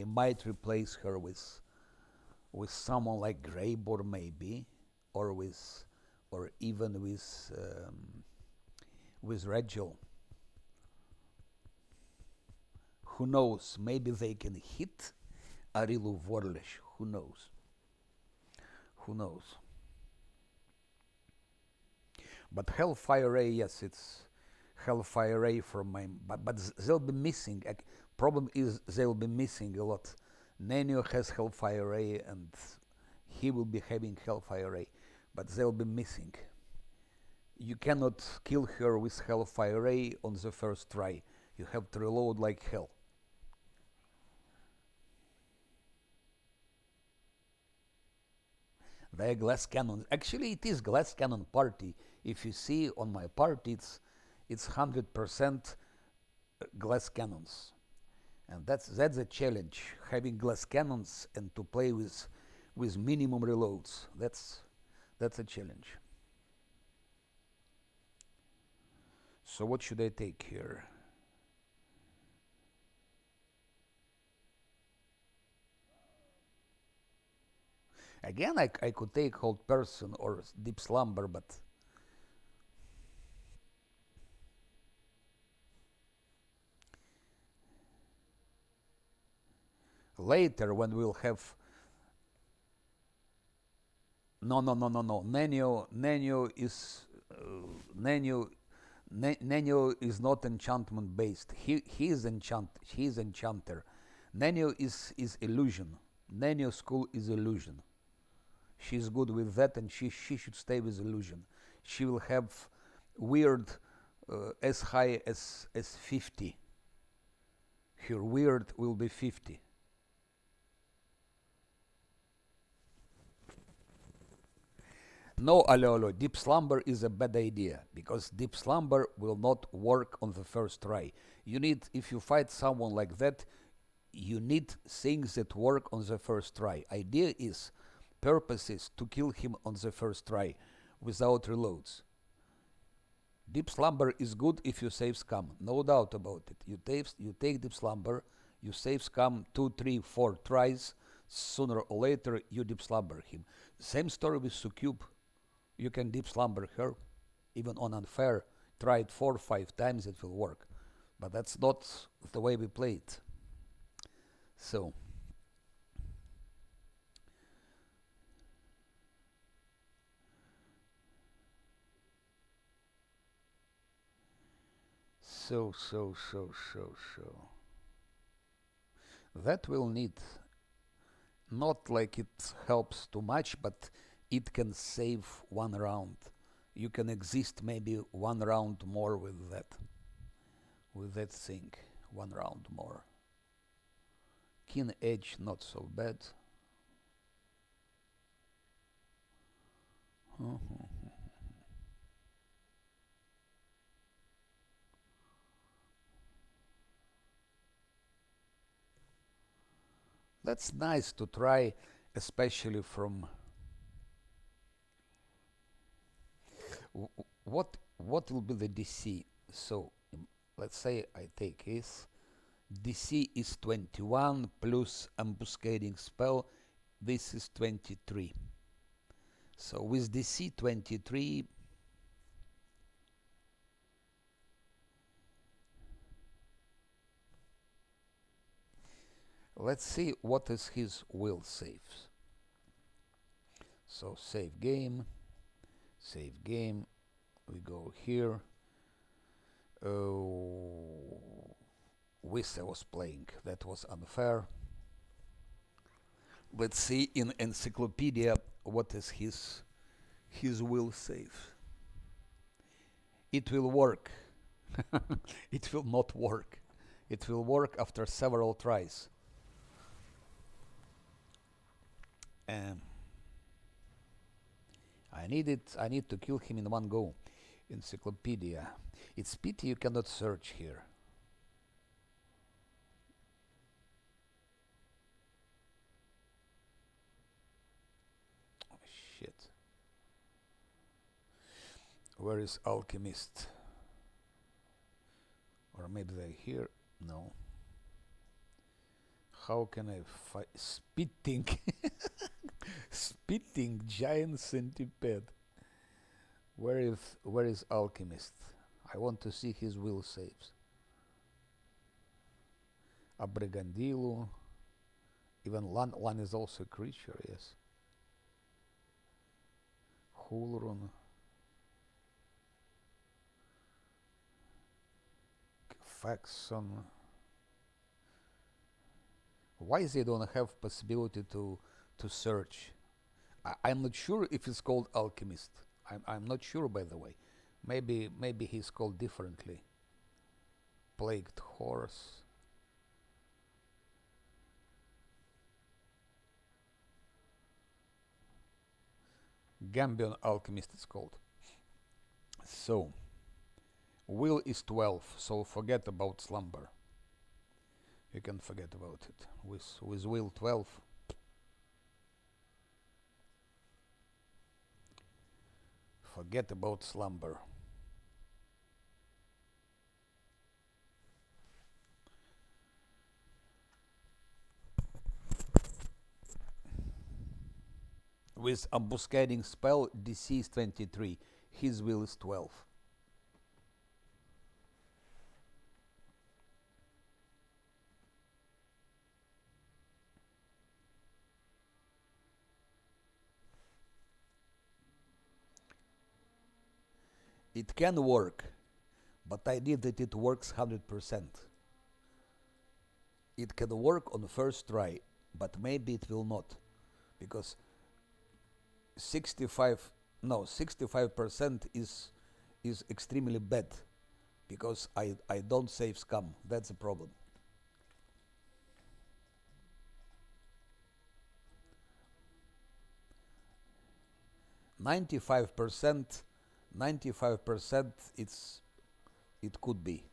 might replace her with someone like Greybor maybe, or even with Regil. Who knows? Maybe they can hit Arilu Vorlish. Who knows? But Hellfire Ray, yes, it's Hellfire Ray from my. But they'll be missing. Problem is they'll be missing a lot. Nenio has Hellfire Ray, and he will be having Hellfire Ray, but they'll be missing. You cannot kill her with Hellfire Ray on the first try. You have to reload like hell. The glass cannon. Actually, it is glass cannon party. If you see on my party, it's 100% glass cannons, and that's a challenge. Having glass cannons and to play with minimum reloads. That's a challenge. So what should I take here? Again, I could take Hold Person or Deep Slumber, but later when we'll have Nenio is not enchantment based. He is enchanter. Nenio is illusion. Nenio school is illusion. She's good with that, and she should stay with illusion. She will have weird as high as 50. Her weird will be 50. No, Alo, Deep Slumber is a bad idea, because Deep Slumber will not work on the first try. If you fight someone like that, you need things that work on the first try. Purpose is to kill him on the first try without reloads. Deep Slumber is good if you save scam, no doubt about it. You take Deep Slumber, you save scam 2, 3, 4 tries, sooner or later you Deep Slumber him. Same story with Succube. You can Deep Slumber her, even on unfair. Try it 4 or 5 times, it will work. But that's not the way we play it. So So. That will need, not like it helps too much, but it can save one round. You can exist maybe one round more with that thing. One round more. King edge, not so bad. That's nice to try, especially from what will be the DC. So let's say I take this. DC is 21 plus ambuscading spell. This is 23. So with DC 23, let's see what is his will saves. So save game. We go here. Wissa was playing. That was unfair. Let's see in encyclopedia what is his will save. It will work. It will not work. It will work after several tries. I need to kill him in one go. Encyclopedia. It's pity you cannot search here. Oh, shit. Where is Alchemist? Or maybe they're here? No. How can I fight? Spitting. Spitting giant centipede. Where is Alchemist? I want to see his will saves. Abrigandilo. Even Lan is also a creature, yes. Hulrun. Faxon. Why they don't have possibility to search? I'm not sure if it's called Alchemist. I'm not sure, by the way. Maybe he's called differently. Plagued Horse. Gambion Alchemist is called. So, will is 12, so forget about slumber. You can forget about it. With will 12. Forget about slumber. With ambuscading spell, DC is 23. His will is 12. It can work, but I need that it works 100%. It can work on the first try, but maybe it will not, because 65% is extremely bad, because I don't save scum. That's the problem. Ninety-five percent, it could be,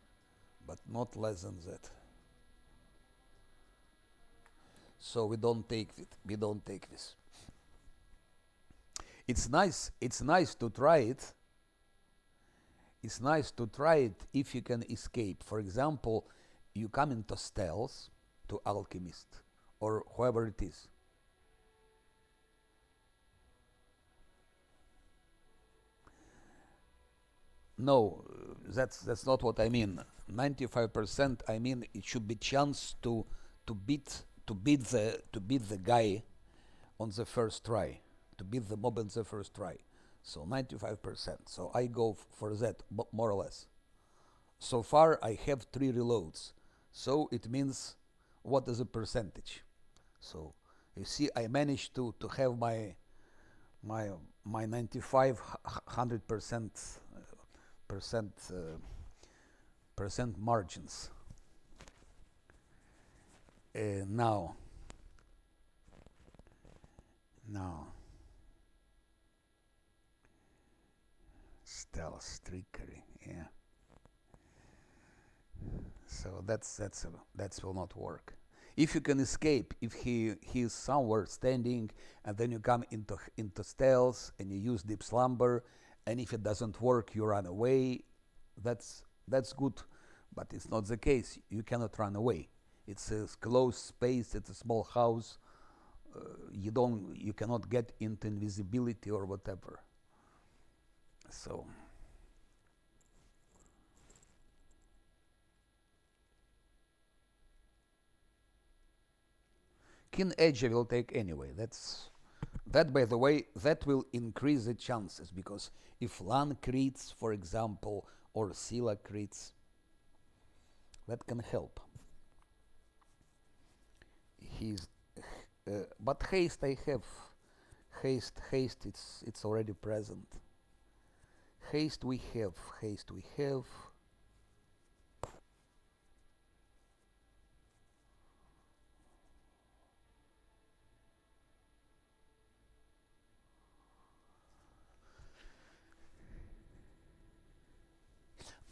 but not less than that. So we don't take it. We don't take this. It's nice to try it. It's nice to try it if you can escape. For example, you come into stealth to Alchemist or whoever it is. No, that's not what I mean. 95%. I mean it should be chance to beat the guy on the first try, to beat the mob on the first try. So 95%. So I go for that more or less. So far I have 3 reloads. So it means what is a percentage? So you see I managed to have my my 95 100% percent percent margins. Now stealth trickery, yeah. So that will not work. If you can escape, if he is somewhere standing, and then you come into stealth and you use deep slumber, and if it doesn't work, you run away. That's good, but it's not the case. You cannot run away. It's a closed space. It's a small house. You cannot get into invisibility or whatever. So. Keen edge I will take anyway. That, by the way, that will increase the chances, because if Lan crits, for example, or Scylla crits, that can help. But haste I have. Haste. It's already present. Haste we have.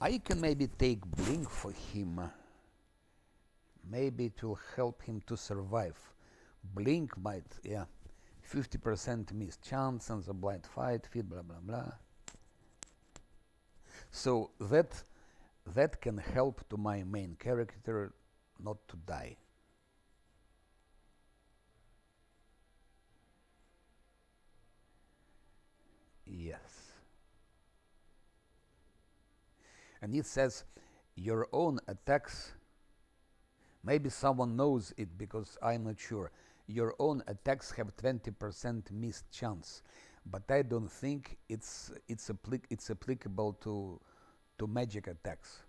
I can maybe take blink for him. Maybe it will help him to survive. Blink might, yeah. 50% missed chance and the blind fight, feed, blah blah blah. So that can help to my main character not to die. Yes. And it says your own attacks. Maybe someone knows it because I'm not sure. Your own attacks have 20% missed chance, but I don't think it's applicable to magic attacks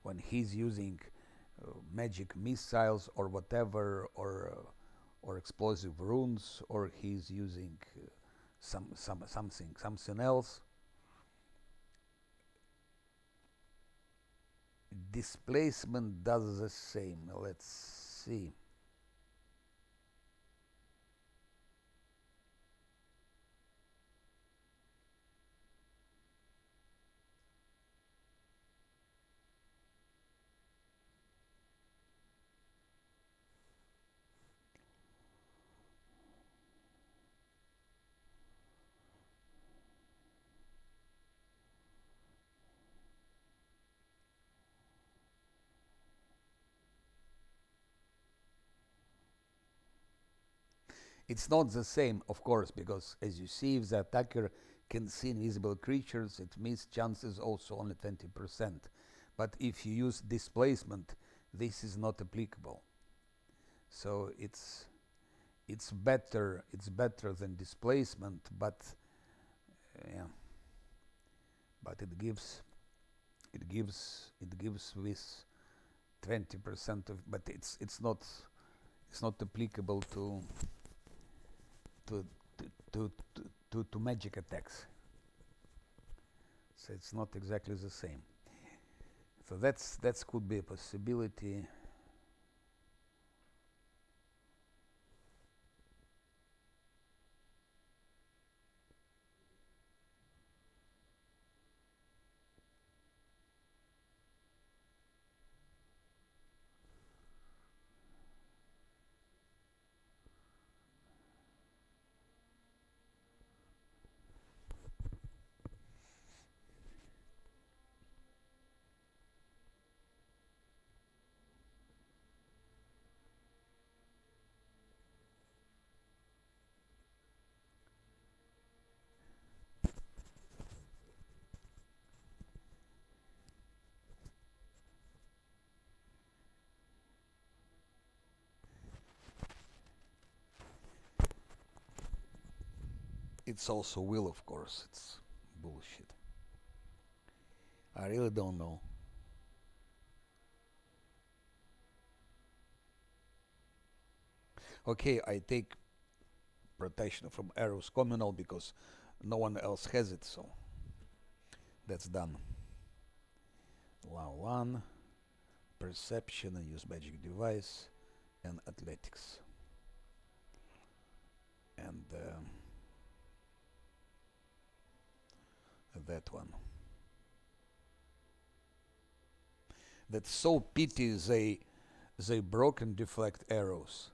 when he's using magic missiles or whatever, or explosive runes, or he's using something else. Displacement does the same. Let's see. It's not the same, of course, because as you see, if the attacker can see invisible creatures, it means chances also only 20%. But if you use displacement, this is not applicable. So it's better than displacement, but yeah, but it gives with 20% of, but it's not applicable to to magic attacks. So it's not exactly the same. So that could be a possibility. It's also will, of course. It's bullshit. I really don't know. Okay, I take protection from arrows communal because no one else has it, so that's done. Allow 1, perception and use magic device, and athletics. And that one. That's so pity they broken deflect arrows.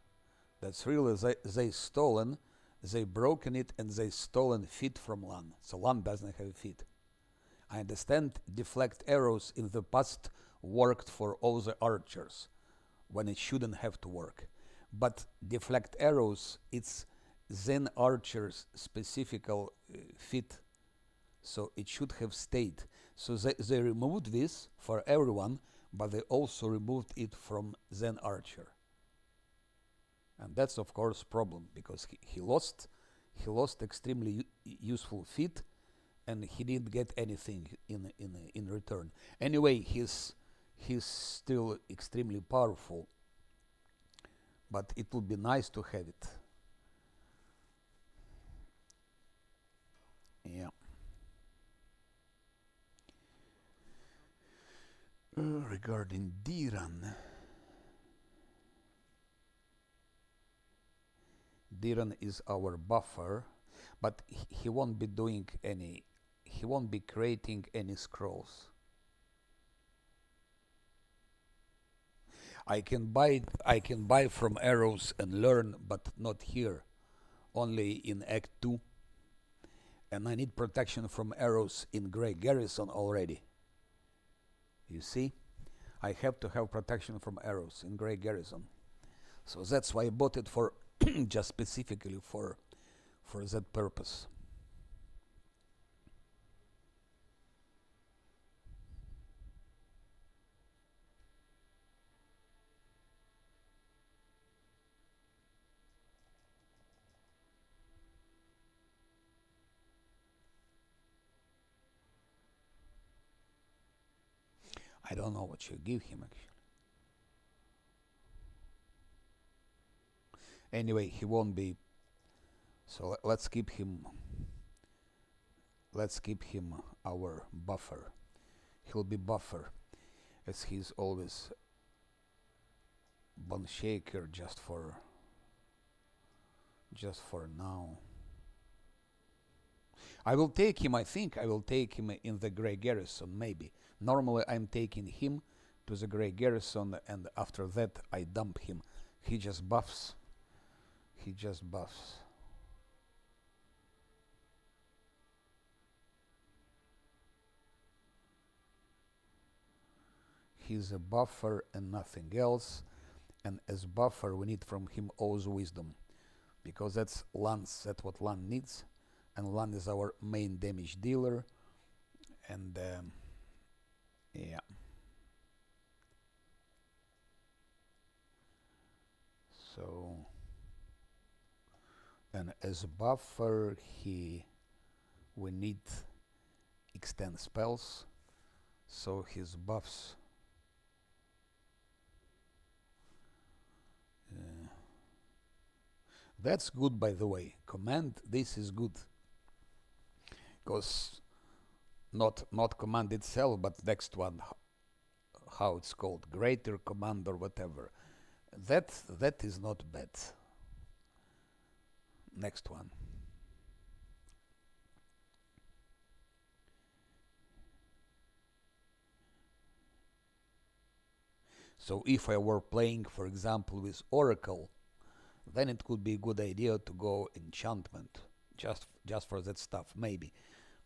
That's really they stolen, they broken it and they stolen feet from Lan. So Lan doesn't have feet. I understand deflect arrows in the past worked for all the archers when it shouldn't have to work. But deflect arrows, it's then archers' specific feat, so it should have stayed. So they removed this for everyone, but they also removed it from Zen archer. And that's of course problem because he lost extremely useful feat, and he didn't get anything in return. Anyway, he's still extremely powerful, but it would be nice to have it. Yeah. Regarding Diran. Diran is our buffer, but he won't be doing any, he won't be creating any scrolls. I can buy from arrows and learn, but not here, only in Act 2. And I need protection from arrows in Grey Garrison already. You see? I have to have protection from arrows in Grey Garrison. So that's why I bought it for just specifically for that purpose. I don't know what you give him actually. Anyway, he won't be. So let's keep him. Let's keep him our buffer. He'll be buffer, as he's always bone shaker just for now. I will take him. I think I will take him in the Grey Garrison. Maybe. Normally I'm taking him to the Grey Garrison, and after that I dump him. He just buffs. He just buffs. He's a buffer and nothing else. And as buffer, we need from him O's wisdom, because that's Lan's. That's what Lan needs, and Lan is our main damage dealer. And yeah. So, and as buffer, we need extend spells, so his buffs. That's good, by the way. Command, this is good, because not command itself, but next one, how it's called, greater command or whatever. That is not bad. Next one. So if I were playing, for example, with Oracle, then it could be a good idea to go enchantment, just for that stuff, maybe.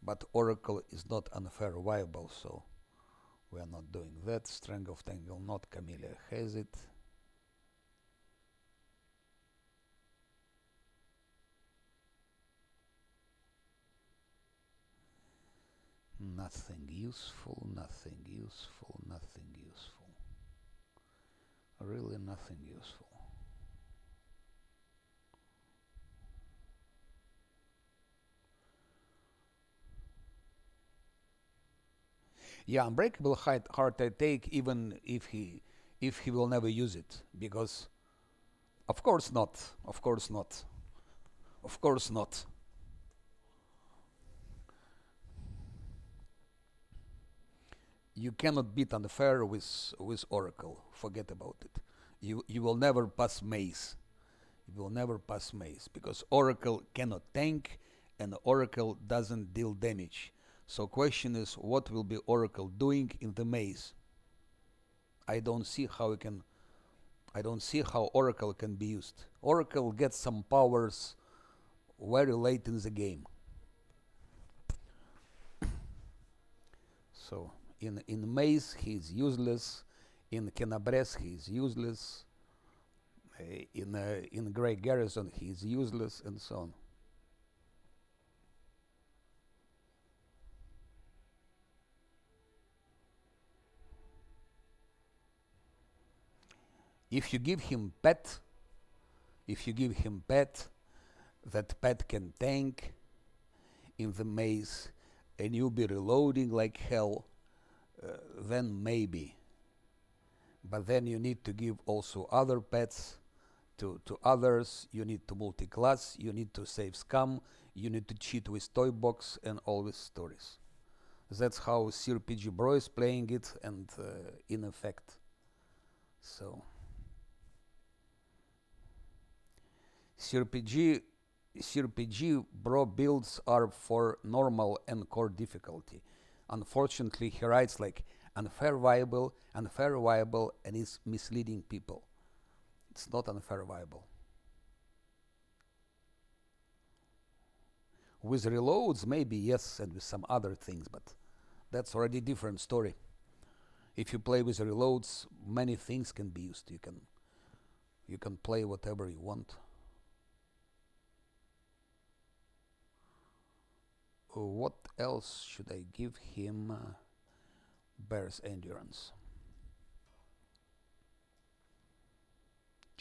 But Oracle is not unfair viable, so we are not doing that. Strength of Tangle, not Camellia has it. Nothing useful, nothing useful, nothing useful. Really nothing useful. Yeah, Unbreakable Heart I take even if he will never use it, because Of course not. Of course not. Of course not. You cannot beat unfair with Oracle. Forget about it. You will never pass maze. You will never pass maze because Oracle cannot tank and Oracle doesn't deal damage. So question is, what will be Oracle doing in the maze? I don't see how it can. I don't see how Oracle can be used. Oracle gets some powers very late in the game. So in Maze he is useless. In Kenabres he is useless. In Grey Garrison he is useless, and so on. If you give him pet, that pet can tank in the maze, and you'll be reloading like hell, then maybe. But then you need to give also other pets to others, you need to multi-class, you need to save scam, you need to cheat with toy box and all these stories. That's how CRPG Bro is playing it, and in effect. So CRPG Bro builds are for normal and core difficulty. Unfortunately, he writes like unfair viable, and is misleading people. It's not unfair viable. With reloads, maybe yes, and with some other things, but that's already different story. If you play with reloads, many things can be used. You can play whatever you want. What else should I give him? Bear's endurance.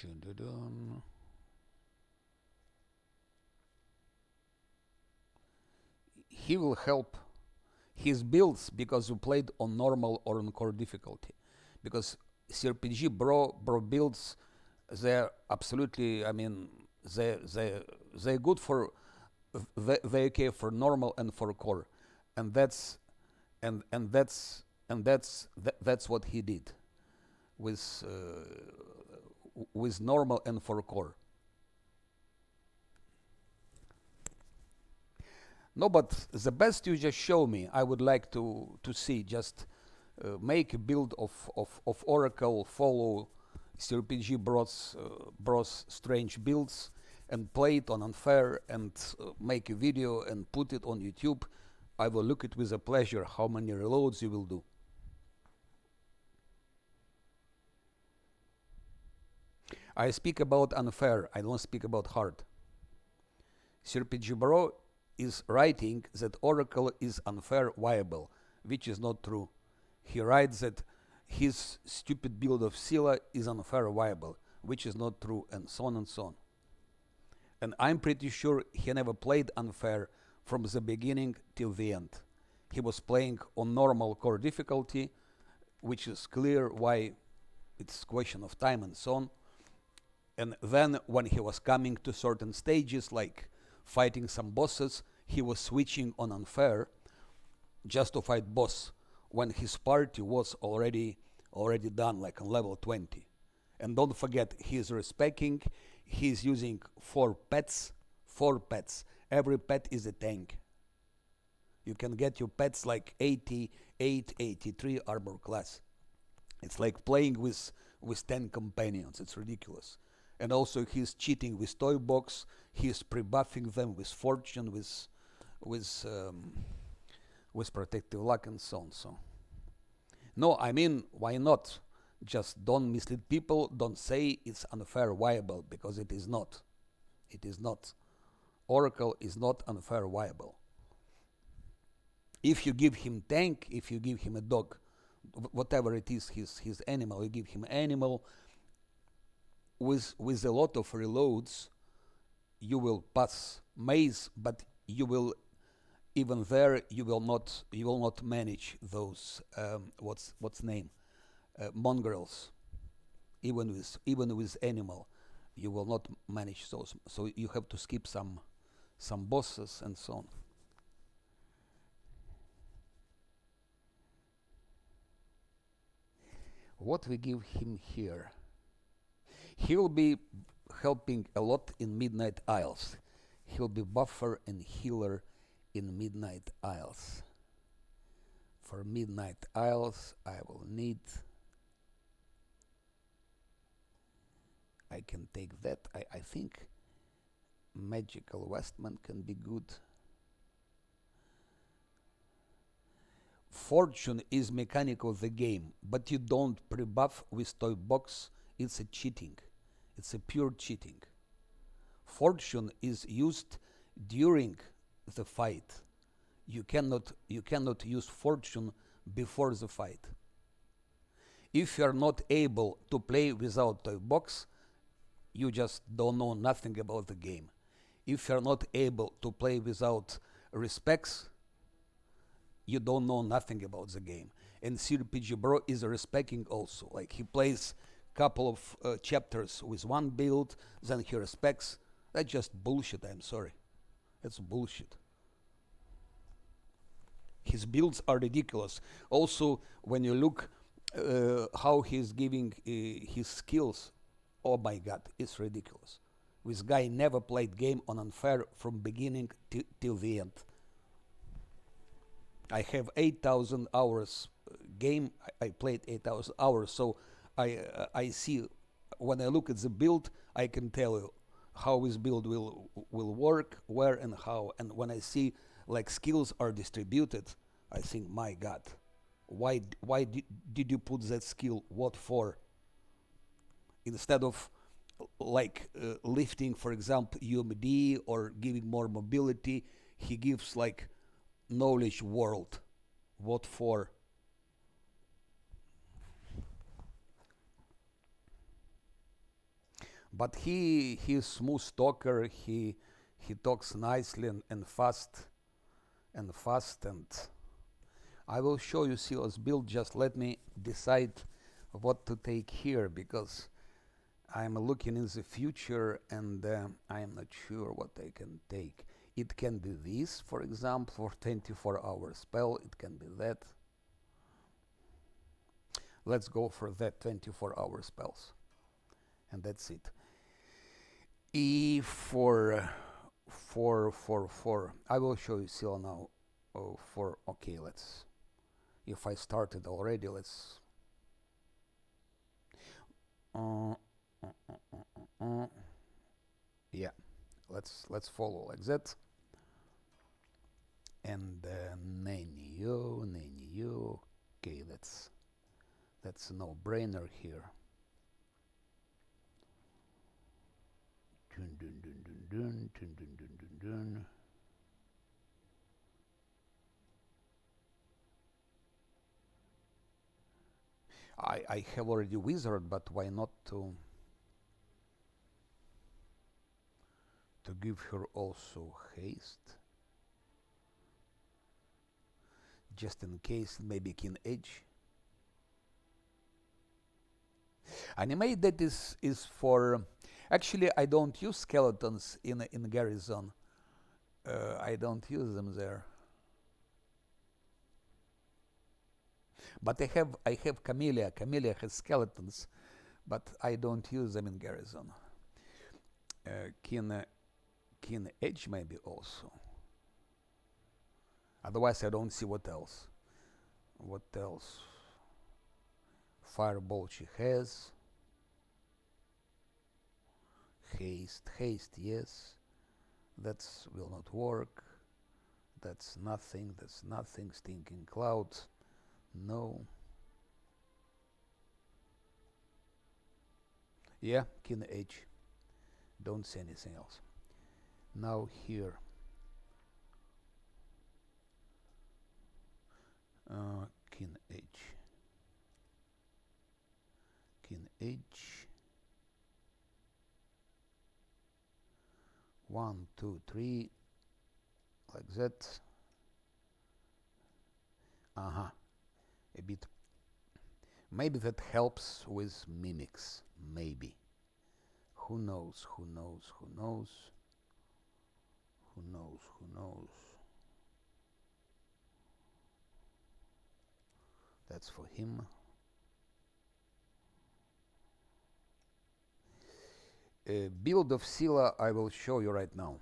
Dun-dun-dun. He will help his builds because you played on normal or on core difficulty. Because CRPG Bro builds, they're absolutely, I mean, they're good for, they're okay for normal and for core, and that's what he did with normal and for core. No, but the best you just show me, I would like to see. Just make a build of Oracle, follow CRPG Bros strange builds, and play it on unfair, and make a video and put it on YouTube. I will look it with a pleasure how many reloads you will do. I speak about unfair, I don't speak about hard. CRPG Bro is writing that Oracle is unfair viable, which is not true. He writes that his stupid build of Scylla is unfair viable, which is not true, and so on and so on. And I'm pretty sure he never played unfair from the beginning till the end. He was playing on normal core difficulty, which is clear why it's question of time and so on. And then when he was coming to certain stages, like fighting some bosses, he was switching on unfair just to fight boss when his party was already done, like on level 20. And don't forget, he's respecting, he's using 4 pets. Every pet is a tank. You can get your pets like 88, 83 armor class. It's like playing with 10 companions. It's ridiculous. And also he's cheating with toy box. He's pre-buffing them with fortune, with protective luck and so on. So no, I mean, why not? Just don't mislead people. Don't say it's unfair viable, because it is not. It is not. Oracle is not unfair viable. If you give him tank, if you give him a dog, whatever it is, his animal, you give him animal with a lot of reloads, you will pass maze, but you will, even there, you will not manage those what's name mongrels, even with animal. you will not manage those. So you have to skip some bosses and so on. What we give him here? He will be helping a lot in Midnight Isles. He'll be buffer and healer in Midnight Isles. For Midnight Isles, I will need. I can take that. I think Magical Westman can be good. Fortune is mechanic of the game, but you don't pre-buff with toy box. It's a cheating. It's a pure cheating. Fortune is used during the fight. You cannot use fortune before the fight. If you are not able to play without toy box, you just don't know nothing about the game. If you are not able to play without respects, you don't know nothing about the game. And CRPG Bro is respecting also. Like he plays couple of chapters with one build, then he respects. That's just bullshit, I'm sorry. That's bullshit. His builds are ridiculous. Also, when you look how he's giving his skills, oh my god, it's ridiculous. This guy never played game on Unfair from beginning till the end. I have 8,000 hours game. I played 8,000 hours, so I see when I look at the build, I can tell you how this build will work, where and how. And when I see like skills are distributed, I think, my God, why did you put that skill? What for? Instead of like lifting, for example, UMD or giving more mobility, he gives like knowledge world. What for? But he's smooth talker. He talks nicely and fast and I will show you Silas build. Just let me decide what to take here, because I'm looking in the future and I am not sure what I can take. It can be this, for example, for 24-hour spell. It can be that. Let's go for that 24-hour spells. And that's it. E4, 4. I will show you still now. Oh, 4. Okay, let's. If I started already, let's. Yeah, let's follow like that. And Nenio. Okay, that's a no-brainer here. Dun, dun, dun, dun, dun, dun, dun, dun, dun, dun. I have already wizard, but why not to give her also haste, just in case, maybe King Edge. Animate that is for. Actually, I don't use skeletons in Garrison. I don't use them there. But I have Camellia. Camellia has skeletons, but I don't use them in Garrison. King Edge maybe also. Otherwise, I don't see what else. What else? Fireball she has. Haste, yes. That will not work. That's nothing. Stinking clouds. No. Yeah, King Edge. Don't see anything else. Now here. King Edge. 1, 2, 3. Like that. A bit. Maybe that helps with mimics. Maybe. Who knows? Who knows? Who knows? Who knows? Who knows? That's for him. Build of Scylla I will show you right now.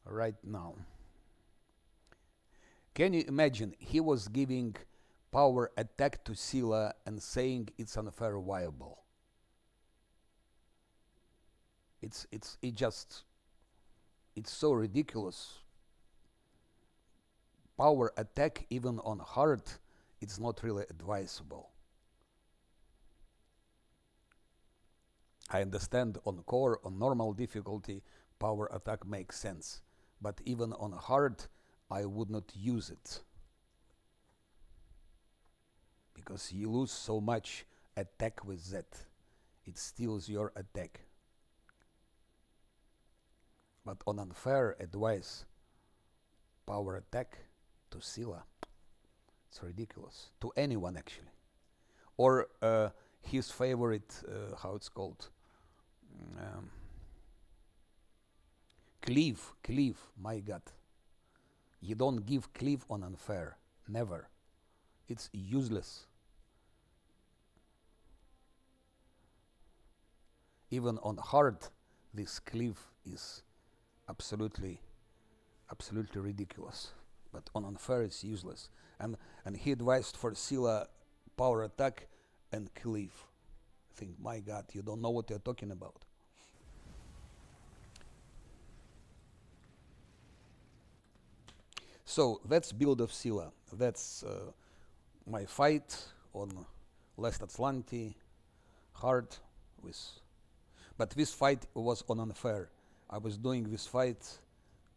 Right now. Can you imagine? He was giving power attack to Scylla and saying it's unfair viable. It's so ridiculous. Power attack even on hard, it's not really advisable. I understand on core, on normal difficulty, power attack makes sense. But even on hard, I would not use it. Because you lose so much attack with that. It steals your attack. But on unfair advice, power attack to Scylla, it's ridiculous. To anyone actually. Or his favorite, how it's called? Cleave, my God. You don't give cleave on unfair, never. It's useless. Even on hard, this cleave is absolutely ridiculous. But on unfair, it's useless. And he advised for Scylla power attack and cleave. I think, my God, you don't know what you're talking about. So that's build of Scylla. That's my fight on Last Atlanti, hard with. But this fight was on unfair. I was doing this fight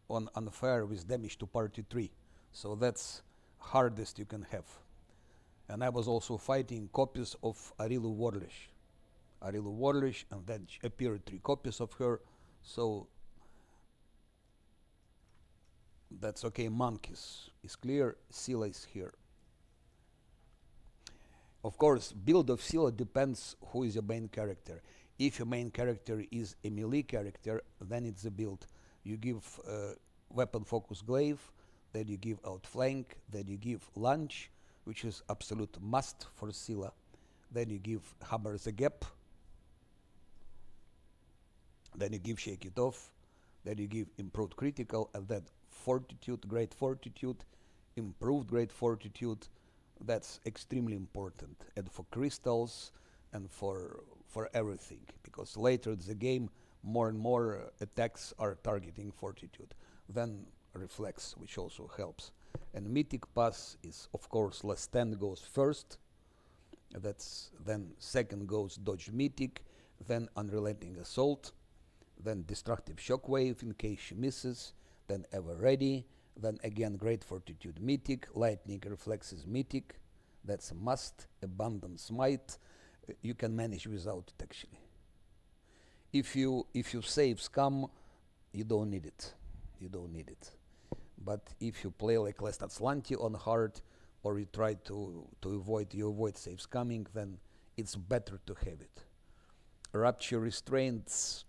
on unfair with damage to party 3. So that's hardest you can have. And I was also fighting copies of Arilu Warlish. And then appeared 3 copies of her. So that's okay. Monkeys is clear. Scylla is here. Of course, build of Scylla depends who is your main character. If your main character is a melee character, then it's a build. You give weapon focus glaive, then you give outflank, then you give lunge, which is absolute must for Scylla. Then you give hammer the gap. Then you give shake it off. Then you give improved critical, and then fortitude, great fortitude, improved great fortitude. That's extremely important, and for crystals and for everything, because later in the game more and more attacks are targeting fortitude. Then reflex, which also helps. And mythic pass is, of course, last stand goes first. That's then second goes dodge mythic, then unrelenting assault, then destructive shockwave in case she misses, then ever ready, then again great fortitude mythic, lightning reflexes mythic. That's a must. Abundant smite, you can manage without it actually. If you save scum, you don't need it. But if you play like Last Atlanti on hard, or you try to avoid save scumming, then it's better to have it. Rapture restraints,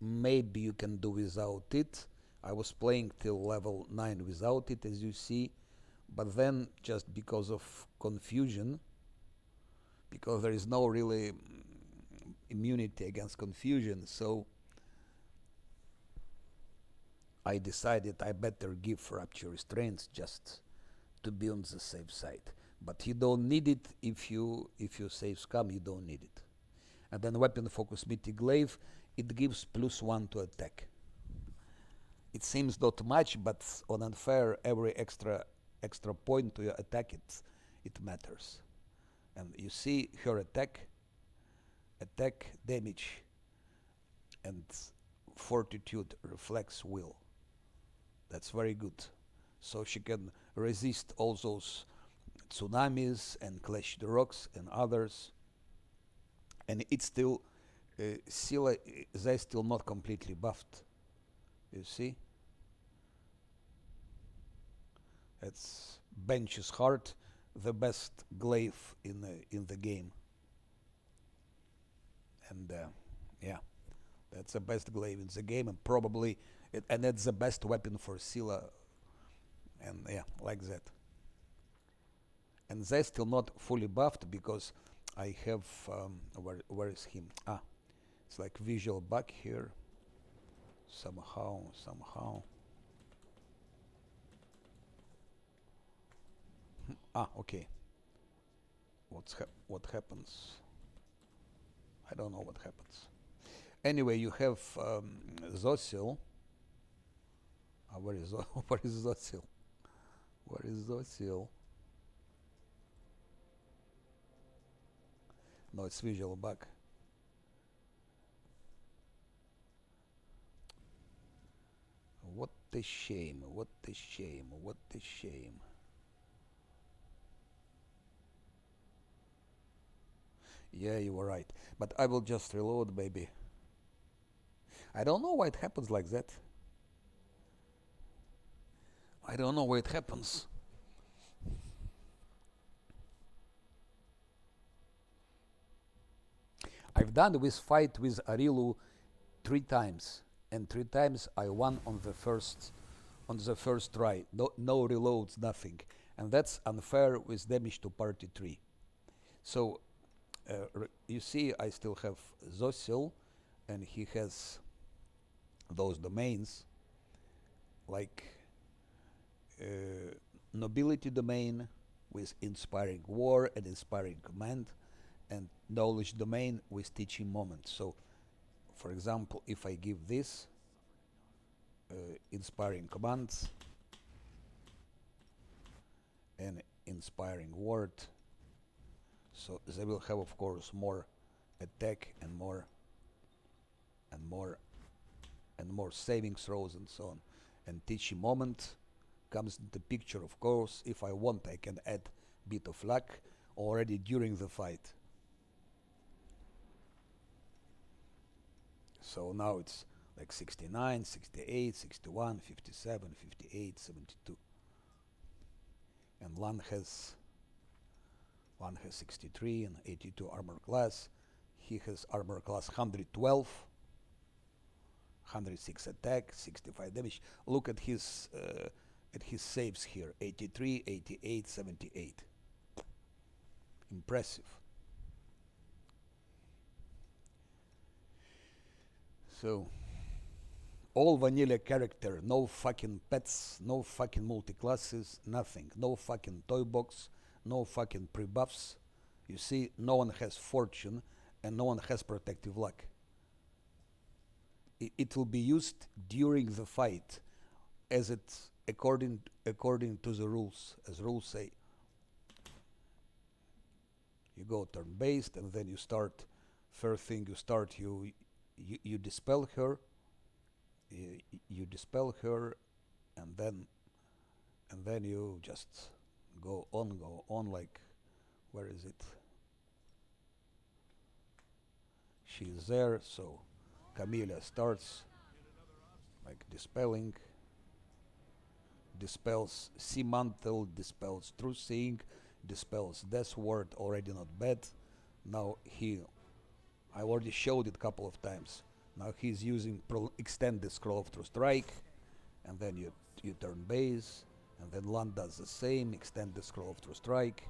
maybe you can do without it. I was playing till level 9 without it, as you see, but then just because of confusion, because there is no really immunity against confusion, so I decided I better give Rapture restraints just to be on the safe side. But you don't need it if you save scum, you don't need it. And then weapon focus mythic glaive, it gives +1 to attack. It seems not much, but on unfair, every extra point to your attack, it matters. And you see her attack, damage, and fortitude, reflex, will. That's very good. So she can resist all those tsunamis and clash the rocks and others. And it's still, Scylla, they're still not completely buffed. You see? It's bench's heart, the best glaive in the game. And Yeah, that's the best glaive in the game, and probably, and that's the best weapon for Scylla, and yeah, like that. And they're still not fully buffed because I have where is him? Ah, it's like visual bug here. Somehow. Ah, okay. What happens? I don't know what happens. Anyway, you have Zosil. Where is where is Zosil? Where is Zosil? No, it's visual bug. What a shame! What a shame! What a shame! Yeah, you were right. But I will just reload, baby. I don't know why it happens like that. I don't know why it happens. I've done this fight with Arilu 3 times, and 3 times I won on the first try. No reloads, nothing, and that's unfair with damage to party 3. So you see, I still have Zosil, and he has those domains like nobility domain with inspiring war and inspiring command, and knowledge domain with teaching moment. So for example, if I give this inspiring commands and inspiring word, so they will have of course more attack and more saving throws and so on. And teaching moment comes into picture, of course. If I want, I can add bit of luck already during the fight. So now it's like 69, 68, 61, 57, 58, 72. And Lan has 63 and 82 armor class. He has armor class 112, 106 attack, 65 damage. Look at his saves here: 83, 88, 78. Impressive. So all vanilla character, no fucking pets, no fucking multi-classes, nothing. No fucking toy box, no fucking pre-buffs. You see, no one has fortune and no one has protective luck. It will be used during the fight as it's according to the rules, as rules say. You go turn based and then you start, first thing you start, you dispel her, you dispel her, and then you just go on like, where is it? She's there, so Camilla starts like dispelling, dispels Sea Mantle, dispels True Seeing, dispels Death Ward, already not bad. Now I already showed it a couple of times. Now he's using extend the scroll of True Strike, and then you turn base, and then Lan does the same, extend the scroll of True Strike,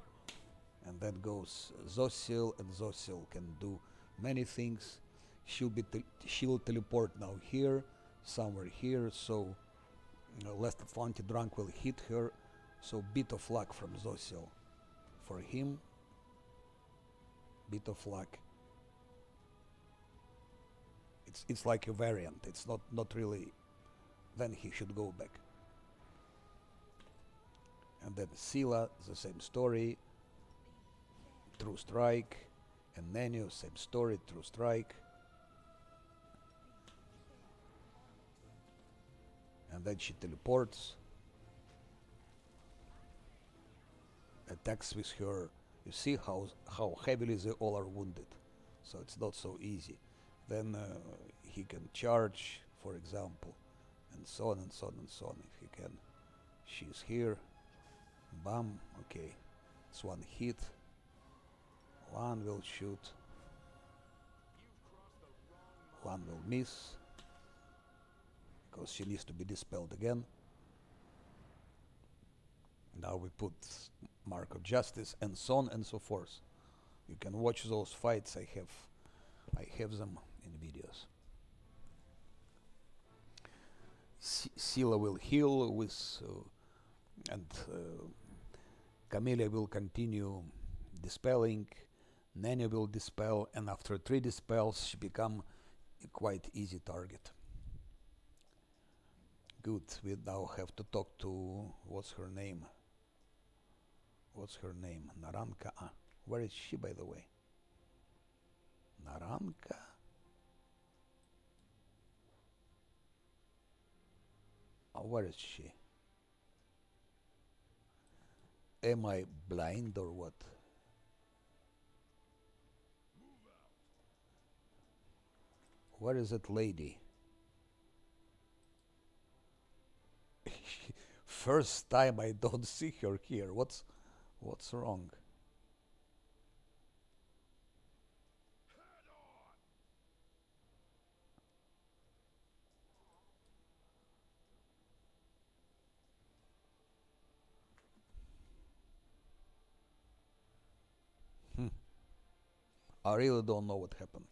and then goes Zosil, and Zosil can do many things. She'll teleport now here, somewhere here, so Last Atlantic Drunk will hit her, so bit of luck from Zosil. For him, bit of luck. It's like a variant, it's not really, then he should go back. And then Scylla, the same story, True Strike, and Nenio, same story, True Strike. And then she teleports, attacks with her. You see how heavily they all are wounded, so it's not so easy. Then he can charge, for example, and so on and so on and so on. If he can, she's here, bam, okay, it's one hit. Lan will shoot. One will miss because she needs to be dispelled again. Now we put Mark of Justice and so on and so forth. You can watch those fights. I have them in videos. Scylla will heal with and Camellia will continue dispelling. Nanny will dispel, and after 3 dispels she become a quite easy target. Good, we now have to talk to, what's her name? Naranka. Where is she, by the way? Naranka? Where is she? Am I blind or what? Where is that lady? First time I don't see her here. What's wrong? I really don't know what happened.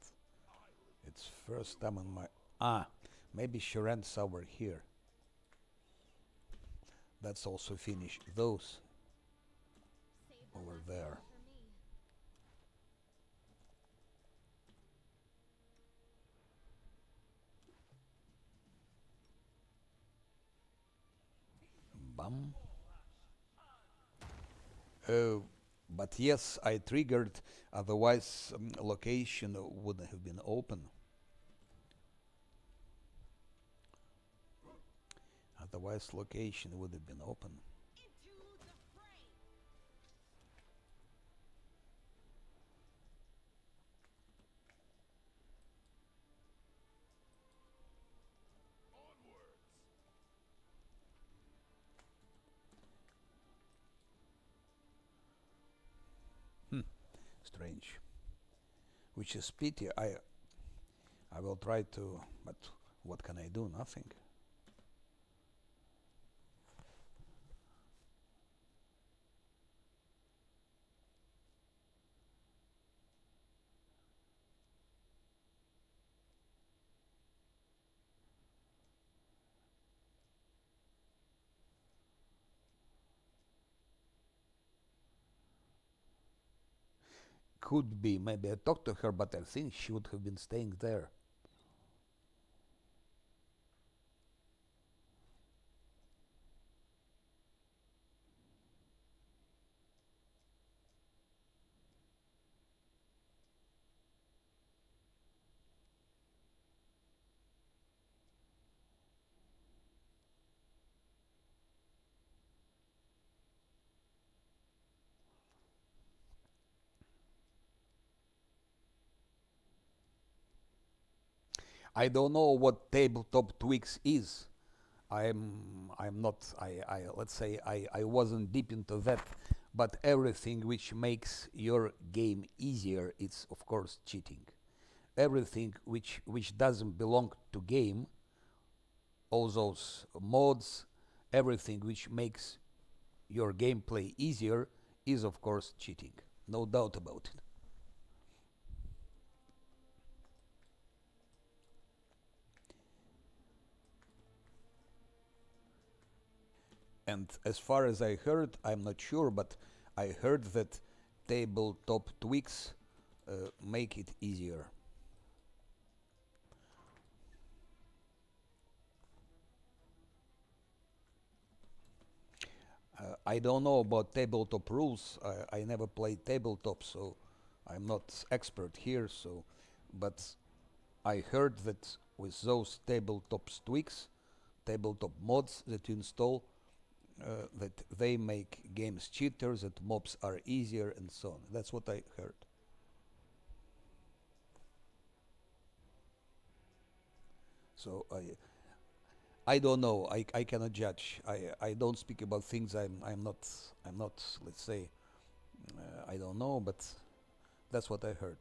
It's first time on my... maybe she ran somewhere here. That's also finished. Those Save the over last there. one for me. Bum. But yes, I triggered, otherwise location wouldn't have been open. Otherwise location would have been open. Into the fray. Strange. Which is pity. I will try to, but what can I do? Nothing. Could be. Maybe I talked to her, but I think she would have been staying there. I don't know what tabletop tweaks is. I'm not I let's say I wasn't deep into that, but everything which makes your game easier, it's of course cheating. Everything which doesn't belong to game, all those mods, everything which makes your gameplay easier is of course cheating. No doubt about it. And as far as I heard, I'm not sure, but I heard that tabletop tweaks make it easier. I don't know about tabletop rules. I never played tabletop, so I'm not expert here. So, but I heard that with those tabletop tweaks, tabletop mods that you install, that they make games cheater, that mobs are easier, and so on. That's what I heard. So I don't know. I cannot judge. I don't speak about things I'm not, let's say, I don't know, but that's what I heard.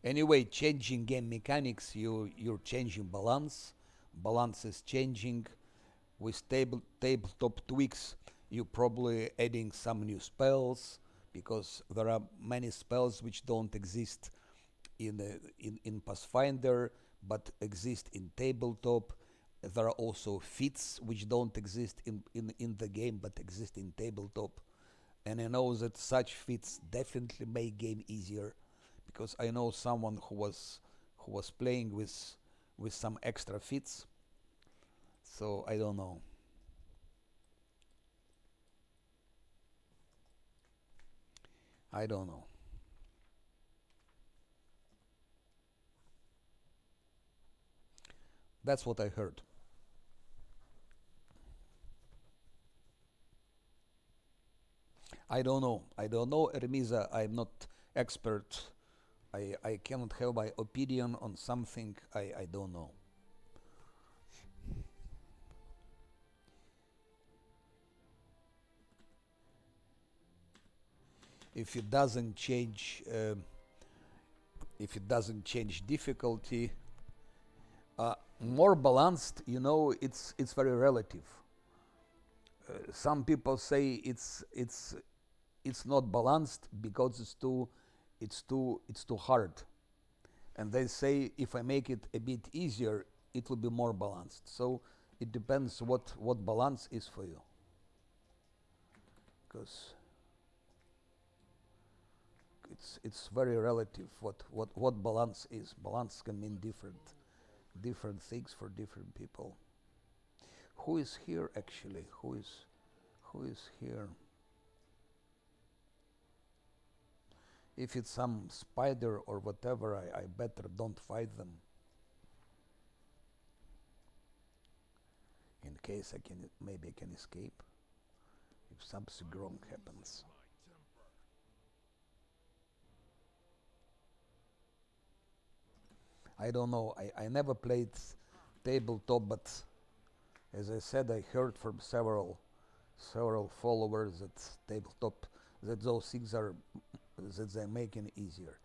Anyway, changing game mechanics, you're changing balance. Balance is changing. With tabletop tweaks, you're probably adding some new spells because there are many spells which don't exist in Pathfinder but exist in tabletop. There are also feats which don't exist in the game but exist in tabletop. And I know that such feats definitely make game easier because I know someone who was playing with some extra feats. So I don't know. I don't know. That's what I heard. I don't know. I don't know, Ermiza. I'm not expert. I cannot have my opinion on something I don't know. If it doesn't change, if it doesn't change difficulty, more balanced, it's very relative. Some people say it's not balanced because it's too hard, and they say if I make it a bit easier, it will be more balanced. So it depends what balance is for you, because it's very relative what balance is. Balance can mean different things for different people. Who is here actually? Who is here? If it's some spider or whatever, I better don't fight them. In case maybe I can escape if something wrong happens. I don't know. I never played tabletop, but as I said, I heard from several followers that tabletop, that those things are that they're making easier.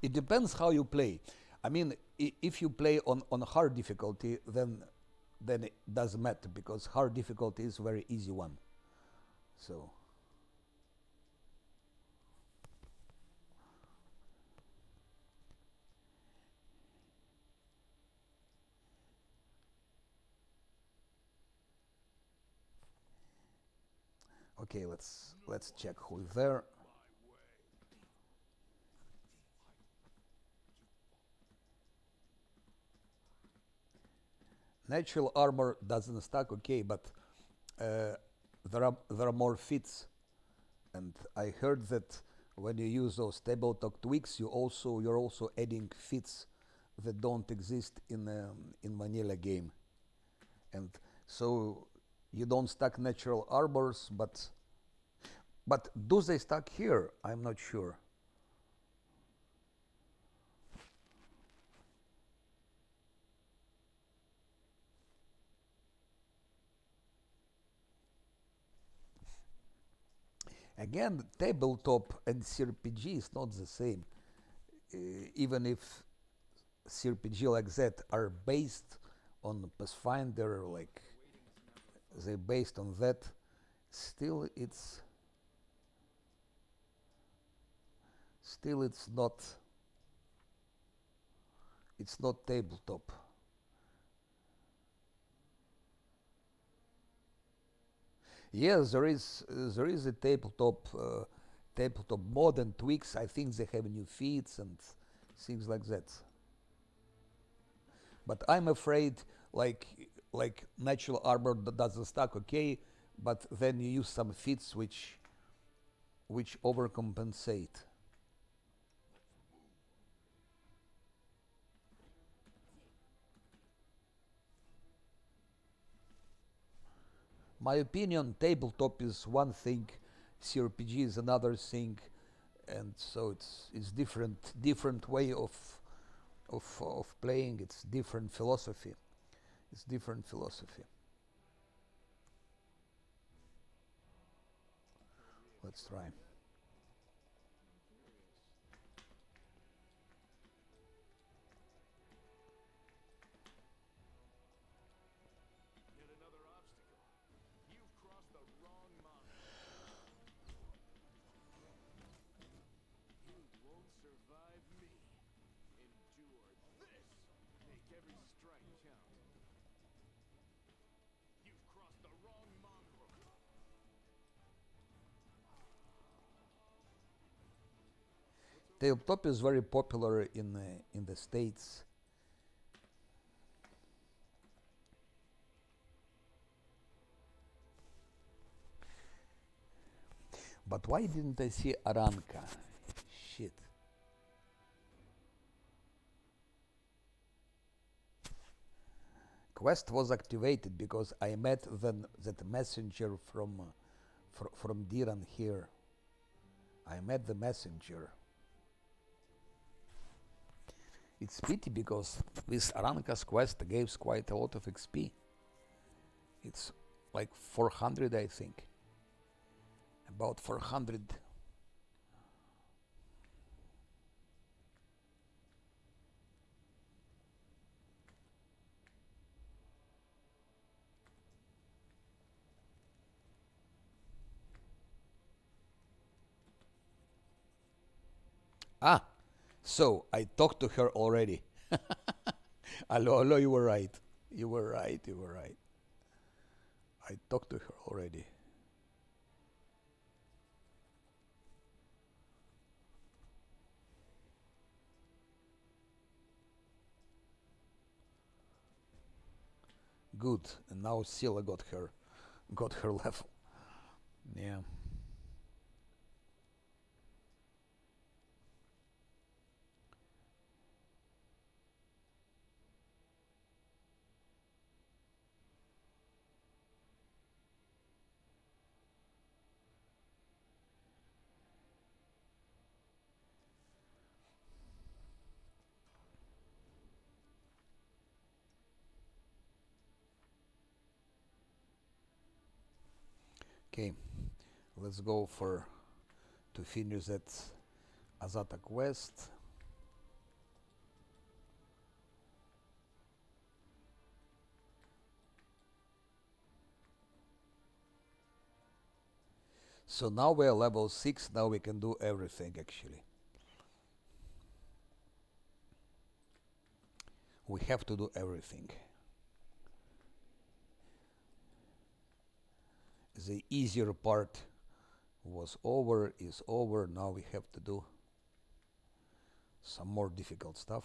It depends how you play. I mean, if you play on hard difficulty, then it doesn't matter because hard difficulty is a very easy one. So okay, let's check who's there. Natural armor doesn't stack okay, but there are more feats, and I heard that when you use those tabletop tweaks, you're also adding feats that don't exist in vanilla game, and so you don't stack natural armors, but do they stack here? I'm not sure. Again, tabletop and CRPG is not the same. Even if CRPG like that are based on Pathfinder, like they're based on that, still it's not tabletop. Yes, there is a tabletop mod and tweaks. I think they have new feats and things like that. But I'm afraid, like natural armor doesn't stack okay, but then you use some feats which overcompensate. My opinion, tabletop is one thing, CRPG is another thing, and so it's different way of playing. It's different philosophy. It's different philosophy. Let's try. Yet another obstacle. You've crossed the wrong mountain. You won't survive me. Endure this. Make every strike count. You've crossed the wrong mongrel. Tabletop is very popular in the States. But why didn't I see Aranka? Shit. Quest was activated because I met that messenger from Diran here. I met the messenger. It's pity because this Aranka's quest gives quite a lot of XP. It's like 400, I think. About 400. Ah, so I talked to her already. Hello, you were right. You were right. I talked to her already. Good. And now Scylla got her level. Yeah. Okay, let's go to finish that Azata quest. So now we're level 6, now we can do everything actually. We have to do everything. The easier part is over, now we have to do some more difficult stuff.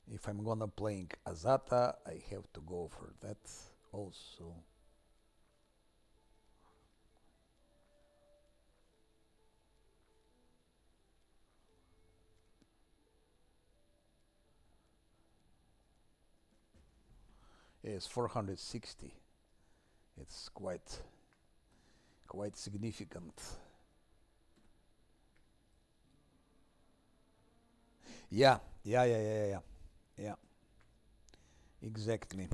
If I'm gonna playing Azata, I have to go for that also. It's 460. It's quite significant. Yeah. Exactly.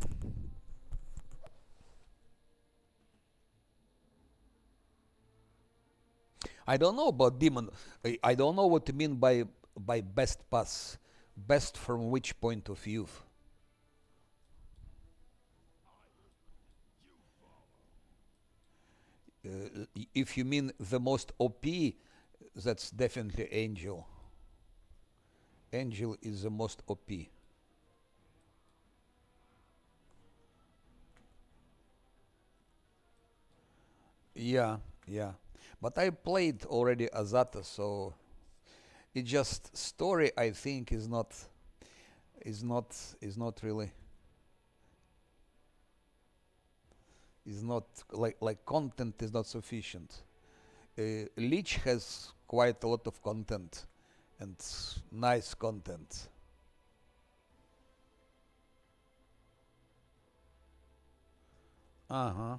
I don't know about demon. I don't know what you mean by best pass. Best from which point of view? If you mean the most OP, that's definitely Angel. Angel is the most OP. Yeah. But I played already Azata, so it just story I think is not really is not like content is not sufficient. Lich has quite a lot of content, and nice content. Uh-huh.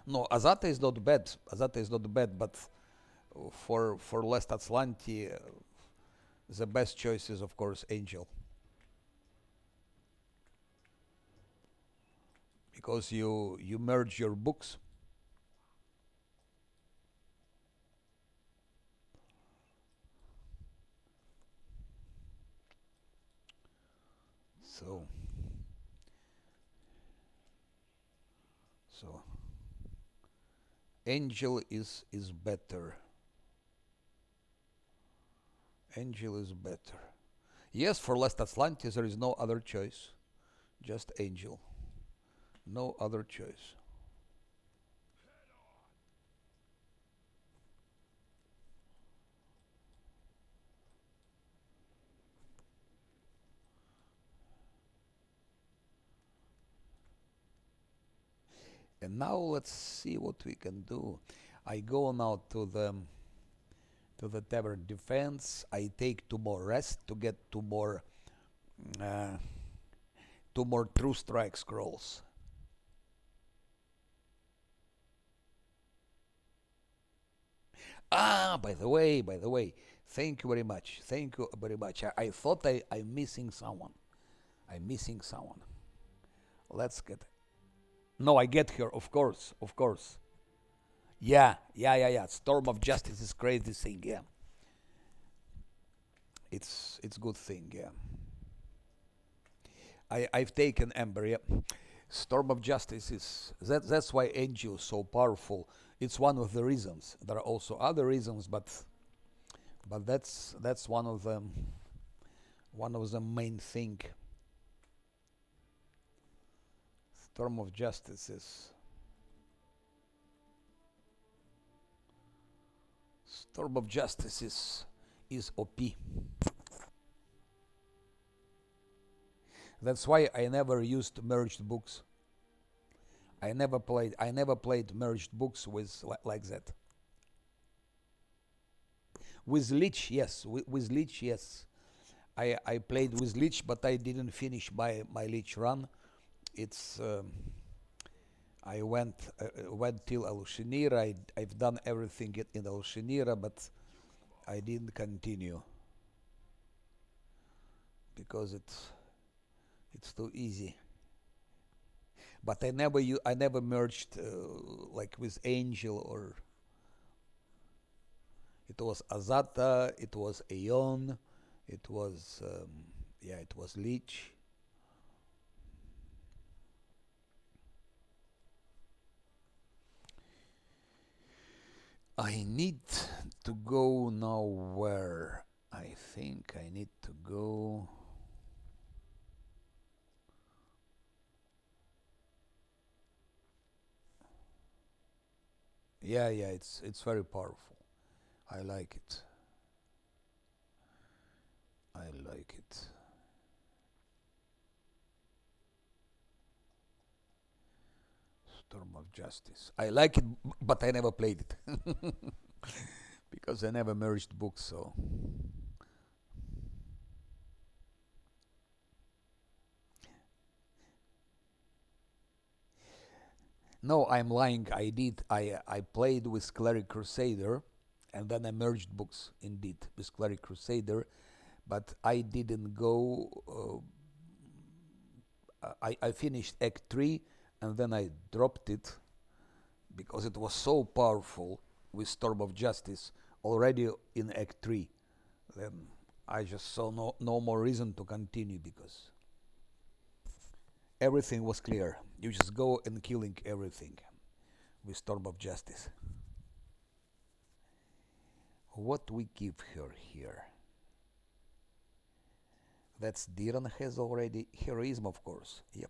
No, Azata is not bad. Azata is not bad, but for Last Atlanti, the best choice is of course Angel, because you merge your books. So so Angel is better. Angel is better. Yes, for Last Atlantis there is no other choice. Just Angel. No other choice. And now let's see what we can do. I go now to the tavern defense. I take 2 more rest to get uh, 2 more true strike scrolls. Ah, by the way, thank you very much. Thank you very much. I thought I'm missing someone. I'm missing someone. Let's get. No, I get here, of course, of course. Yeah. Storm of Justice is crazy thing, yeah. It's good thing, yeah. I've taken Ember, yeah. Storm of Justice is that's why Angel is so powerful. It's one of the reasons. There are also other reasons, but that's one of them. One of the main thing. Storm of Justice is. Storm of Justice is OP. That's why I never used merged books. I never played merged books with like that. With Lich, yes. With Lich, yes. I played with Lich, but I didn't finish my Lich run. It's I went till Alushinira. I've done everything in Alushinira, but I didn't continue because it's too easy. But I never merged like with Angel, or it was Azata, it was Aeon, it was it was Lich. I need to go now where? I think I need to go. Yeah, it's very powerful. I like it. I like it. Storm of Justice. I like it, but I never played it because I never merged books. So no, I'm lying. I did. I played with Cleric Crusader, and then I merged books indeed with Cleric Crusader, but I didn't go. I finished Act 3 and then I dropped it because it was so powerful with Storm of Justice already in Act 3. Then I just saw no more reason to continue because everything was clear. You just go and killing everything with Storm of Justice. What we give her here? That's Diran has already. Heroism, of course. Yep.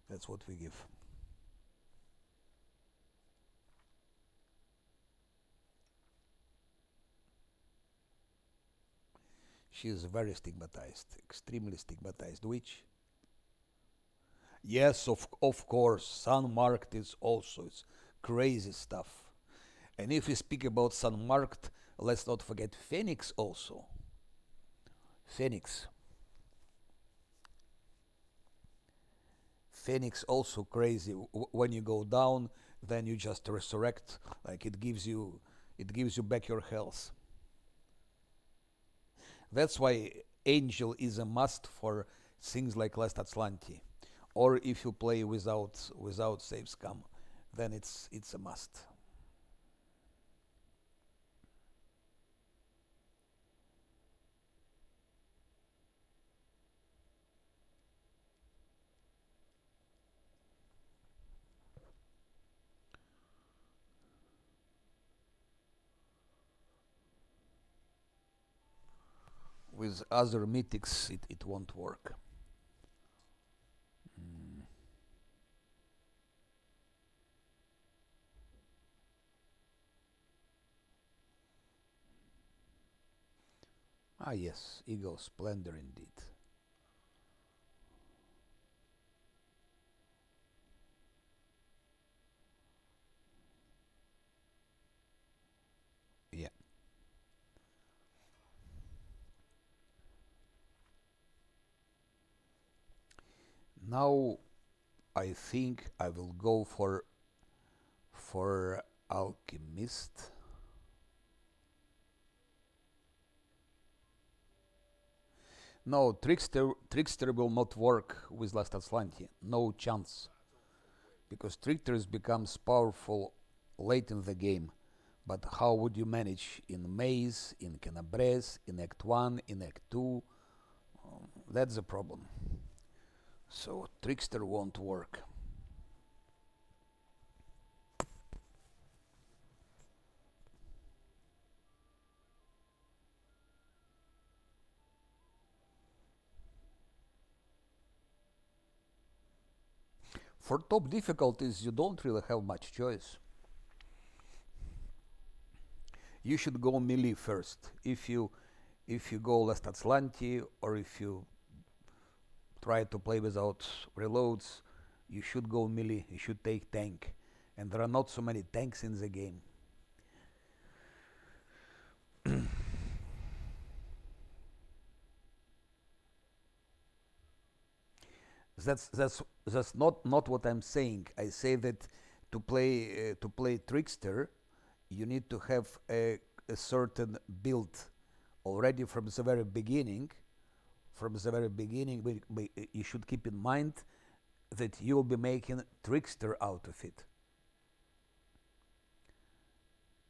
That's what we give. She is very stigmatized. Extremely stigmatized. Which? Yes, of course. Sun-marked is also it's crazy stuff. And if we speak about Sun-marked, let's not forget Phoenix also. Phoenix. Phoenix also crazy. When you go down, then you just resurrect. Like it gives you back your health. That's why Angel is a must for things like Last Atlantis. Or if you play without Savescam, then it's a must. With other mythics, it won't work. Ah, yes, Eagle Splendor indeed. Yeah. Now I think I will go for Alchemist. No, Trickster will not work with Last Atlantis. No chance. Because Trickster becomes powerful late in the game. But how would you manage in Maze, in Canabres, in Act 1, in Act 2? That's the problem. So Trickster won't work. For top difficulties, you don't really have much choice. You should go melee first. If you go Last Atlantis, or if you try to play without reloads, you should go melee. You should take tank, and there are not so many tanks in the game. That's not what I'm saying. I say that to play Trickster, you need to have a certain build already from the very beginning. From the very beginning, you should keep in mind that you'll be making Trickster out of it.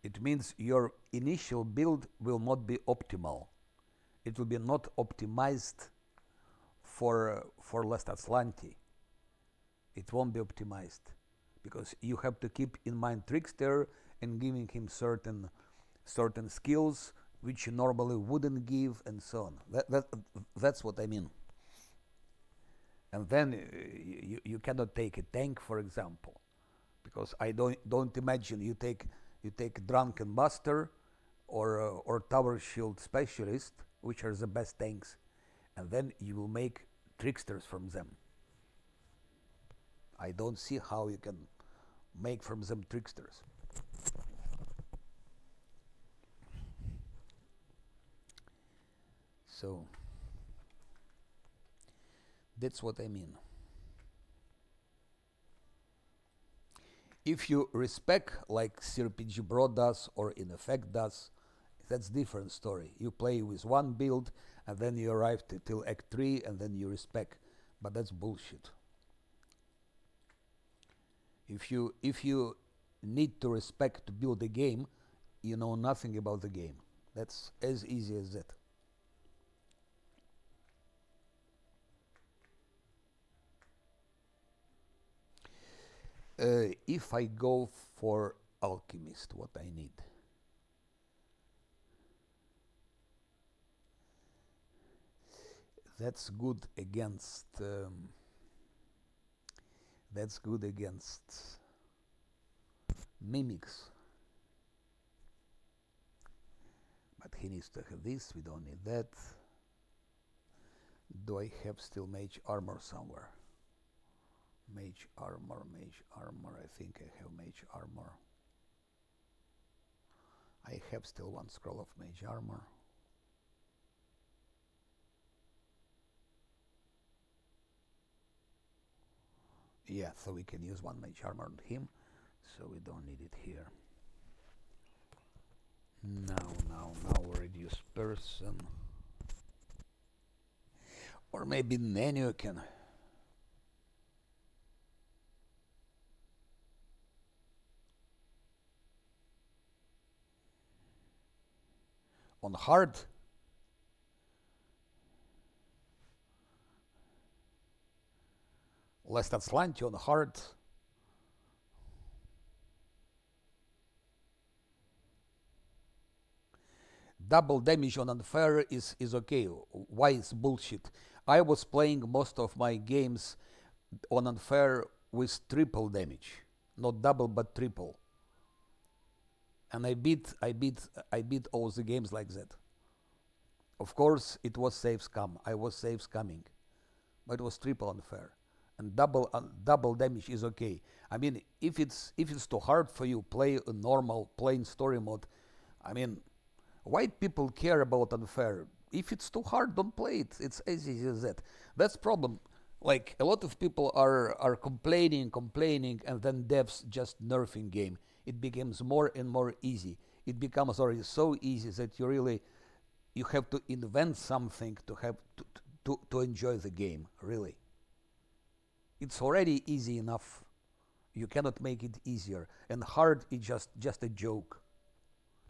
It means your initial build will not be optimal. It will be not optimized for Last Atlantis. It won't be optimized because you have to keep in mind Trickster and giving him certain skills which you normally wouldn't give, and so on. That's what I mean. And then you cannot take a tank, for example, because I don't imagine you take Drunken Buster or Tower Shield Specialist, which are the best tanks, and then you will make Tricksters from them. I don't see how you can make from them Tricksters. So that's what I mean. If you respec like CRPG Bro does or In Effect does, that's different story. You play with one build and then you arrive till Act 3 and then you respec. But that's bullshit. If you need to respect to build a game, you know nothing about the game. That's as easy as that. If I go for Alchemist, what I need? That's good against. That's good against mimics. But he needs to have this. We don't need that. Do I have still mage armor somewhere? Mage armor. I think I have mage armor. I have still one scroll of mage armor. Yeah, so we can use one mage armor on him, so we don't need it here. Now reduce person. Or maybe Nenu can. On hard. Less than slanty on hard. Double damage on unfair is okay. Why is bullshit? I was playing most of my games on unfair with triple damage, not double but triple, and I beat all the games like that. Of course, it was Savescam. I was Savescamming, but it was triple unfair, and double damage is okay. I mean, if it's too hard for you, play a normal plain story mode. I mean, why people care about unfair? If it's too hard, don't play it. It's as easy as that. That's problem. Like a lot of people are complaining, and then devs just nerfing game. It becomes more and more easy. It becomes already so easy that you have to invent something to have to enjoy the game. Really, it's already easy enough. You cannot make it easier. And hard is just a joke.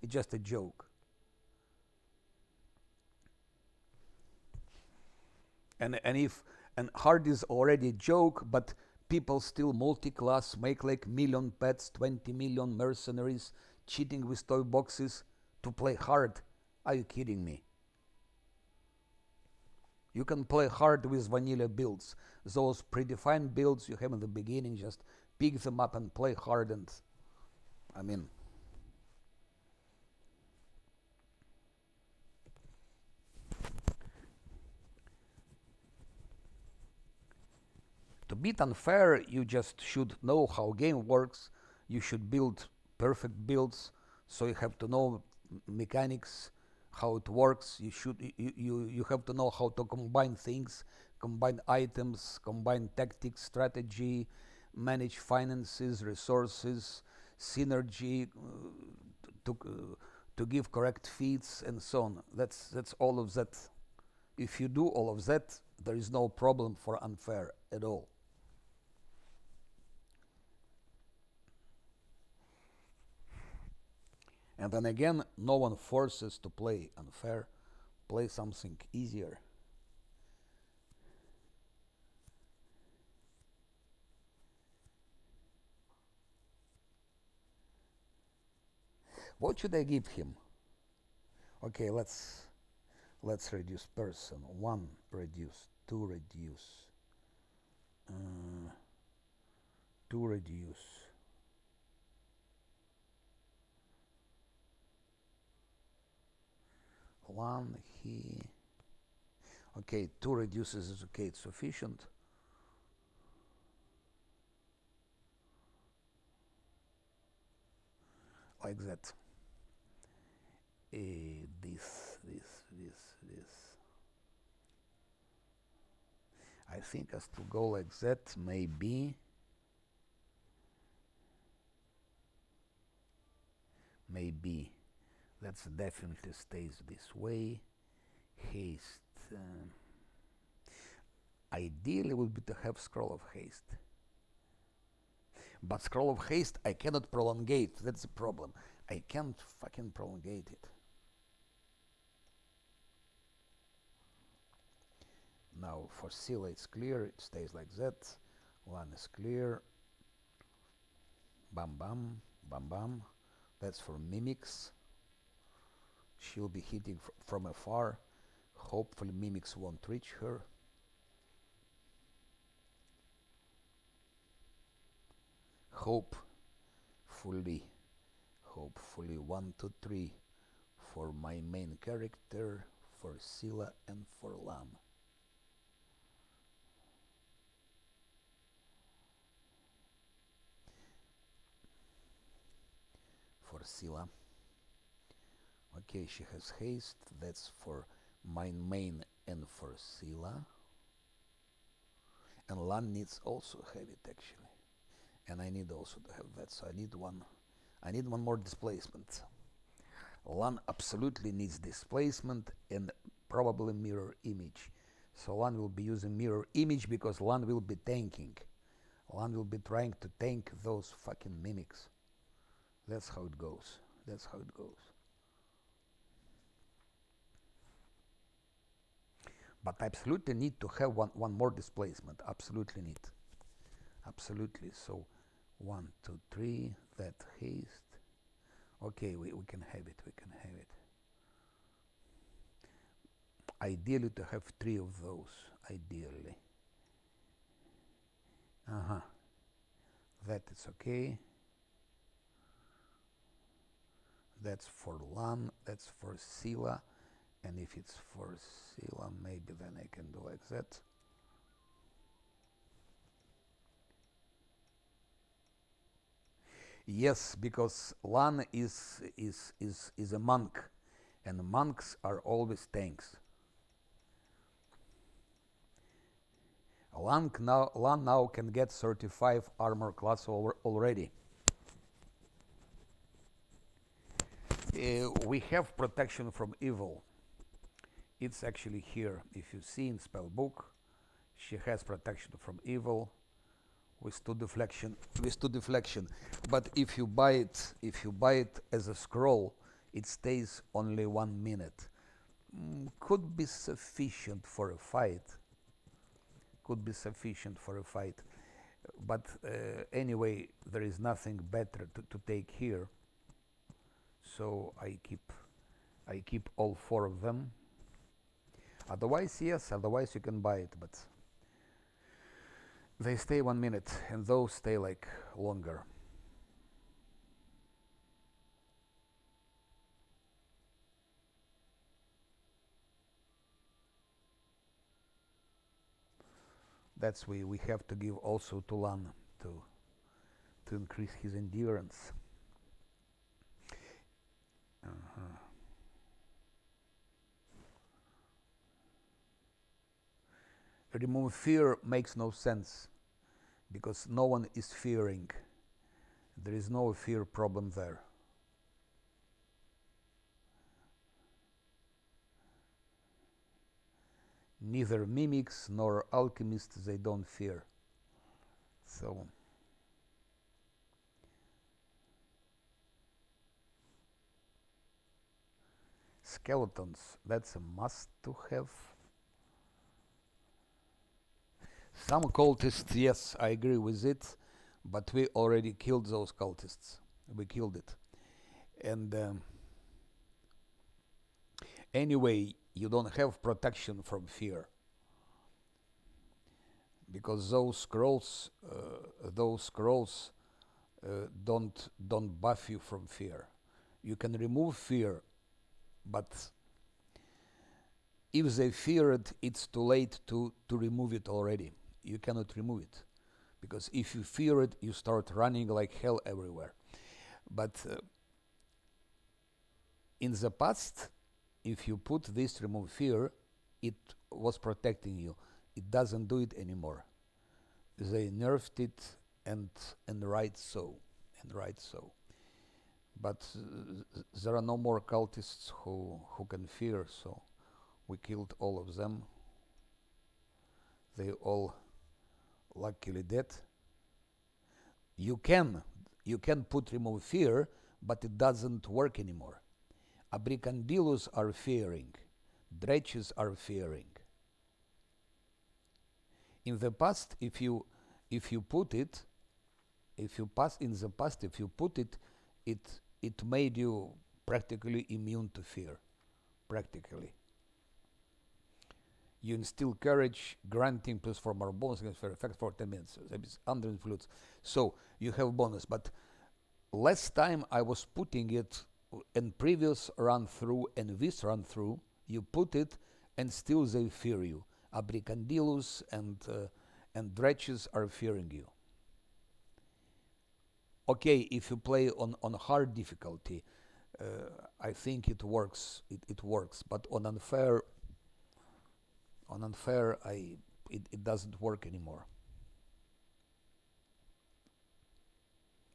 It's just a joke. And hard is already a joke, but people still multi-class, make like million pets, 20 million mercenaries, cheating with toy boxes to play hard. Are you kidding me? You can play hard with vanilla builds. Those predefined builds you have in the beginning, just pick them up and play hard. And I mean, to beat unfair, you just should know how game works. You should build perfect builds, so you have to know mechanics, how it works. You have to know how to combine things, combine items, combine tactics, strategy, manage finances, resources, synergy, to give correct feats and so on. That's all of that. If you do all of that, there is no problem for unfair at all. And then again, no one forces to play unfair. Play something easier. What should I give him? Okay, let's reduce person. 1 reduce, 2 reduce, 2 reduce. One he. Okay, 2 reduces is okay, it's sufficient. Like that. This. I think as to go like that, maybe that's definitely stays this way. Haste. Ideally would be to have scroll of haste. But scroll of haste I cannot prolongate. That's the problem. I can't fucking prolongate it. Now for Scylla it's clear, it stays like that. 1 is clear. Bam bam, bam bam. That's for mimics. She'll be hitting from afar. Hopefully mimics won't reach her. Hopefully 1, 2, 3 for my main character, for Scylla and for Lam. For Scylla. Okay, she has haste. That's for my main and for Sila. And Lan needs also have it actually. And I need also to have that, so I need one more displacement. Lan absolutely needs displacement and probably mirror image. So Lan will be using mirror image because Lan will be tanking. Lan will be trying to tank those fucking mimics. That's how it goes. That's how it goes. But I absolutely need to have one more displacement. Absolutely need. Absolutely. So 1, 2, 3, that haste. Okay, we can have it. We can have it. Ideally to have 3 of those. Ideally. That is okay. That's for Lan. That's for Sila. And if it's for Sila, maybe then I can do like that. Yes, because Lan is a monk, and monks are always tanks. Lan now can get 35 armor class already. We have protection from evil. It's actually here. If you see in spellbook, she has protection from evil with 2 deflection. But if you buy it as a scroll, it stays only 1 minute. Could be sufficient for a fight. But anyway, there is nothing better to take here. So I keep all 4 of them. Otherwise, yes, otherwise you can buy it, but they stay 1 minute and those stay like longer. That's we have to give also to Lan to increase his endurance. Remove fear makes no sense because no one is fearing. There is no fear problem there. Neither mimics nor alchemists, they don't fear. So skeletons, that's a must to have. Some cultists, yes, I agree with it, but we already killed those cultists. We killed it. And anyway, you don't have protection from fear. Because those scrolls don't buff you from fear. You can remove fear, but if they fear it, it's too late to remove it already. You cannot remove it. Because if you fear it, you start running like hell everywhere. But in the past, if you put this remove fear, it was protecting you. It doesn't do it anymore. They nerfed it, and right so. But there are no more cultists who can fear, so we killed all of them. They all luckily dead. You can put remove fear, but it doesn't work anymore. Abricandillos are fearing. Dretches are fearing. In the past, if you put it, it made you practically immune to fear. Practically. You instill courage, granting plus 4 more bonus against fear effect for 10 minutes. That is under influence. So you have bonus, but last time I was putting it in previous run through and this run through, you put it and still they fear you. Abricandillos and dretches are fearing you. Okay, if you play on hard difficulty, I think it works. It works, but on unfair, it doesn't work anymore.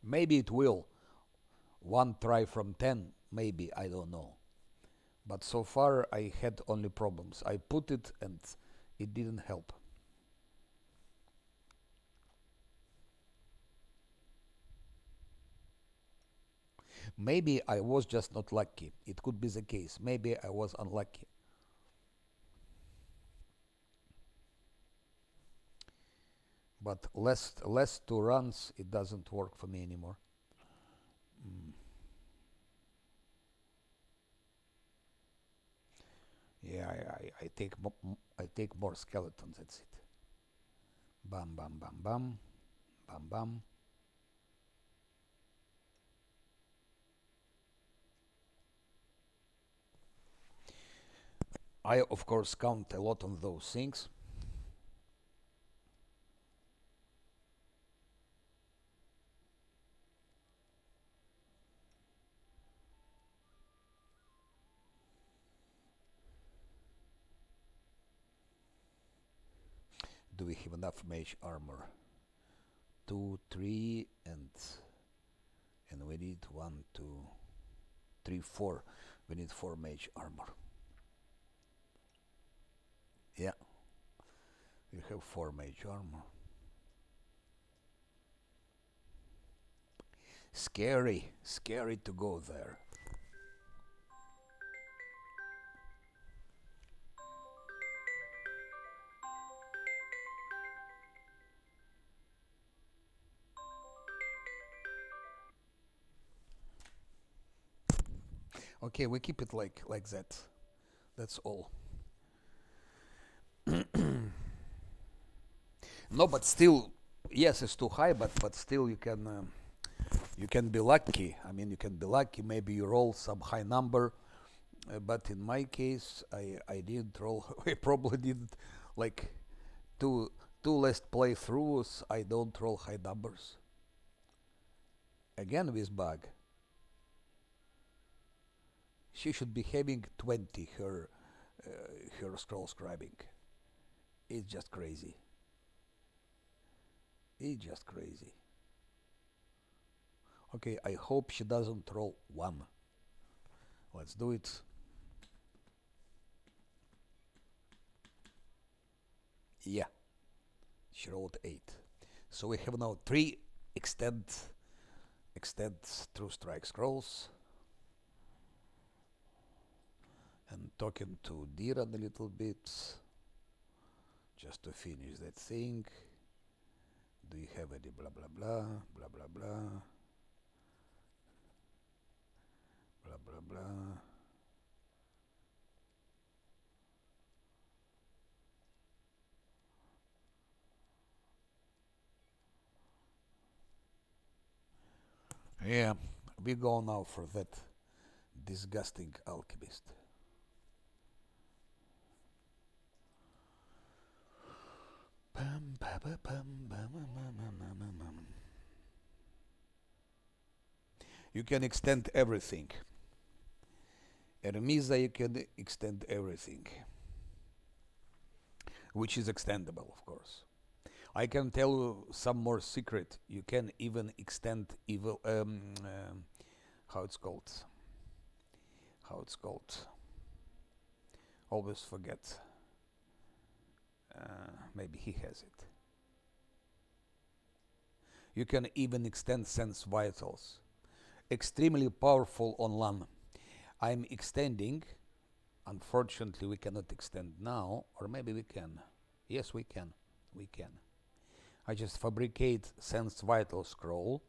Maybe it will. One try from 10, maybe, I don't know. But so far I had only problems. I put it and it didn't help. Maybe I was just not lucky. It could be the case. Maybe I was unlucky. But less 2 runs, it doesn't work for me anymore. Yeah, I take more skeletons. That's it. Bam, bam, bam, bam, bam, bam. I of course count a lot on those things. Do we have enough mage armor? 2, 3, and we need 1, 2, 3, 4. We need 4 mage armor. Yeah, we have 4 mage armor. Scary to go there. Okay, we keep it like that. That's all. No, but still, yes, it's too high, but still you can be lucky. I mean, you can be lucky. Maybe you roll some high number, but in my case, I didn't roll. I probably did like two last playthroughs. I don't roll high numbers. Again with bug. She should be having 20 her scroll scribing. It's just crazy. It's just crazy. Okay, I hope she doesn't roll 1. Let's do it. Yeah, she rolled 8. So we have now 3 extend true strike scrolls. And talking to Diran a little bit, just to finish that thing. Do you have any blah blah blah, blah blah blah, blah blah blah? Yeah, we go now for that disgusting alchemist. You can extend everything. Ermiza, you can extend everything, which is extendable, of course. I can tell you some more secret. You can even extend evil. How it's called? Always forget. Maybe he has it. You can even extend sense vitals. Extremely powerful on LAN. I'm extending. Unfortunately, we cannot extend now, or maybe we can. Yes, we can. We can. I just fabricate sense vital scroll.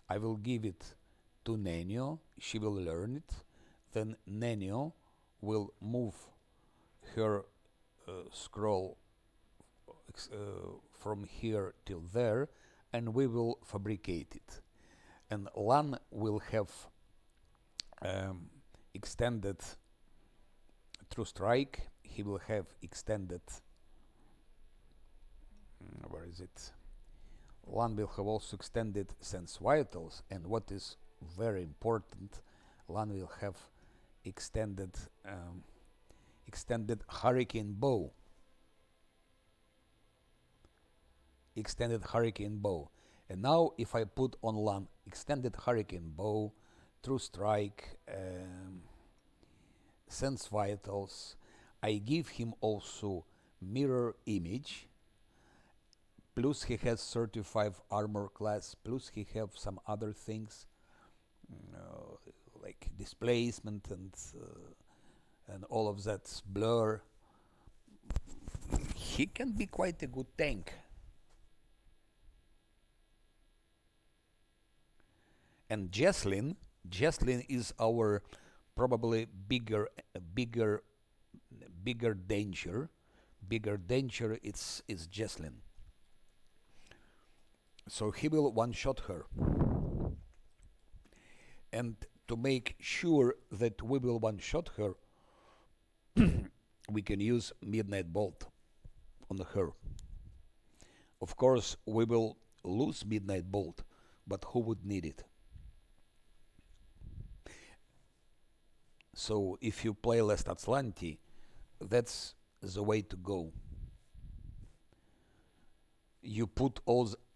I will give it to Nenio. She will learn it. Then Nenio will move her scroll from here till there, and we will fabricate it. And LAN will have extended True Strike. He will have extended. Where is it? LAN will have also extended Sense Vitals, and what is very important, Lan will have extended extended hurricane bow. Extended hurricane bow. And now if I put on Lan extended hurricane bow, true strike, sense vitals, I give him also mirror image, plus he has 35 armor class, plus he have some other things like displacement and all of that blur. He can be quite a good tank. And Jesslyn is our probably bigger danger. Bigger danger is Jesslyn. So he will one-shot her. And to make sure that we will one-shot her, we can use Midnight Bolt on her. Of course, we will lose Midnight Bolt, but who would need it? So if you play Last Atlanti, that's the way to go. You put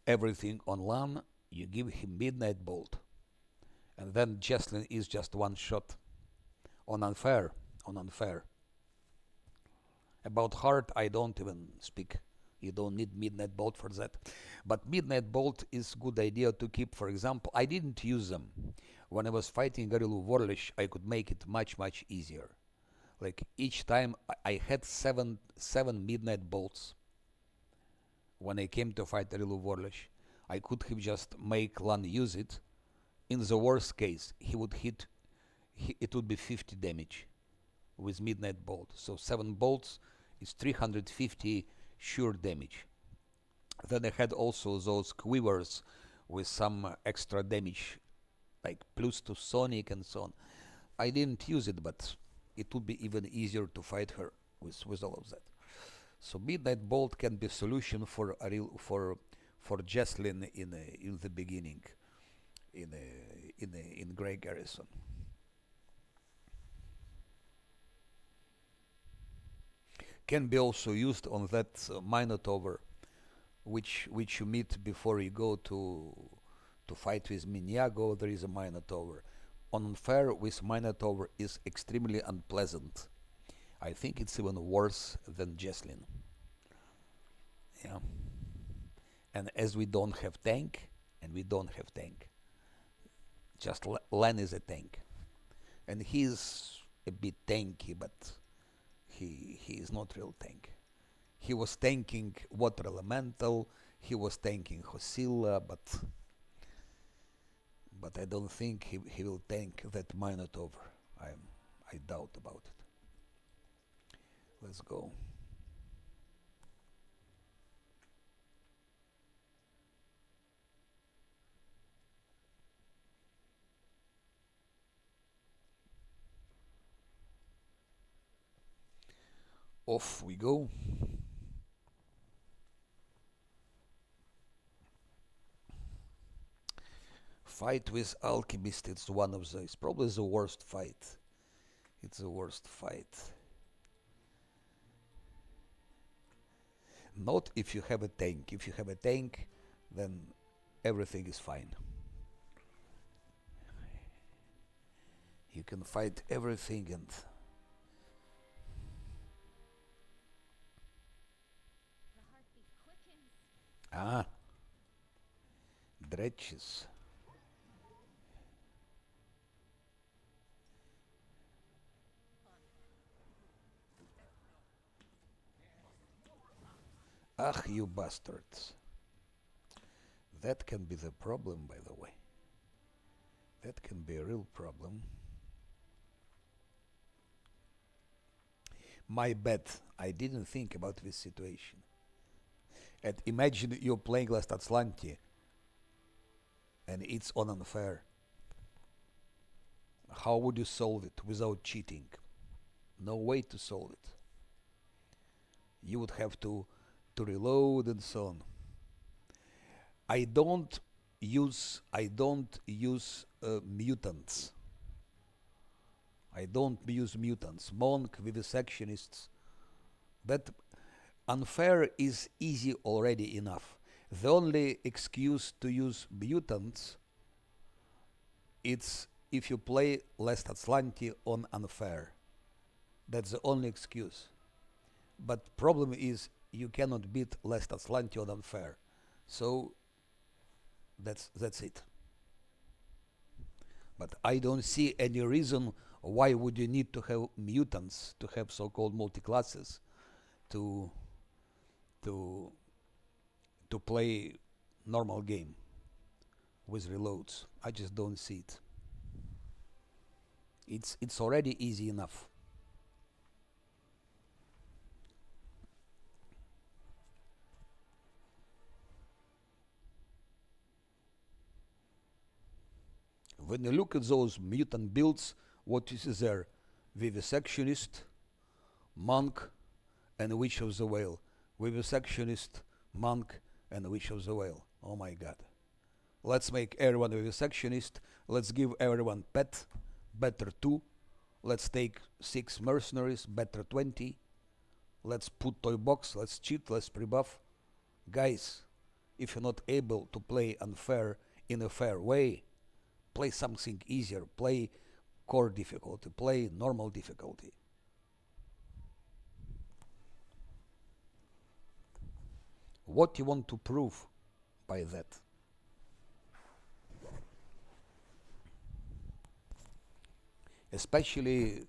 everything on Lan, you give him Midnight Bolt, and then Jesslyn is just one shot. On unfair. About hard, I don't even speak. You don't need Midnight Bolt for that. But Midnight Bolt is good idea to keep. For example, I didn't use them. When I was fighting Garillu Warlish, I could make it much easier. Like each time I had seven Midnight Bolts. When I came to fight Garillu Warlish, I could have just make Lan use it. In the worst case, he would hit, it would be 50 damage with Midnight Bolt. So 7 bolts is 350 sure damage. Then I had also those quivers with some extra damage, like plus to Sonic and so on. I didn't use it, but it would be even easier to fight her with all of that. So Midnight Bolt can be a solution for Jesslyn in the beginning, in Grey Garrison. Can be also used on that Minotaur, which you meet before you go to fight with Minyago. There is a Minotaur. Unfair with Minotaur is extremely unpleasant. I think it's even worse than Jesslyn. Yeah. And as we don't have tank, just Len is a tank. And he's a bit tanky, but he is not real tank. He was tanking Water Elemental, he was tanking Hosilla, but I don't think he will tank that Minotaur. I doubt about it. Let's go. Off we go. Fight with Alchemist, it's probably the worst fight. It's the worst fight. Not if you have a tank. If you have a tank, then everything is fine. You can fight everything and The heartbeat quickens. dredges. Ach, you bastards. That can be the problem, by the way. That can be a real problem. My bad. I didn't think about this situation. And imagine you're playing Last Atlanti and it's on unfair. How would you solve it without cheating? No way to solve it. You would have to reload and so on. I don't use mutants. I don't use mutants. Monk, vivisectionists. That unfair is easy already enough. The only excuse to use mutants, it's if you play Last Atlanti on unfair. That's the only excuse. But problem is you cannot beat Last Atlanti on unfair. So that's it. But I don't see any reason why would you need to have mutants to have so-called multi-classes to to to play normal game with reloads. I just don't see it. It's already easy enough. When you look at those mutant builds, what is there? Vivisectionist, monk, and Witch of the Whale. Vivisectionist, monk, and Witch of the Whale. Oh my god. Let's make everyone vivisectionist. Let's give everyone pet, better 2. Let's take 6 mercenaries, better 20. Let's put toy box, let's cheat, let's pre-buff. Guys, if you're not able to play unfair in a fair way, play something easier. Play core difficulty. Play normal difficulty. What you want to prove by that? Especially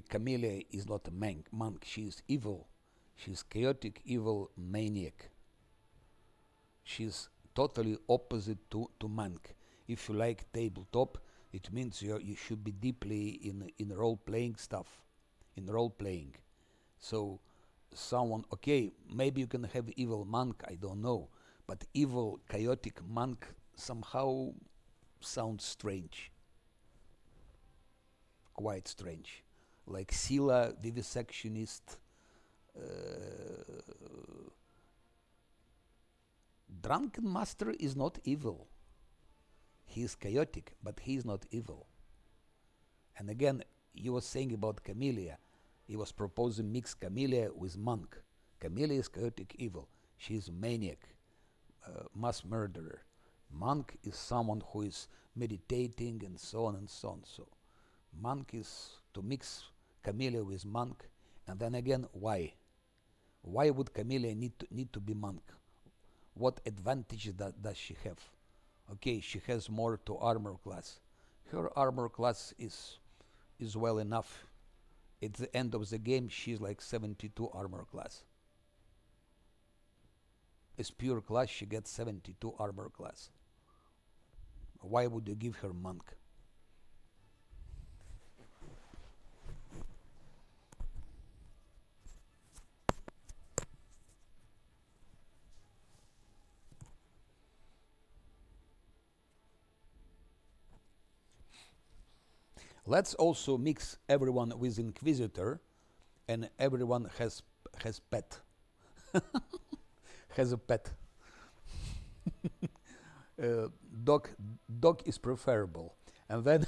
Camellia is not a monk. She is evil. She's chaotic, evil maniac. She's totally opposite to monk. If you like tabletop, it means you should be deeply in role-playing stuff, in role-playing. So someone, okay, maybe you can have evil monk, I don't know, but evil chaotic monk somehow sounds strange. Quite strange. Like Scylla, vivisectionist, Drunken Master is not evil. He is chaotic, but he is not evil. And again, you were saying about Camellia. He was proposing mix Camellia with monk. Camellia is chaotic evil. She is maniac, mass murderer. Monk is someone who is meditating and so on and so on. So monk is to mix Camellia with monk. And then again, why? Why would Camellia need to be monk? What advantage does she have? Okay, she has more to armor class. Her armor class is well enough. At the end of the game, she's like 72 armor class. As pure class, she gets 72 armor class. Why would you give her monk? Let's also mix everyone with Inquisitor, and everyone has pet. Has a pet. Dog is preferable, and then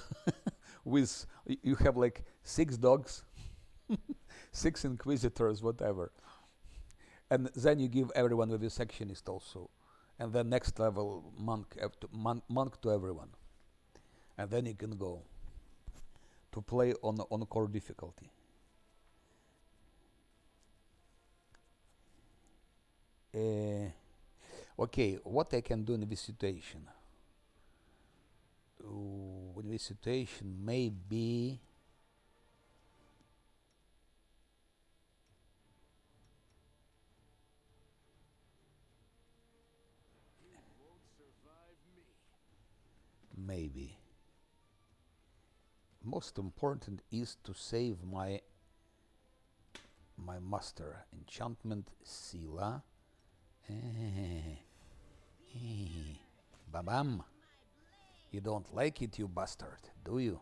with you have like 6 dogs, 6 Inquisitors, whatever, and then you give everyone with a sectionist also, and then next level monk to everyone, and then you can go to play on core difficulty. Okay, what I can do in this situation? In this situation, maybe Won't survive me. maybe most important is to save my master enchantment Scylla. Babam. You don't like it, you bastard, do you?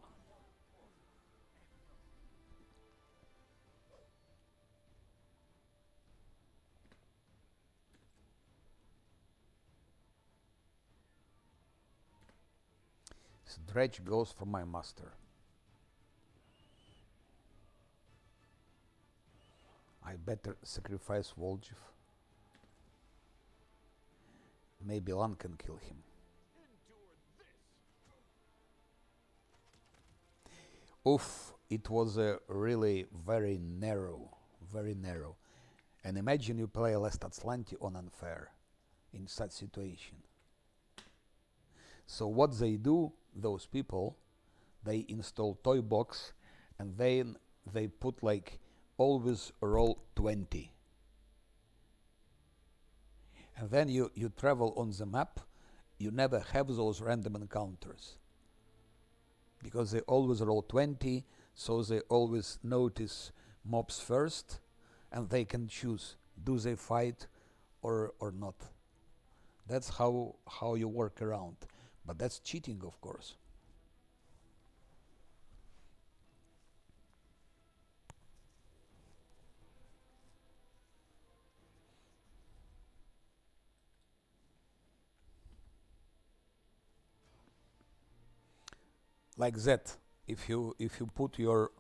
This dredge goes for my master. I better sacrifice Voljiv. Maybe Lan can kill him. Oof, it was a really very narrow. And imagine you play Lestat Slanti on unfair in such situation. So what they do, those people, they install toy box and then they put like always roll 20. And then you travel on the map, you never have those random encounters. Because they always roll 20, so they always notice mobs first, and they can choose, do they fight or not. That's how you work around. But that's cheating, of course. Like that, if you put your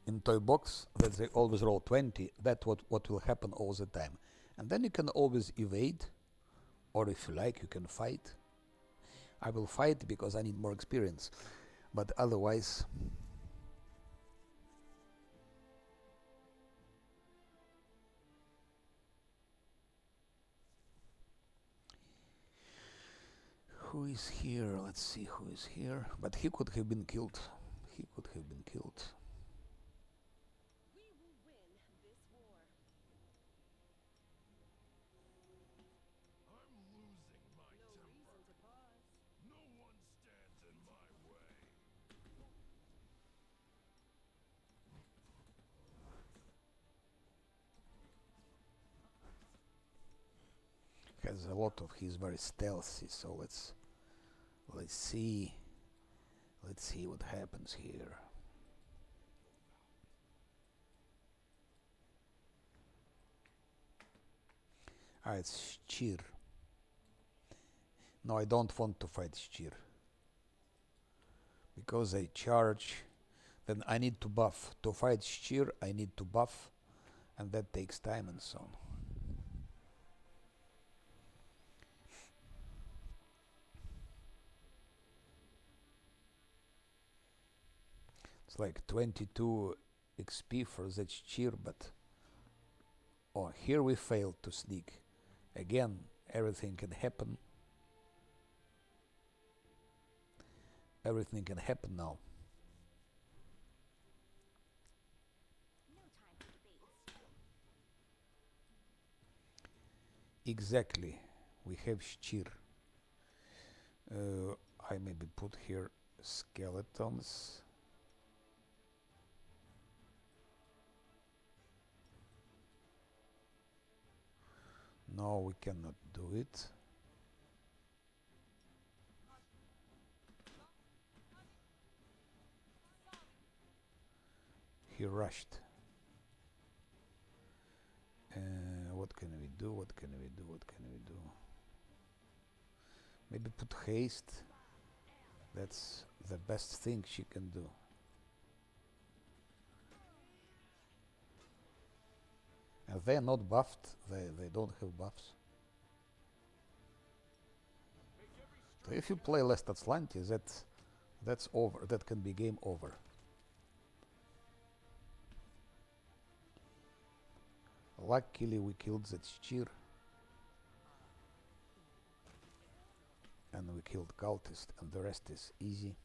in toy box that they always roll 20, that's what will happen all the time. And then you can always evade, or if you like, you can fight. I will fight because I need more experience, but otherwise, who is here? Let's see who is here. But he could have been killed. He could have been killed. We will win this war. I'm losing my No temper. reason to pause. No one stands in my way. Has a lot of he's very stealthy, so let's see what happens here. It's Shchir. No, I don't want to fight Shchir. Because I charge, then I need to buff. To fight Shchir, I need to buff, and that takes time and so on. It's like 22 XP for that Shchir, but oh, here we failed to sneak. Again, everything can happen. Everything can happen now. No time for debates. Exactly. We have Shchir. I maybe put here skeletons. No, we cannot do it. He rushed. What can we do? What can we do? What can we do? Maybe put haste. That's the best thing she can do. And they are not buffed. They don't have buffs. So if you play Lestat Slanti, that's over. That can be game over. Luckily we killed that Shchir. And we killed cultist, and the rest is easy.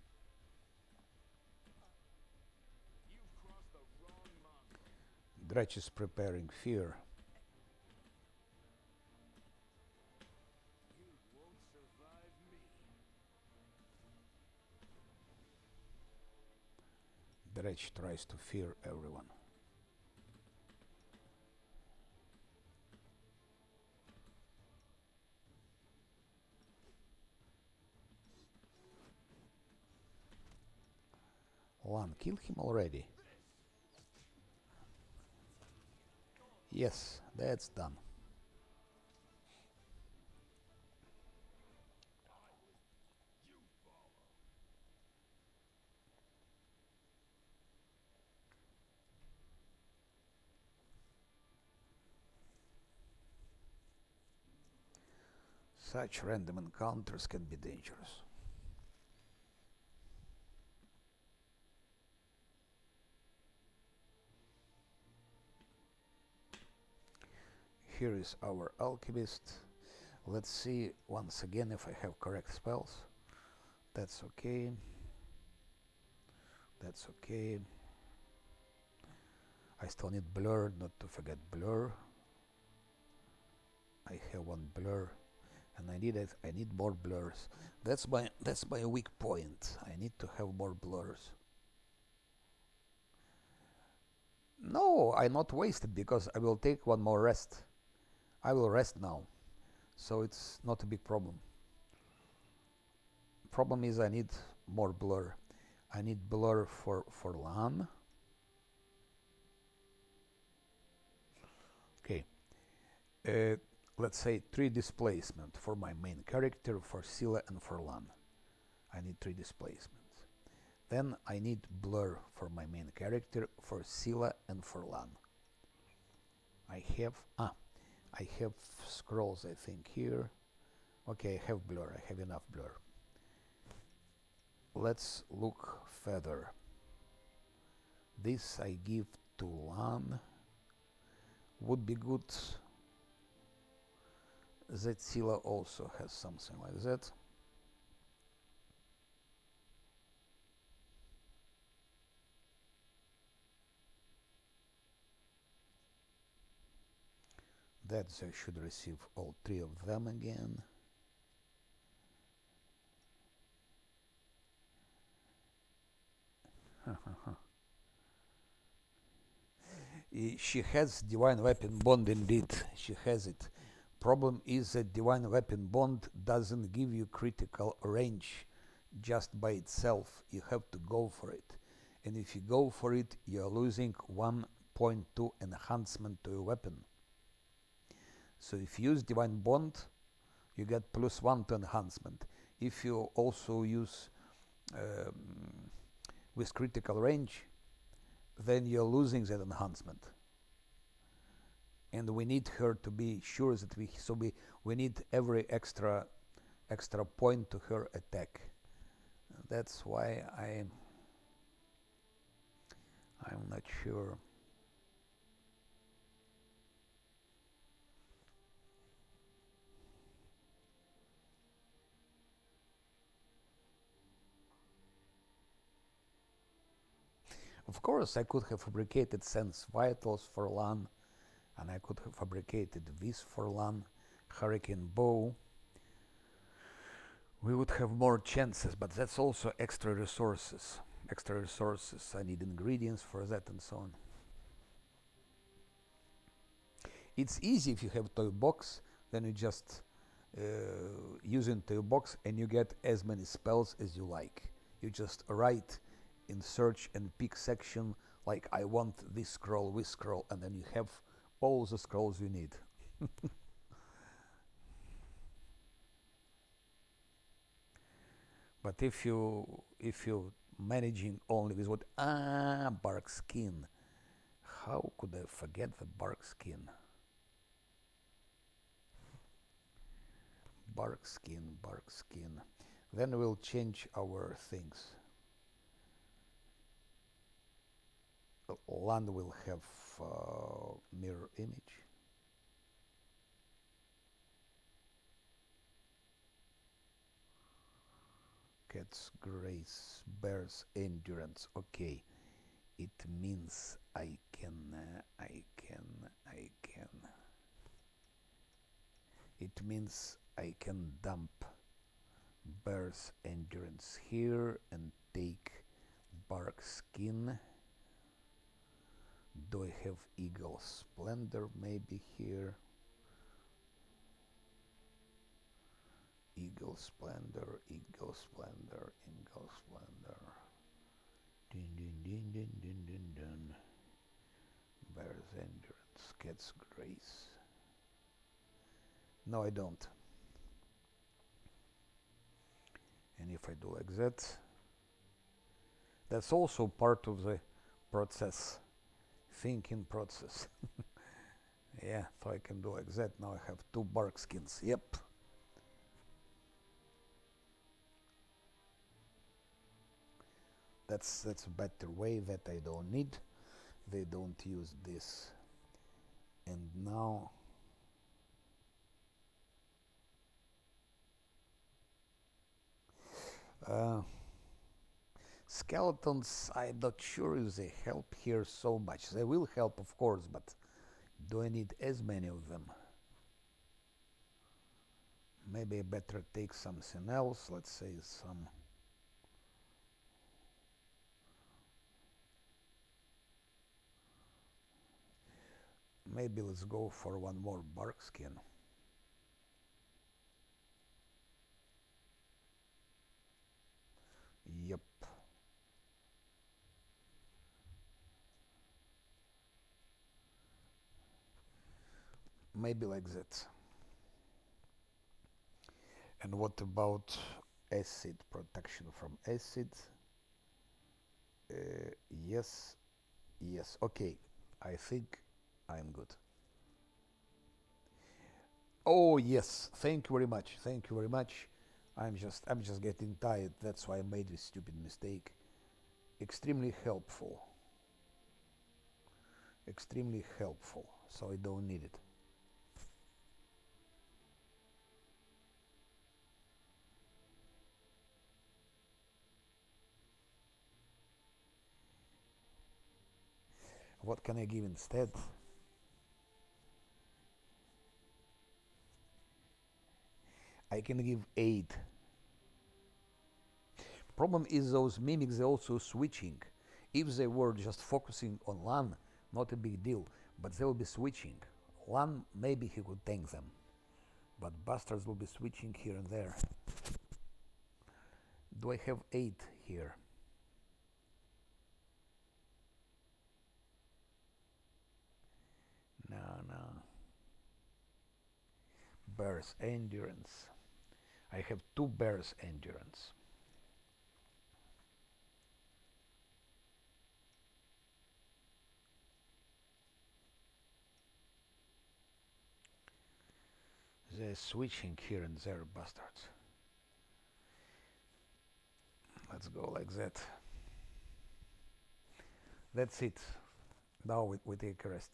You've crossed the wrong mountain. Dretch is preparing fear. You won't survive me. Dretch tries to fear everyone. Lan, kill him already. Yes, that's done. Such random encounters can be dangerous. Here is our alchemist. Let's see once again if I have correct spells. That's okay. That's okay. I still need blur, not to forget blur. I have one blur, and I need more blurs. That's my weak point. I need to have more blurs. No, I not wasted because I will take one more rest. I will rest now, so it's not a big problem. Problem is I need more blur. I need blur for LAN. Okay. Let's say 3 displacement for my main character, for Scylla, and for LAN. I need 3 displacements. Then I need blur for my main character, for Scylla, and for LAN. I have scrolls, I think, here. Okay, I have blur. I have enough blur. Let's look further. This I give to LAN. Would be good that Scylla also has something like that. That they should receive all 3 of them again. She has Divine Weapon Bond indeed. She has it. Problem is that Divine Weapon Bond doesn't give you critical range just by itself. You have to go for it. And if you go for it, you're losing 1.2 enhancement to your weapon. So if you use Divine Bond, you get +1 to enhancement. If you also use with critical range, then you're losing that enhancement. And we need her to be sure that we need every extra point to her attack. That's why I'm not sure. Of course, I could have fabricated Sense Vitals for LAN, and I could have fabricated this for LAN, Hurricane Bow. We would have more chances, but that's also extra resources. I need ingredients for that and so on. It's easy if you have toy box, then you just use in toy box and you get as many spells as you like. You just write in search and pick section like I want this scroll, and then you have all the scrolls you need. But if you managing only with what bark skin, how could I forget the bark skin? Bark skin. Then we'll change our things. Land will have mirror image. Cat's grace, bear's endurance. Okay, it means I can. It means I can dump bear's endurance here and take bark skin. Do I have eagle splendor maybe here? Eagle splendor. Din. Bear's endurance, cat's grace. No, I don't. And if I do like that, that's also part of the process, thinking process. Yeah, so I can do like that. Now I have 2 bark skins. Yep. That's a better way that I don't need. They don't use this. And now skeletons, I'm not sure if they help here so much. They will help, of course, but do I need as many of them? Maybe I better take something else. Let's say some. Maybe let's go for one more bark skin. Yep. Maybe like that. And what about acid protection from acid? Yes, yes. Okay, I think I'm good. Oh yes, thank you very much. Thank you very much. I'm just getting tired. That's why I made this stupid mistake. Extremely helpful. Extremely helpful. So I don't need it. What can I give instead? I can give 8. Problem is those mimics, they're also switching. If they were just focusing on LAN, not a big deal, but they will be switching. LAN, maybe he could tank them, but bastards will be switching here and there. Do I have 8 here? No, no. Bears endurance. I have 2 bears endurance. They're switching here and there, bastards. Let's go like that. That's it. Now we take a rest.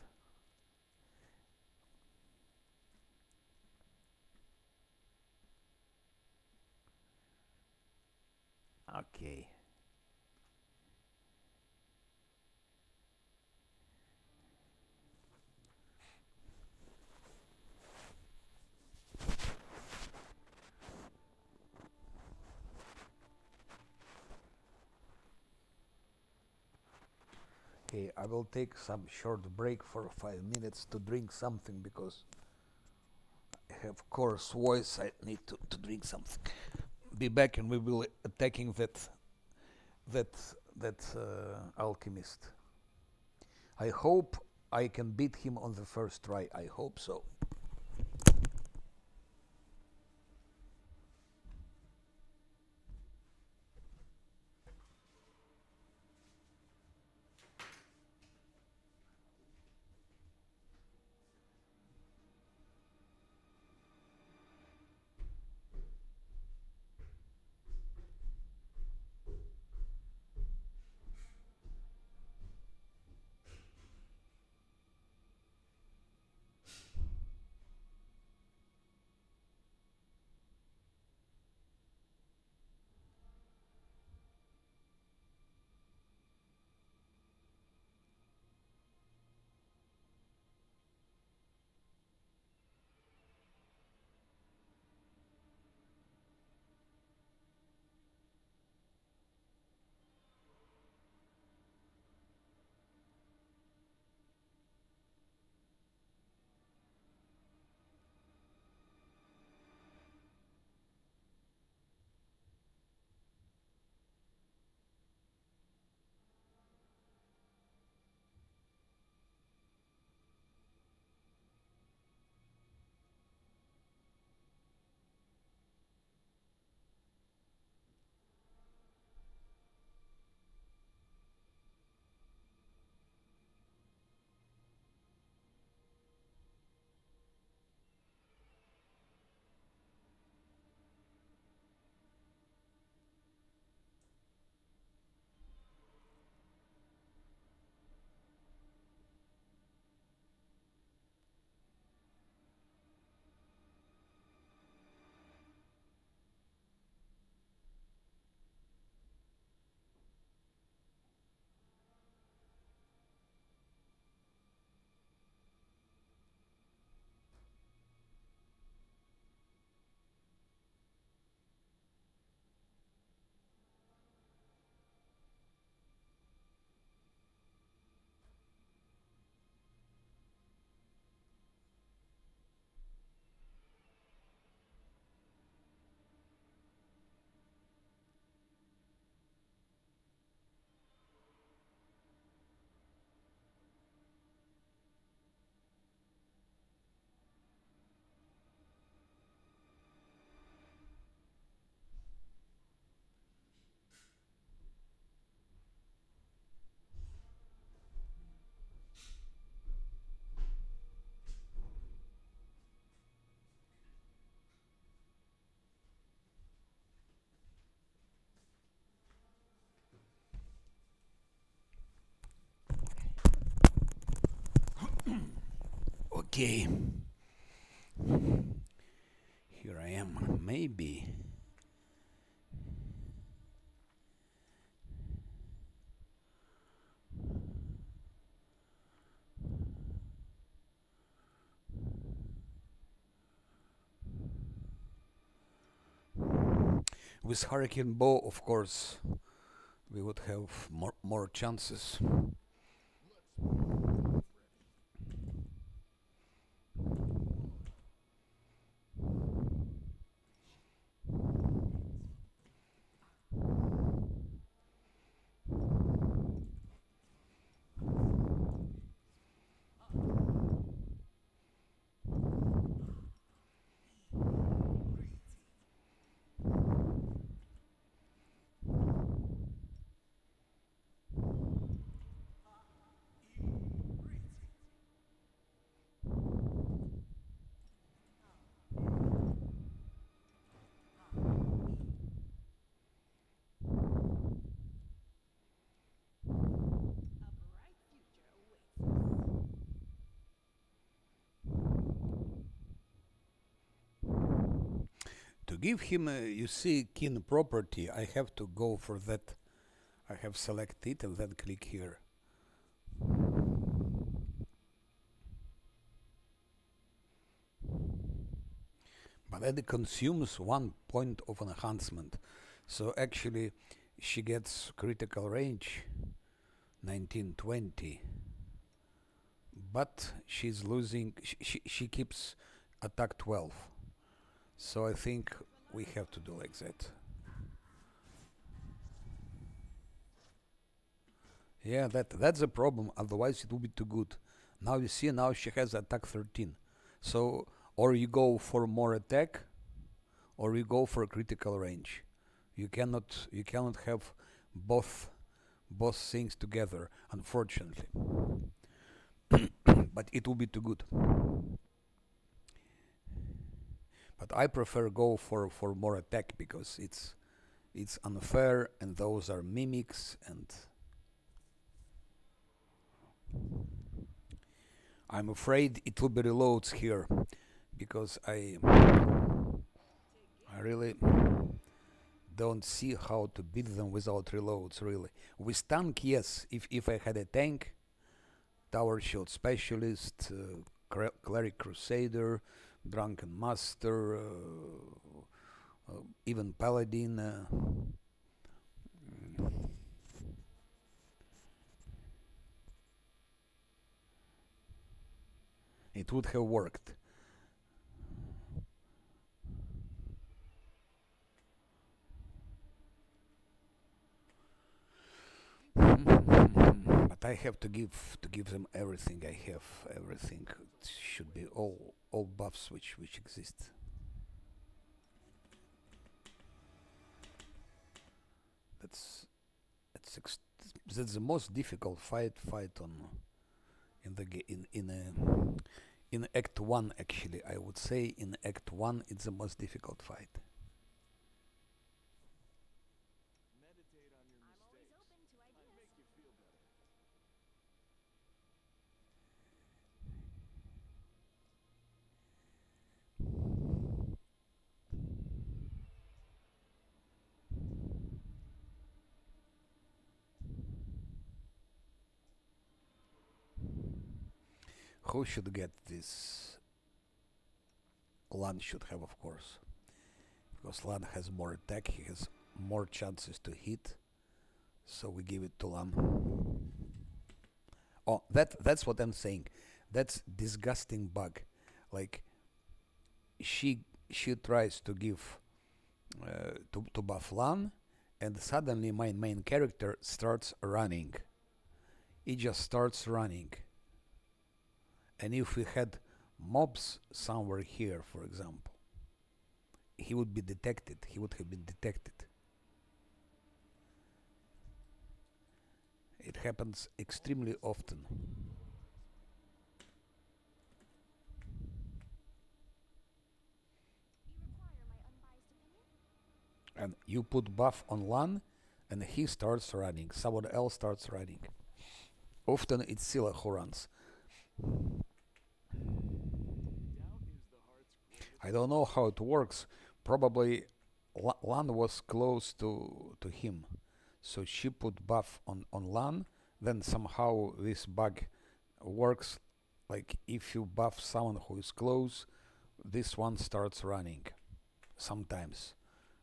Okay. Okay, I will take some short break for 5 minutes to drink something because I have coarse voice. I need to drink something. Be back and we will attacking that alchemist. I hope I can beat him on the first try. I hope so. Okay. Here I am. Maybe. With Hurricane Bow, of course, we would have more chances. A bright future awaits us. To give him, you see, kin property, I have to go for that. I have select it and then click here. But then it consumes 1 point of enhancement. So actually, she gets critical range 1920. But she's losing, she keeps attack 12. So I think we have to do like that. Yeah, that's a problem. Otherwise, it will be too good. Now you see, now she has attack 13. So, or you go for more attack, or you go for critical range. You cannot have both things together, unfortunately. But it will be too good. But I prefer go for more attack because it's unfair, and those are mimics, and I'm afraid it will be reloads here because I really don't see how to beat them without reloads, really. With tank, yes. If I had a tank, Tower Shield Specialist, Cleric Crusader, Drunken Master, even Paladin. It would have worked. But I have to give them everything I have. Everything. It should be all buffs which exist. That's the most difficult fight on in Act 1. Actually, I would say in Act 1 it's the most difficult fight. Meditate on your I'm always mistakes. open to Might ideas. make you feel better. Who should get this? Lan should have, of course, because Lan has more attack. He has more chances to hit. So we give it to Lan. Oh, that's what I'm saying. That's disgusting bug. Like she tries to give to buff Lan, and suddenly my main character starts running. It just starts running. And if we had mobs somewhere here, for example, he would be detected. He would have been detected. It happens extremely often. You require my unbiased opinion? And you put buff on Lan, and he starts running. Someone else starts running. Often it's Scylla who runs. I don't know how it works. Probably Lan was close to him, so she put buff on Lan. Then somehow this bug works. Like if you buff someone who is close, this one starts running. Sometimes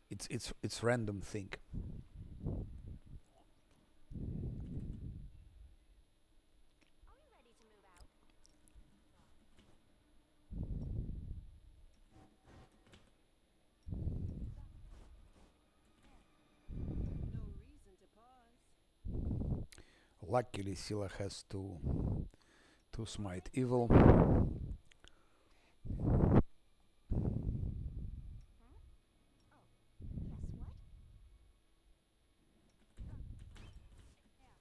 it's random thing. Are we ready to move out? No reason to pause. Luckily, Scylla has to smite evil. Huh? Oh, yes, what?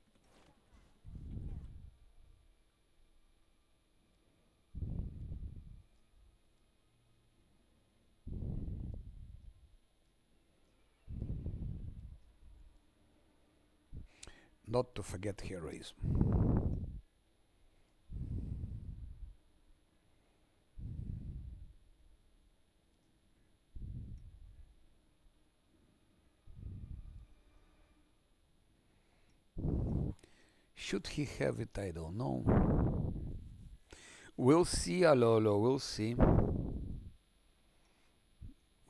Not to forget heroism. Should he have it? I don't know. We'll see, Alolo, we'll see.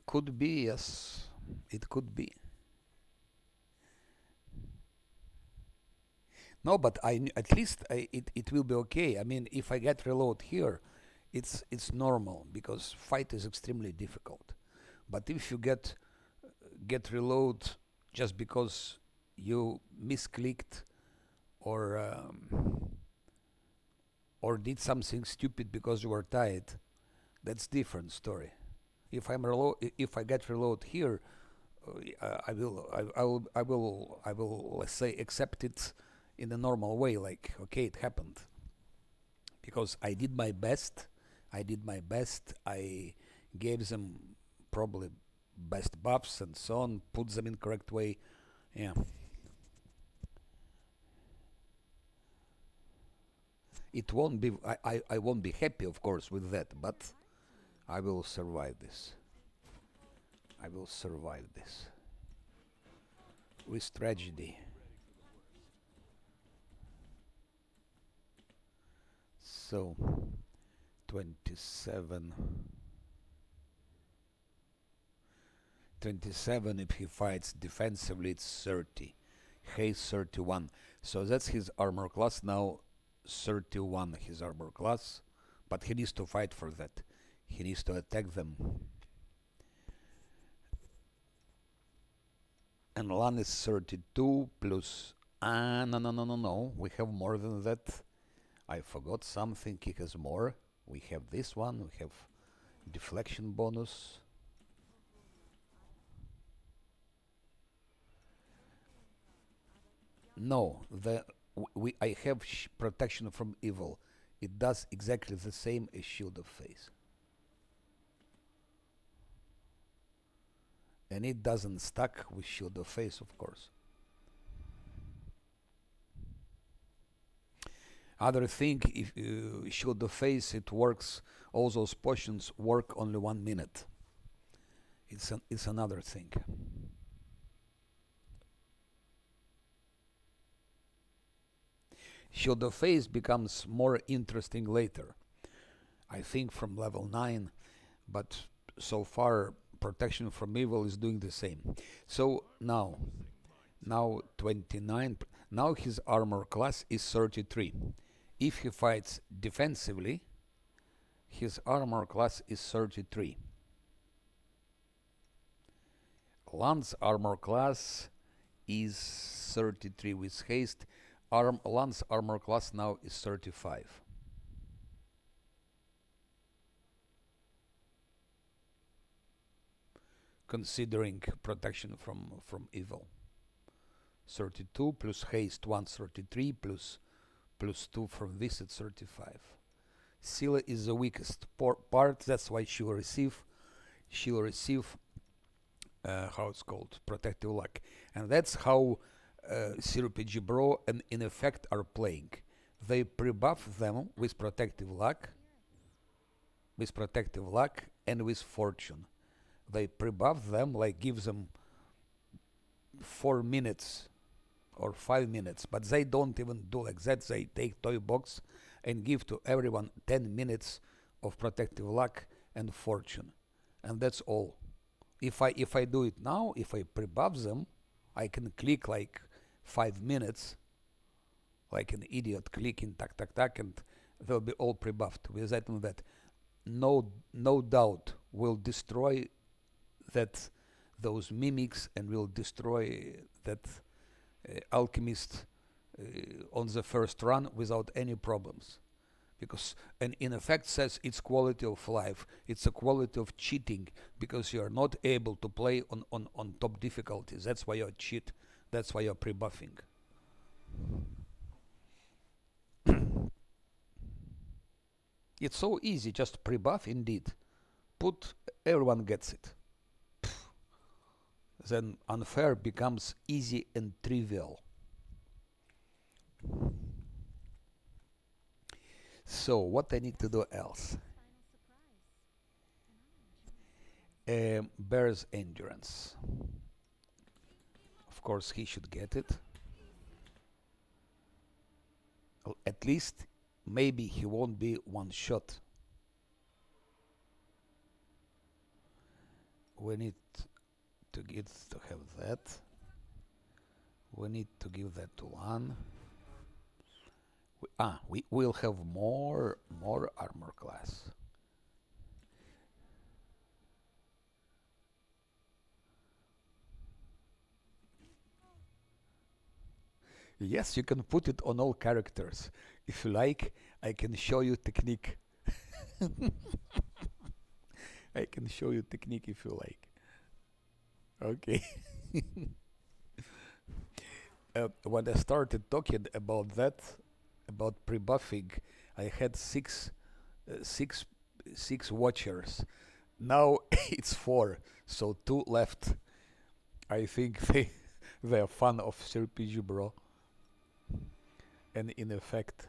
Could be, yes. It could be. No, but at least it will be okay. I mean, if I get reload here, it's normal because fight is extremely difficult. But if you get reload just because you misclicked or did something stupid because you were tired, that's different story. If I get reload here, I will let's say accept it in a normal way, like okay, it happened because I did my best. I gave them probably best buffs and so on, put them in correct way. Yeah. It won't be I won't be happy of course with that, but I will survive this. I will survive this. With tragedy. So 27 if he fights defensively it's 30. Haste 31. So that's his armor class now. 31 his armor class, but he needs to fight for that. He needs to attack them. And Lan is 32 plus no, we have more than that. I forgot something. He has more. We have this one. We have deflection bonus. No, I have protection from evil. It does exactly the same as Shield of Faith. And it doesn't stack with Shield of Faith, of course. Other thing, if Shield of Faith, it works, all those potions work only 1 minute. It's another thing. Shield of Faith becomes more interesting later. I think from level 9, but so far protection from evil is doing the same. So now 29, now his armor class is 33. If he fights defensively, his armor class is 33. Lan's armor class is 33 with haste. Lan's armor class now is 35. Considering protection from evil. 32 plus haste 133 plus 2 from this at 35. Scylla is the weakest part, that's why she will receive how it's called, protective luck. And that's how CRPG Bro and in effect are playing. They pre-buff them with protective luck, and with fortune. They pre-buff them, like give them 4 minutes or 5 minutes, but they don't even do like that. They take toy box and give to everyone 10 minutes of protective luck and fortune, and that's all. If I do it now, if I pre-buff them, I can click like 5 minutes, like an idiot clicking tack tack tack, and they'll be all pre-buffed with that and that. No doubt will destroy that those mimics and will destroy that alchemist on the first run without any problems, because and in effect says it's quality of life, it's a quality of cheating, because you are not able to play on top difficulties. That's why you're cheat, that's why you're pre-buffing. It's so easy, just pre-buff indeed, put everyone gets it. Then unfair becomes easy and trivial. So what I need to do else? Bear's endurance. Of course he should get it. At least maybe he won't be one shot. We need to get to have that. We need to give that to one. We will have more armor class. Yes, you can put it on all characters. If you like, I can show you technique. I can show you technique if you like. Okay. When I started talking about that, about pre-buffing, I had six watchers. Now it's 4, so 2 left. I think they're fan of CRPG, bro. And in effect,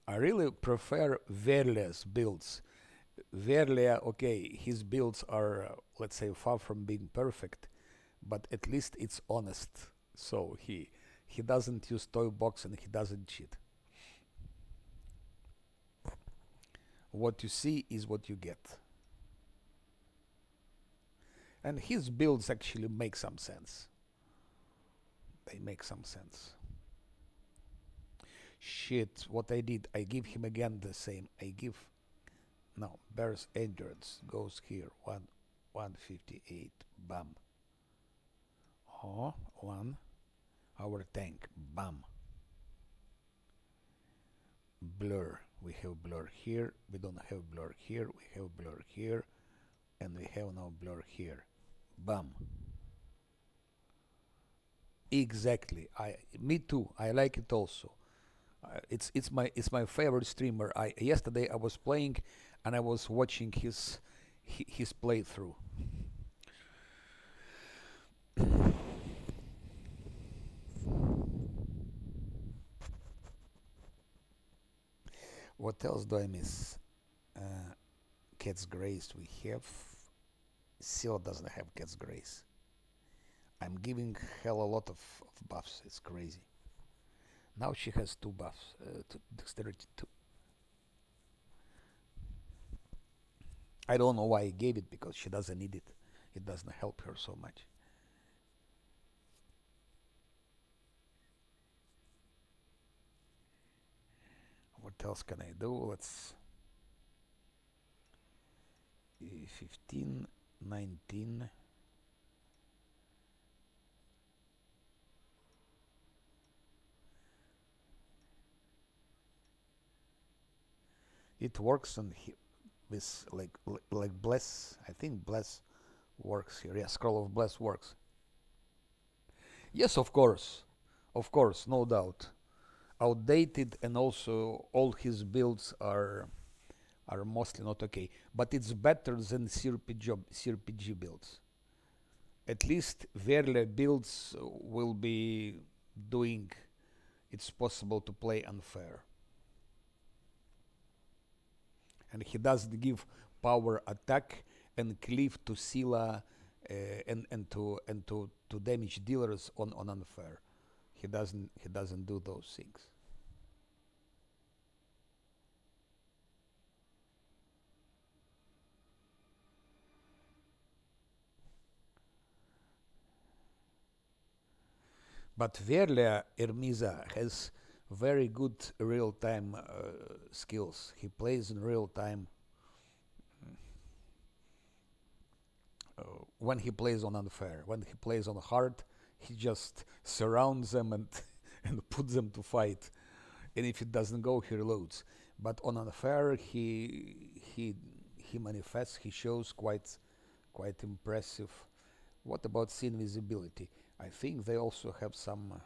I really prefer Verlia's builds. Verlia, okay, his builds are, let's say, far from being perfect, but at least it's honest. So he doesn't use toy box and he doesn't cheat. What you see is what you get. And his builds actually make some sense. They make some sense. Shit, what I did, I give him again the same. No, Bear's endurance goes here. 158, bam. Oh, 1. Our tank, bam. Blur, we have blur here. We don't have blur here. We have blur here. And we have now blur here. Bam. Exactly. Me too. I like it also. It's my favorite streamer. Yesterday I was playing, and I was watching his playthrough. What else do I miss? Cat's Grace we have. Seal doesn't have Cat's Grace. I'm giving hell a lot of buffs. It's crazy. Now she has 2 buffs. Dexterity 2. I don't know why I gave it, because she doesn't need it. It doesn't help her so much. What else can I do? Let's 15, 19. It works on this like bless. I think bless works here. Yeah, scroll of bless works. Yes, of course, no doubt. Outdated, and also all his builds are mostly not okay. But it's better than CRPG builds. at least Verle builds will be doing it's possible to play unfair. And he doesn't give power attack and cleave to Sila and to damage dealers on unfair. He doesn't do those things. But Verle Ermiza has very good real-time skills. He plays in real time. When he plays on unfair, when he plays on hard, he just surrounds them and and puts them to fight. And if it doesn't go, he reloads. But on unfair, he manifests. He shows quite impressive. What about scene visibility? I think they also have some.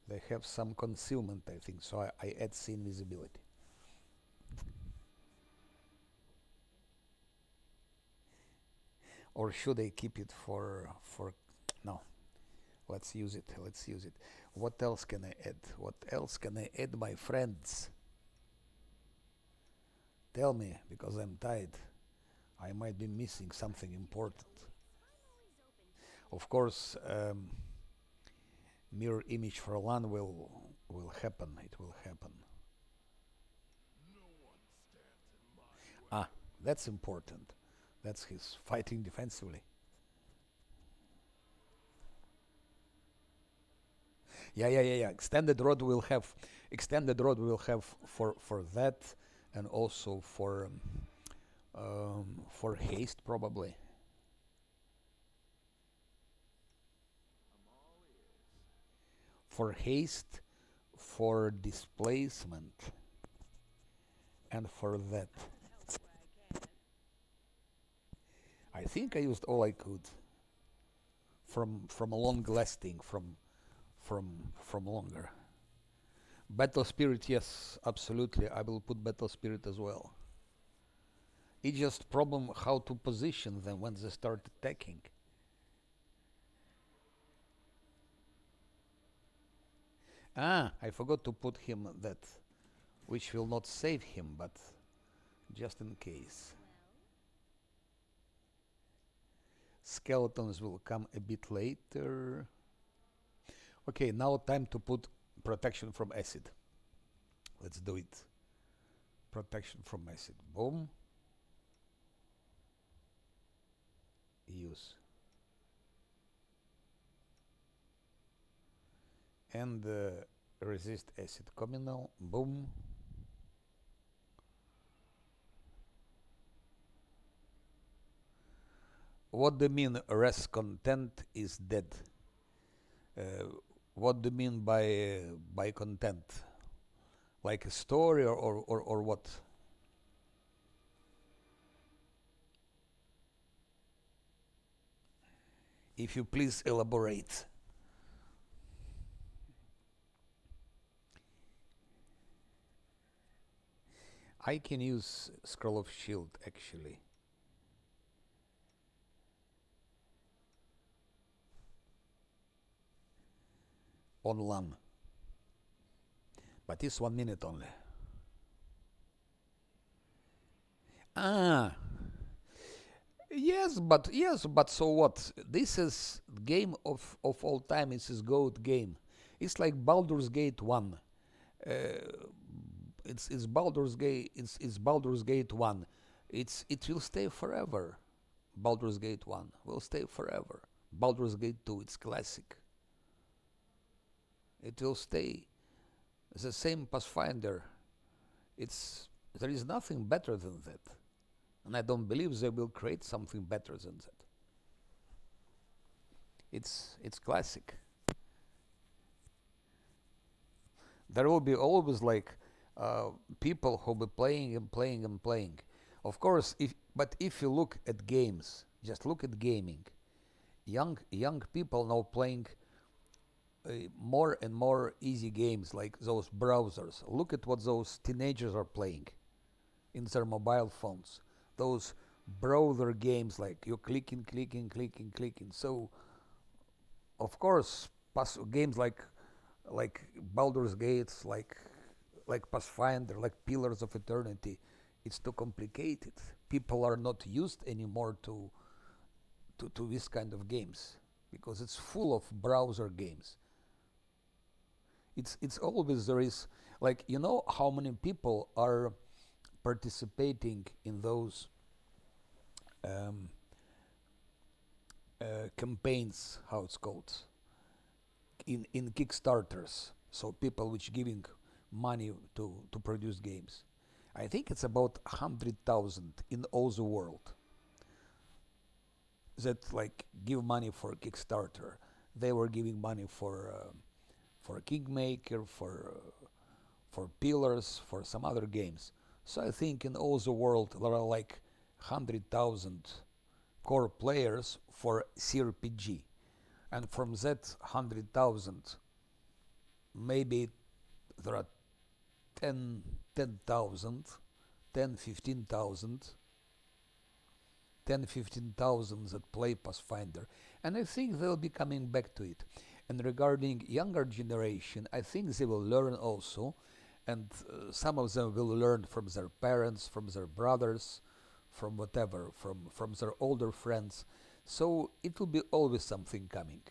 They have some concealment, I think. So I add scene visibility. Or should I keep it for no? Let's use it. Let's use it. What else can I add? What else can I add, my friends? Tell me, because I'm tired. I might be missing something important. Of course, mirror image for LAN will happen. It will happen. Ah, that's important. That's his fighting defensively. Yeah. Extended road will have for that, and also for haste probably. For haste, for displacement, and for that. I think I used all I could. From long lasting, from longer. Battle spirit, yes, absolutely. I will put battle spirit as well. It's just problem how to position them when they start attacking. Ah, I forgot to put him that, which will not save him, but just in case. Skeletons will come a bit later. Okay, now time to put protection from acid. Let's do it. Protection from acid. Boom. Use. And resist acid communal. Boom. What do you mean res content is dead? What do you mean by content? Like a story or what? If you please elaborate. I can use Scroll of Shield actually. On LAN. But it's 1 minute only. Ah. Yes, but so what? This is game of all time. It's his GOAT game. It's like Baldur's Gate 1. It's Baldur's Gate. It's Baldur's Gate 1. It will stay forever. Baldur's Gate 1 will stay forever. Baldur's Gate 2, it's classic. It will stay. The same Pathfinder. There is nothing better than that. And I don't believe they will create something better than that. It's classic. There will be always like people who will be playing and playing and playing. Of course, if you look at games, just look at gaming. Young people now playing more and more easy games like those browsers. Look at what those teenagers are playing in their mobile phones. Those browser games like you're clicking, clicking, clicking, clicking. So of course, games like Baldur's Gates, like Pathfinder, like Pillars of Eternity, it's too complicated. People are not used anymore to this kind of games because it's full of browser games. It's always there is like you know how many people are participating in those um, campaigns, how it's called, in Kickstarters. So people which giving money to produce games. I think it's about 100,000 in all the world that like give money for Kickstarter. They were giving money for Kingmaker, for Pillars, for some other games. So I think in all the world there are like 100,000 core players for CRPG, and from that 100,000, maybe there are 10, 10,000, 10, 15,000, 10, 15,000 that play Pathfinder, and I think they'll be coming back to it. And regarding younger generation, I think they will learn also, and some of them will learn from their parents, from their brothers, from whatever, from their older friends. So it will be always something coming.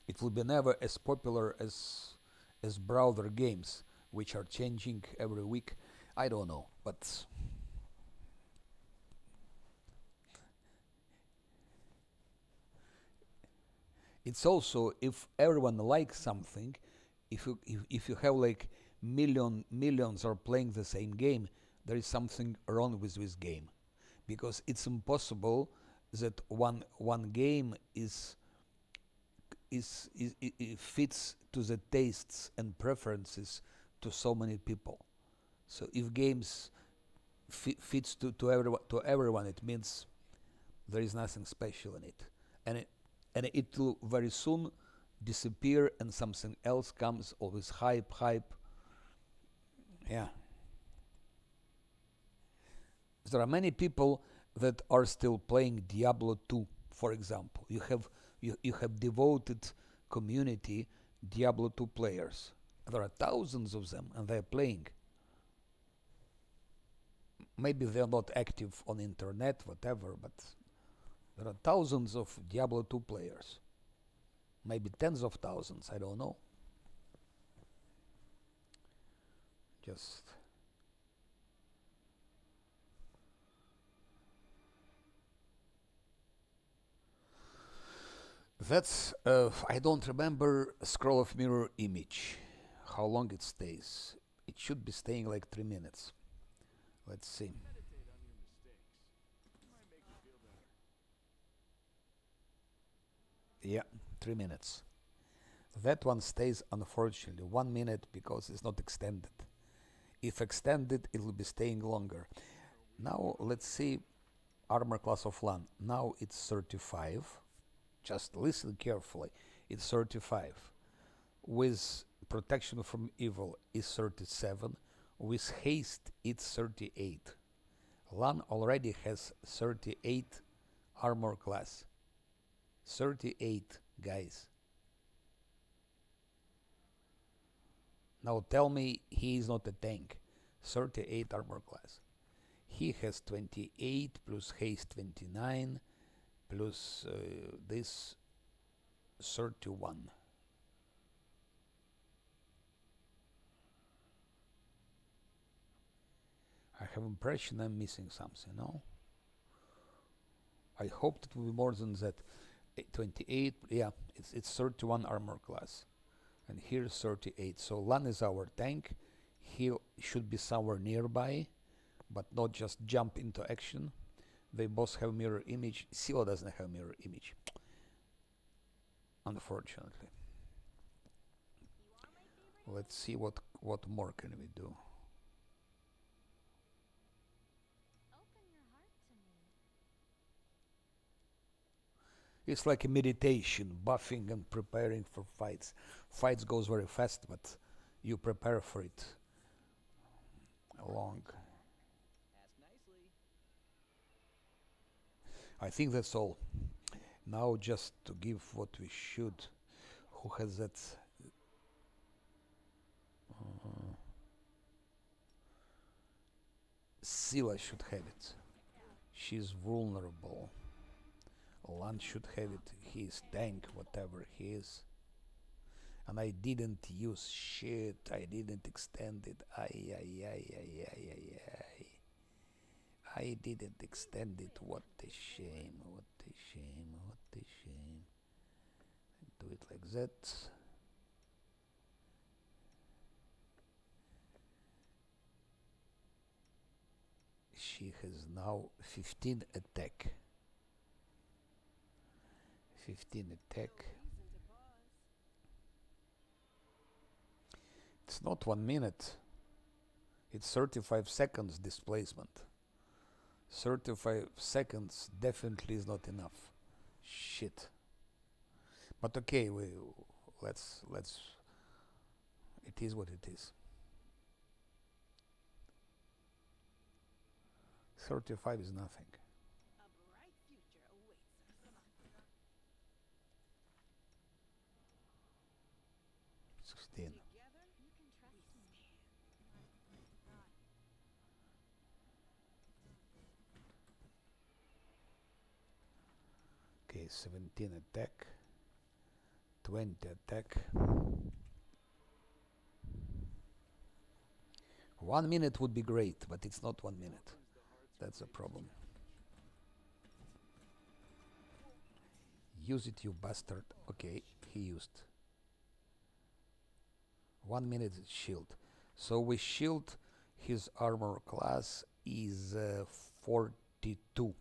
It will be never as popular as browser games, which are changing every week. I don't know, but it's also if everyone likes something, if you have like millions are playing the same game, there is something wrong with this game, because it's impossible that one game fits to the tastes and preferences to so many people. So if games fits to everyone, it means there is nothing special in it, and it will very soon disappear, and something else comes. Always hype. Yeah, there are many people that are still playing Diablo 2, for example. You have devoted community Diablo 2 players. There are thousands of them, and they're playing. Maybe they're not active on internet, whatever, but there are thousands of Diablo 2 players. Maybe tens of thousands, I don't know. Just that's I don't remember scroll of mirror image, how long it stays. It should be staying like 3 minutes. Let's see. Meditate on your mistakes. It might make you feel better. Yeah, 3 minutes. That one stays unfortunately 1 minute because it's not extended. If extended, it will be staying longer. Now let's see armor class of LAN. Now it's 35. Just listen carefully. It's 35. With protection from evil is 37. With haste it's 38. LAN already has 38 armor class. 38, guys. Now tell me he is not a tank. 38 armor class. He has 28 plus haste 29 plus this 31. I have impression I'm missing something, no? I hoped it would be more than that. 28, yeah, it's 31 armor class. And here's 38. So Lan is our tank. He should be somewhere nearby, but not just jump into action. They both have mirror image. Silo doesn't have mirror image, unfortunately. Let's see what more can we do. Open your heart to me. It's like a meditation, buffing and preparing for fights. Fights goes very fast, but you prepare for it long. Ask nicely. I think that's all. Now just to give what we should. Who has that? Scylla should have it. She's vulnerable. Lan should have it. He's tank, whatever he is. And I didn't use shit. I didn't extend it. I didn't extend it. What a shame. What a shame. What a shame. Do it like that. She has now 15 attack. 15 attack. Reason to pause. It's not 1 minute. It's 35 seconds displacement. 35 seconds definitely is not enough. Shit. But okay, let's it is what it is. 35 is nothing. A bright future awaits us. 16. Together, You can trust me. Okay, 17 attack. 20 attack. 1 minute would be great, but it's not 1 minute. That's a problem. Use it, you bastard. Okay, he used. 1 minute shield. So we shield his armor class is 42.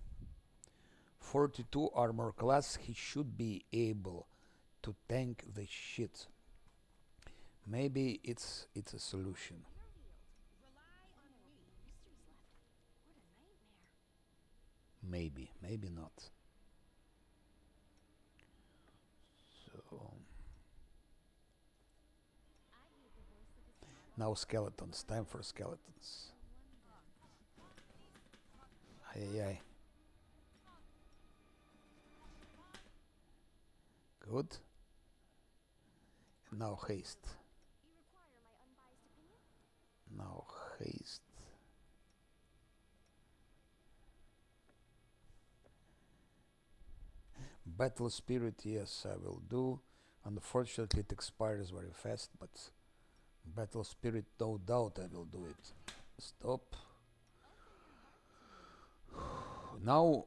42 armor class, he should be able to tank the shit. Maybe it's a solution. rely on me. Mysteries left. What a nightmare. Maybe not. So I hate the voice of the smart now skeletons. Time for skeletons. Ay. Good. And now haste. You require my unbiased opinion? Now haste. Battle spirit, yes, I will do. Unfortunately, it expires very fast, but battle spirit, no doubt, I will do it. Stop. Now,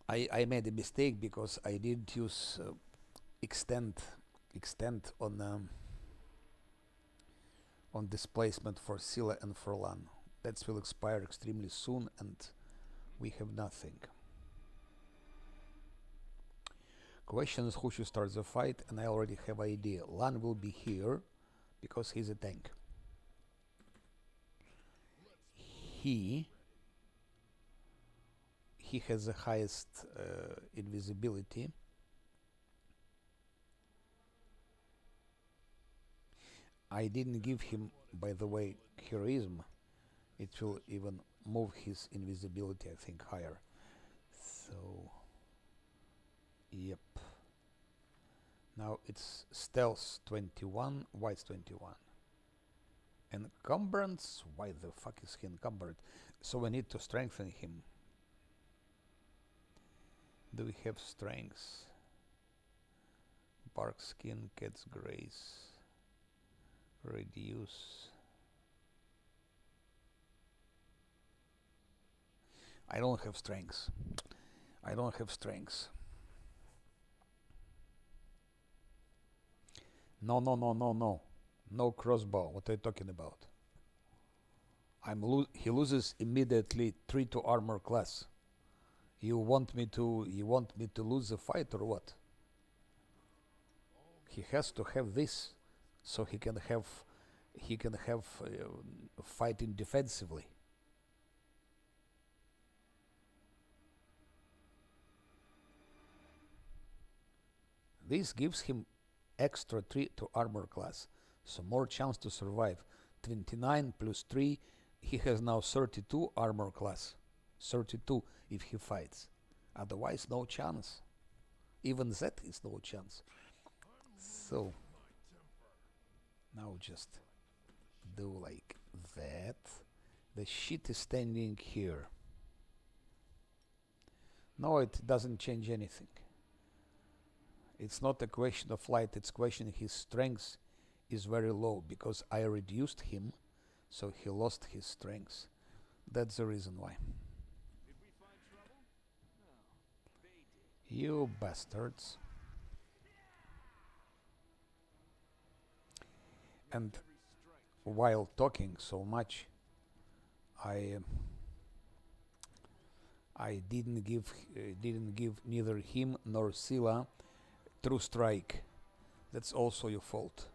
I made a mistake because I didn't use extend on displacement for Scylla and for Lan. That will expire extremely soon, and we have nothing. Question is who should start the fight, and I already have idea. Lan will be here because he's a tank. He has the highest invisibility. I didn't give him, by the way, heroism. It will even move his invisibility, I think, higher. So, yep. Now it's stealth 21, white's 21. Encumbrance? Why the fuck is he encumbered? So we need to strengthen him. Do we have strengths? Bark skin, cat's grace. Reduce. I don't have strengths. I don't have strengths. No. No crossbow. What are you talking about? He loses immediately 3 to armor class. You want me to lose the fight or what? He has to have this so he can have fighting defensively. This gives him extra 3 to armor class, so more chance to survive. 29 plus 3, he has now 32 armor class. 32 if he fights. Otherwise, no chance. Even that is no chance. So now just do like that. The shit is standing here. No, it doesn't change anything. It's not a question of light, it's a question his strength is very low because I reduced him, so he lost his strength. That's the reason why. Did we find trouble? No, they did. You bastards. And Every strike. while talking so much, I didn't give neither him nor Sila true strike. That's also your fault.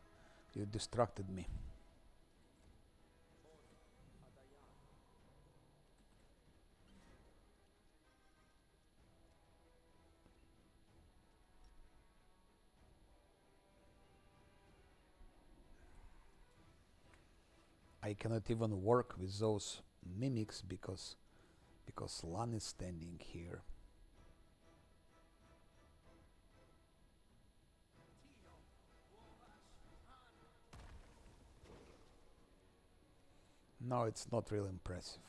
You distracted me. I cannot even work with those mimics because Lan is standing here. No, it's not really impressive.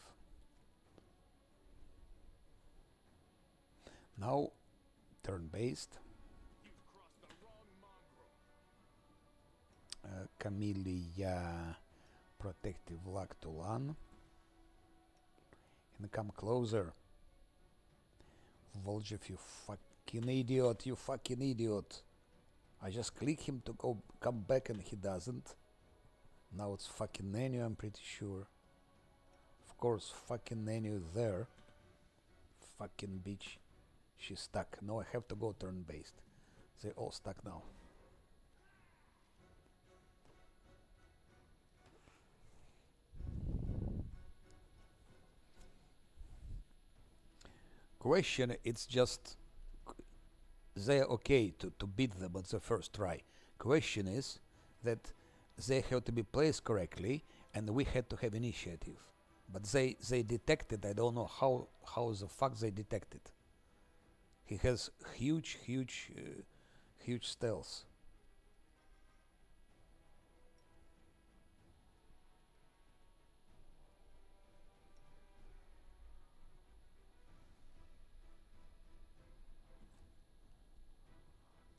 Now, turn-based. You've crossed the wrong mongrel. Camellia, protective lock to Lan. And come closer. Voljev, you fucking idiot, you fucking idiot. I just click him to come back and he doesn't. Now it's fucking Nanu, I'm pretty sure. Of course, fucking Nanu there. Fucking bitch. She's stuck. Now I have to go turn-based. They're all stuck now. Question, it's just they're okay to beat them at the first try. Question is that they have to be placed correctly and we had to have initiative. But they detected, I don't know how the fuck they detected. He has huge stealth.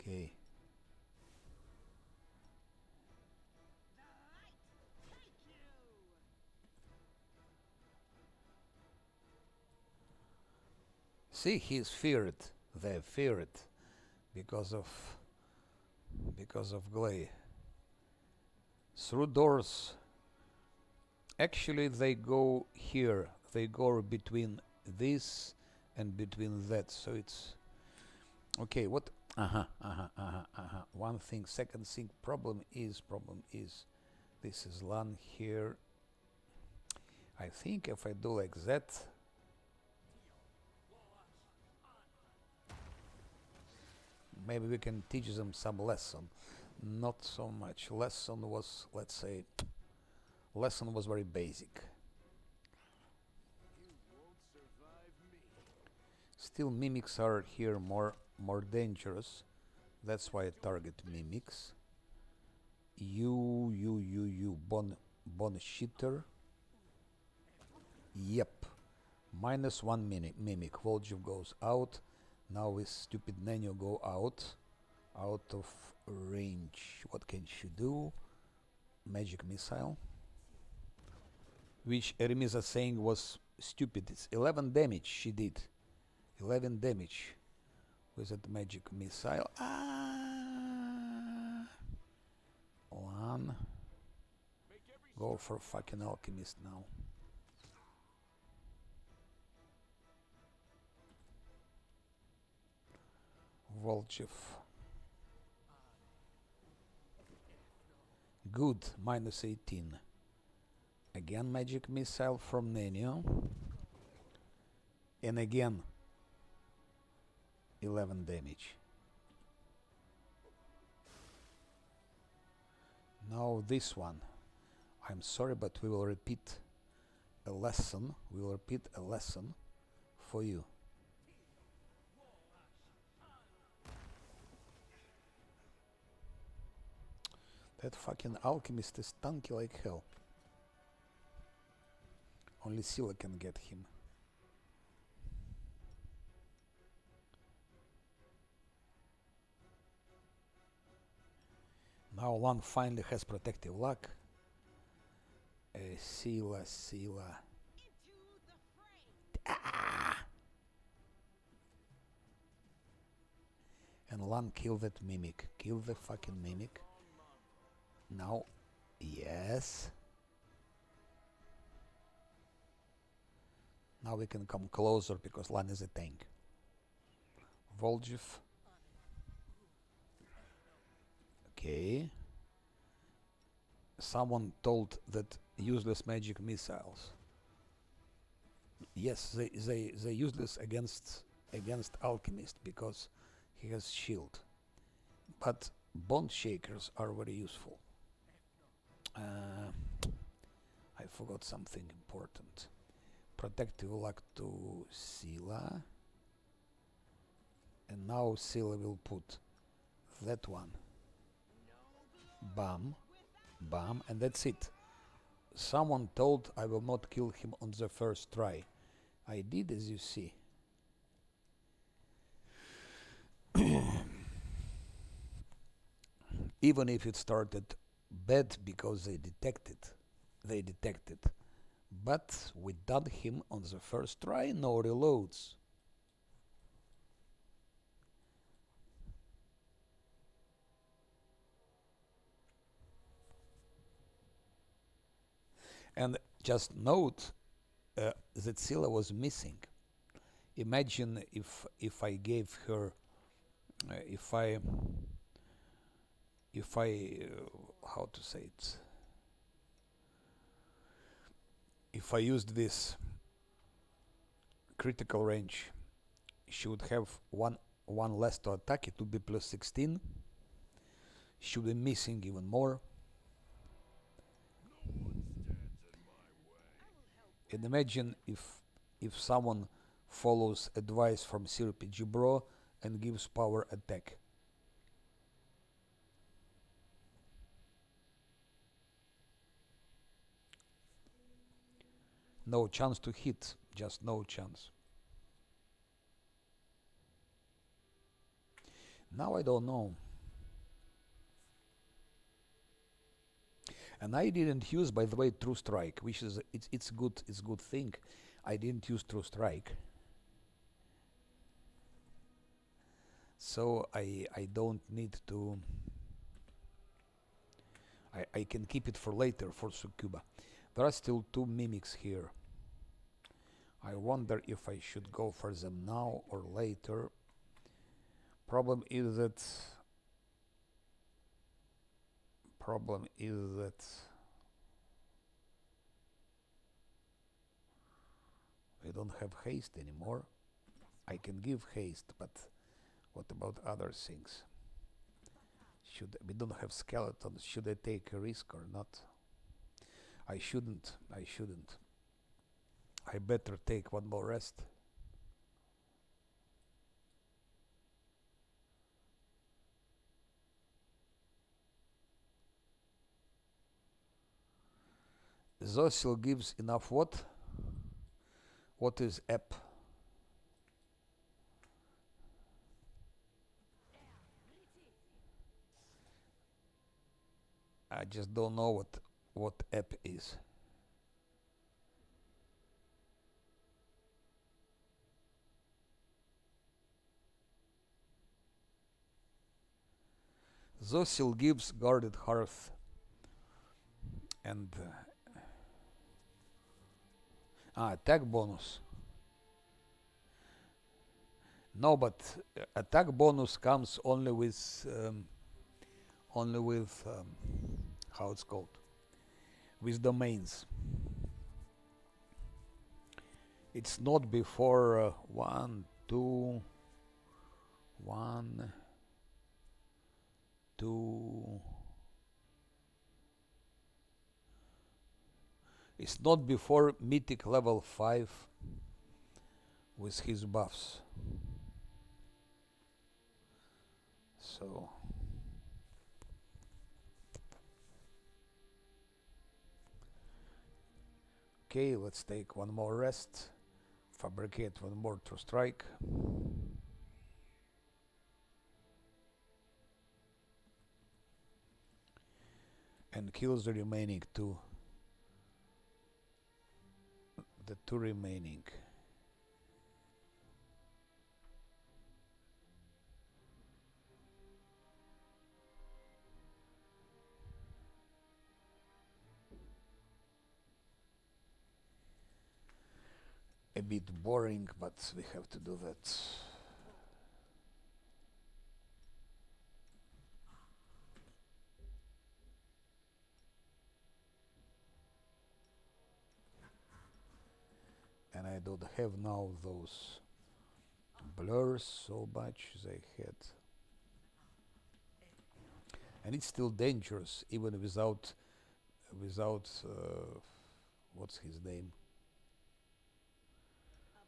Okay. See, he's feared. They fear it because of Glay. Through doors. Actually, they go here. They go between this and between that. So it's okay. What? One thing. Second thing. Problem is. This is Lan here. I think if I do like that. Maybe we can teach them some lesson. Not so much. Lesson was, let's say, lesson was very basic. You won't survive me. Still, mimics are here more dangerous. That's why I target mimics. You, bon shitter. Yep. -1 mimic. Voljev goes out. Now with stupid Nano go out of range. What can she do? Magic missile, which Eremiza saying was stupid. It's 11 damage she did. 11 damage with that magic missile. Lan, go for fucking alchemist now. Volchev. Good, -18. Again magic missile from Nenio. And again 11 damage. Now this one. I'm sorry, but we will repeat a lesson. We will repeat a lesson for you. That fucking alchemist is tanky like hell. Only Scylla can get him. Now Lan finally has protective luck. Scylla. Into the fray. And Lan, kill that mimic. Kill the fucking mimic. Now, yes. Now we can come closer because Lan is a tank. Volgiv. Okay. Someone told that useless magic missiles. Yes, they useless against alchemist because he has shield. But bond shakers are very useful. I forgot something important. Protective luck to Scylla. And now Scylla will put that one. Bam. Bam. And that's it. Someone told I will not kill him on the first try. I did, as you see. Even if it started bad because they detected. But we done him on the first try, no reloads. And just note that Scylla was missing. Imagine if I gave her, if I how to say it? If I used this critical range, she would have one less to attack. It would be plus 16. She would be missing even more. And imagine if someone follows advice from CRPG Bro and gives power attack. No chance to hit, just no chance. Now I don't know. And I didn't use, by the way, True Strike, which is it's good thing. I didn't use True Strike, so I don't need to. I can keep it for later for Sukuba. There are still 2 mimics here. I wonder if I should go for them now or later. Problem is that we don't have haste anymore. I can give haste, but what about other things? We don't have skeletons. Should I take a risk or not? I shouldn't. I better take one more rest. Zosil gives enough what? What is app? I just don't know what app is. Zosil gives guarded hearth and attack bonus. No, but attack bonus comes only with how it's called, with domains. It's not before 1, 2, 1, 2. It's not before mythic level 5 with his buffs. So okay, let's take one more rest, fabricate one more to strike. And kills the remaining two. The two remaining. A bit boring, but we have to do that. And I don't have now those blurs so much as I had. And it's still dangerous even without what's his name?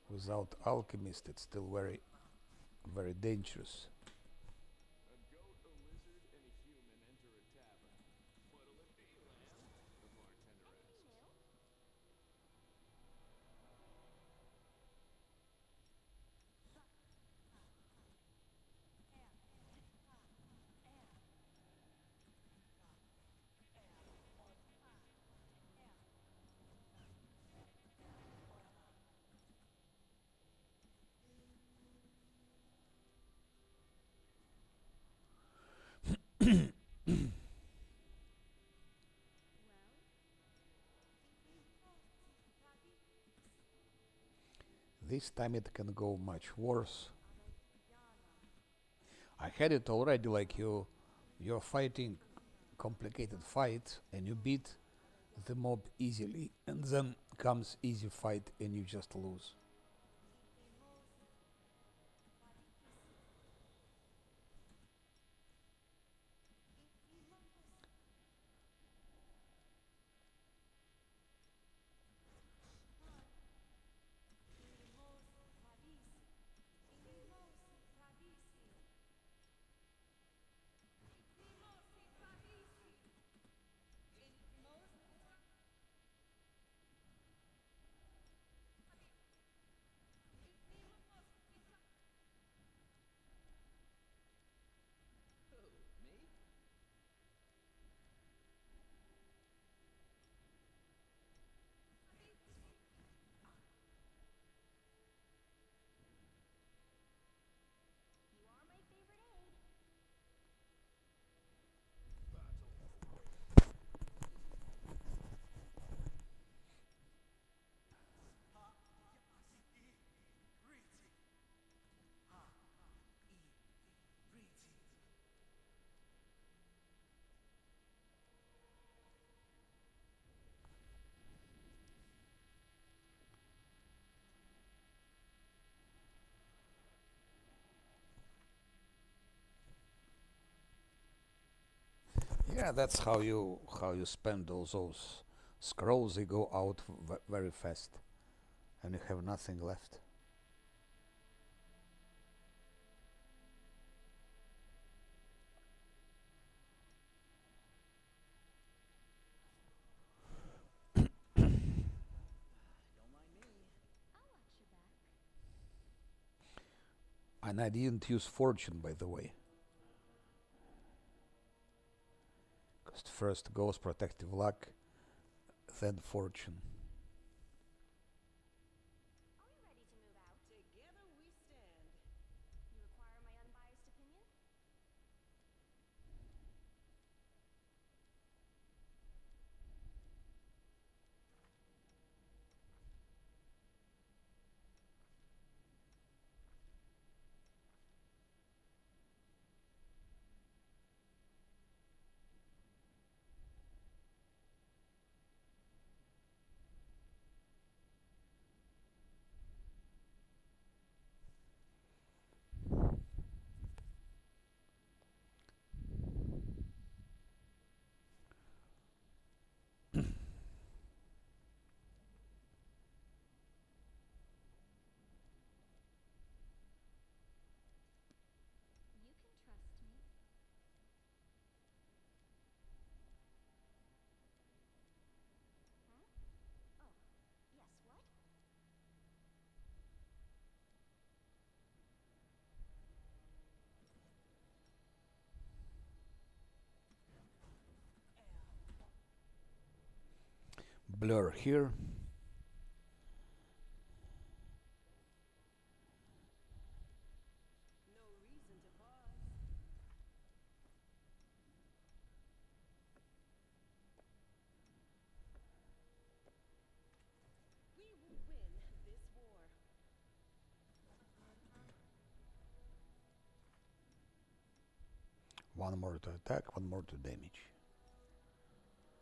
Without alchemist, it's still very, very dangerous. A goat, a lizard, and a human enter a tavern. What'll it be, Lamb? The bartender asks. This time it can go much worse. I had it already, like you're fighting complicated fight and you beat the mob easily, and then comes easy fight and you just lose. Who, me? You are my favorite aide. Yeah, that's how you spend all those scrolls. They go out very fast, and you have nothing left. Don't mind me. I'll watch your back. And I didn't use fortune, by the way. Because first goes protective luck, then fortune. Are we ready to move out? Together we stand. You require my unbiased opinion? blur here. No reason to pause. We will win this war. One more to attack, one more to damage. Anything new?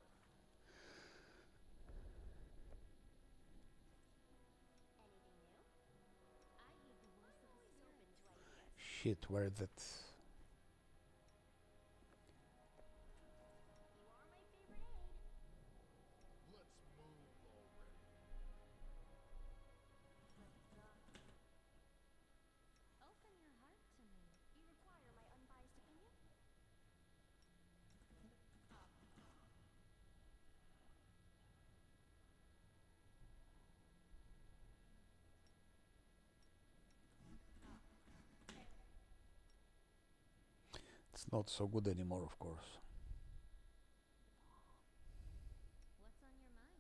I heed the voice of the spirit. Open to ideas. Shit, where that? You are my favorite aid. Let's move already. Open your heart to me. You require my unbiased opinion? It's not so good anymore, of course. What's on your mind?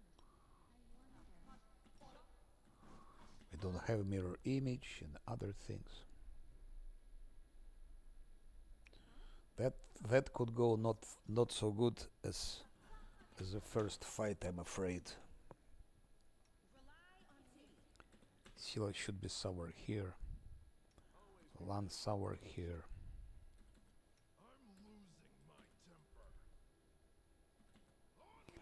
I wonder. We don't have mirror image and other things. That could go not so good as the first fight, I'm afraid. Rely on me. Sila should be somewhere here. Lan somewhere here. I'm losing my temper. Onwards!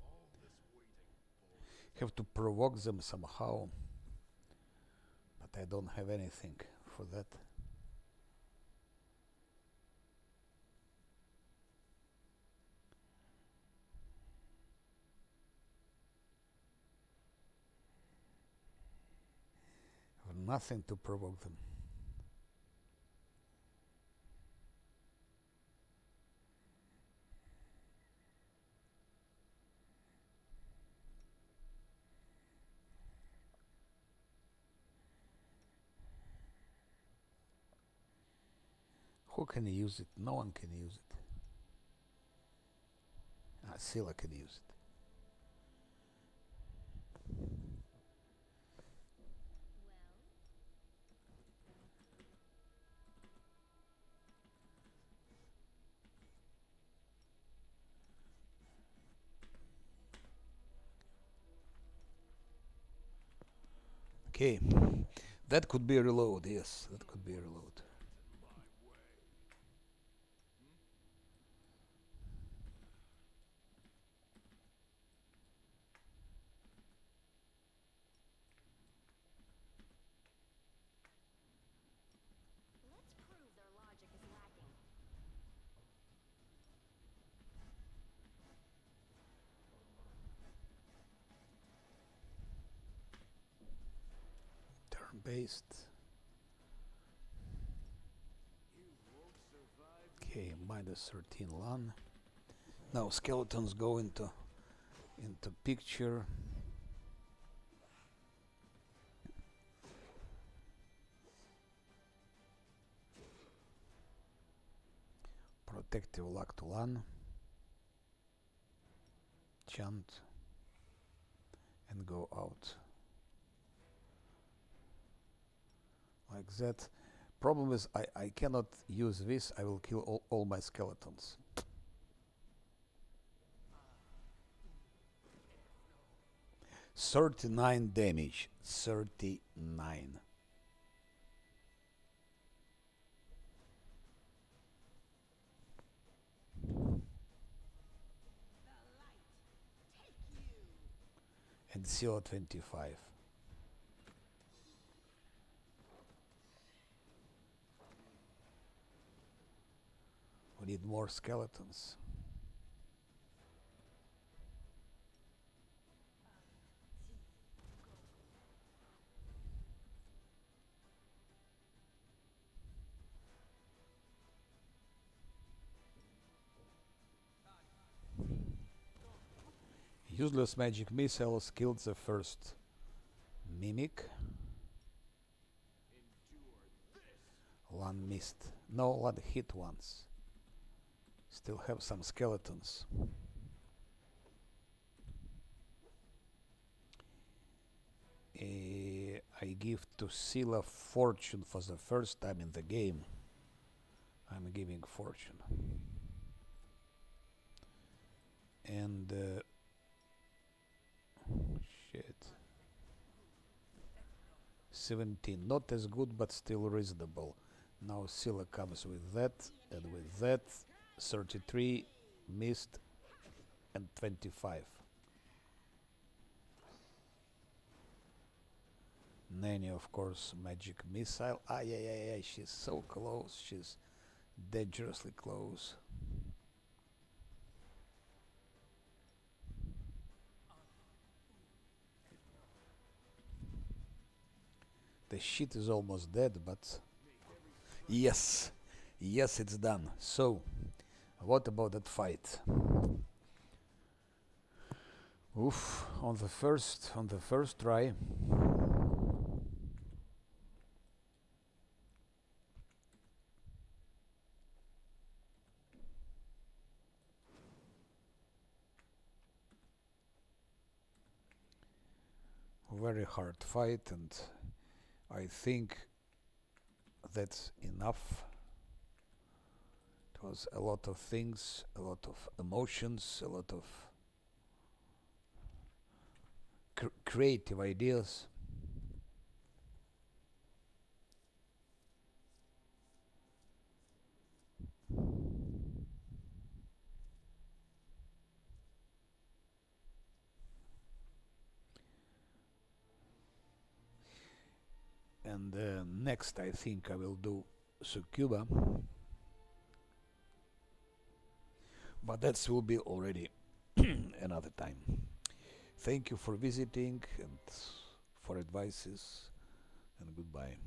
All this waiting bullshit. Have to provoke them somehow. But I don't have anything for that. I have nothing to provoke them. Who can use it? No one can use it. Sila can use it. Well, Okay. That could be a reload, yes. That could be a reload. let's prove their logic is lacking. Turn-based. You won't survive. Okay, minus 13 LAN. Now skeletons go into picture. Protective lock to LAN. Chant. And go out. Like that. Problem is I cannot use this. I will kill all my skeletons. 39 damage. 39. The light. Take you. And Sila 25. We need more skeletons. Useless magic missiles killed the first mimic. Endure this. One missed. No, one hit once. Still have some skeletons. I give to Scylla fortune for the first time in the game. I'm giving fortune. And shit. 17, not as good but still reasonable. Now Scylla comes with that and with that. 33, missed, and 25. Nanny, of course, magic missile. Ah, yeah, she's so close. She's dangerously close. The shit is almost dead, but yes, yes, it's done. So, what about that fight? Oof, on the first try. Very hard fight, and I think that's enough. It was a lot of things, a lot of emotions, a lot of creative ideas. And next I think I will do Succuba, but that will be already another time. Thank you for visiting and for advices, and goodbye.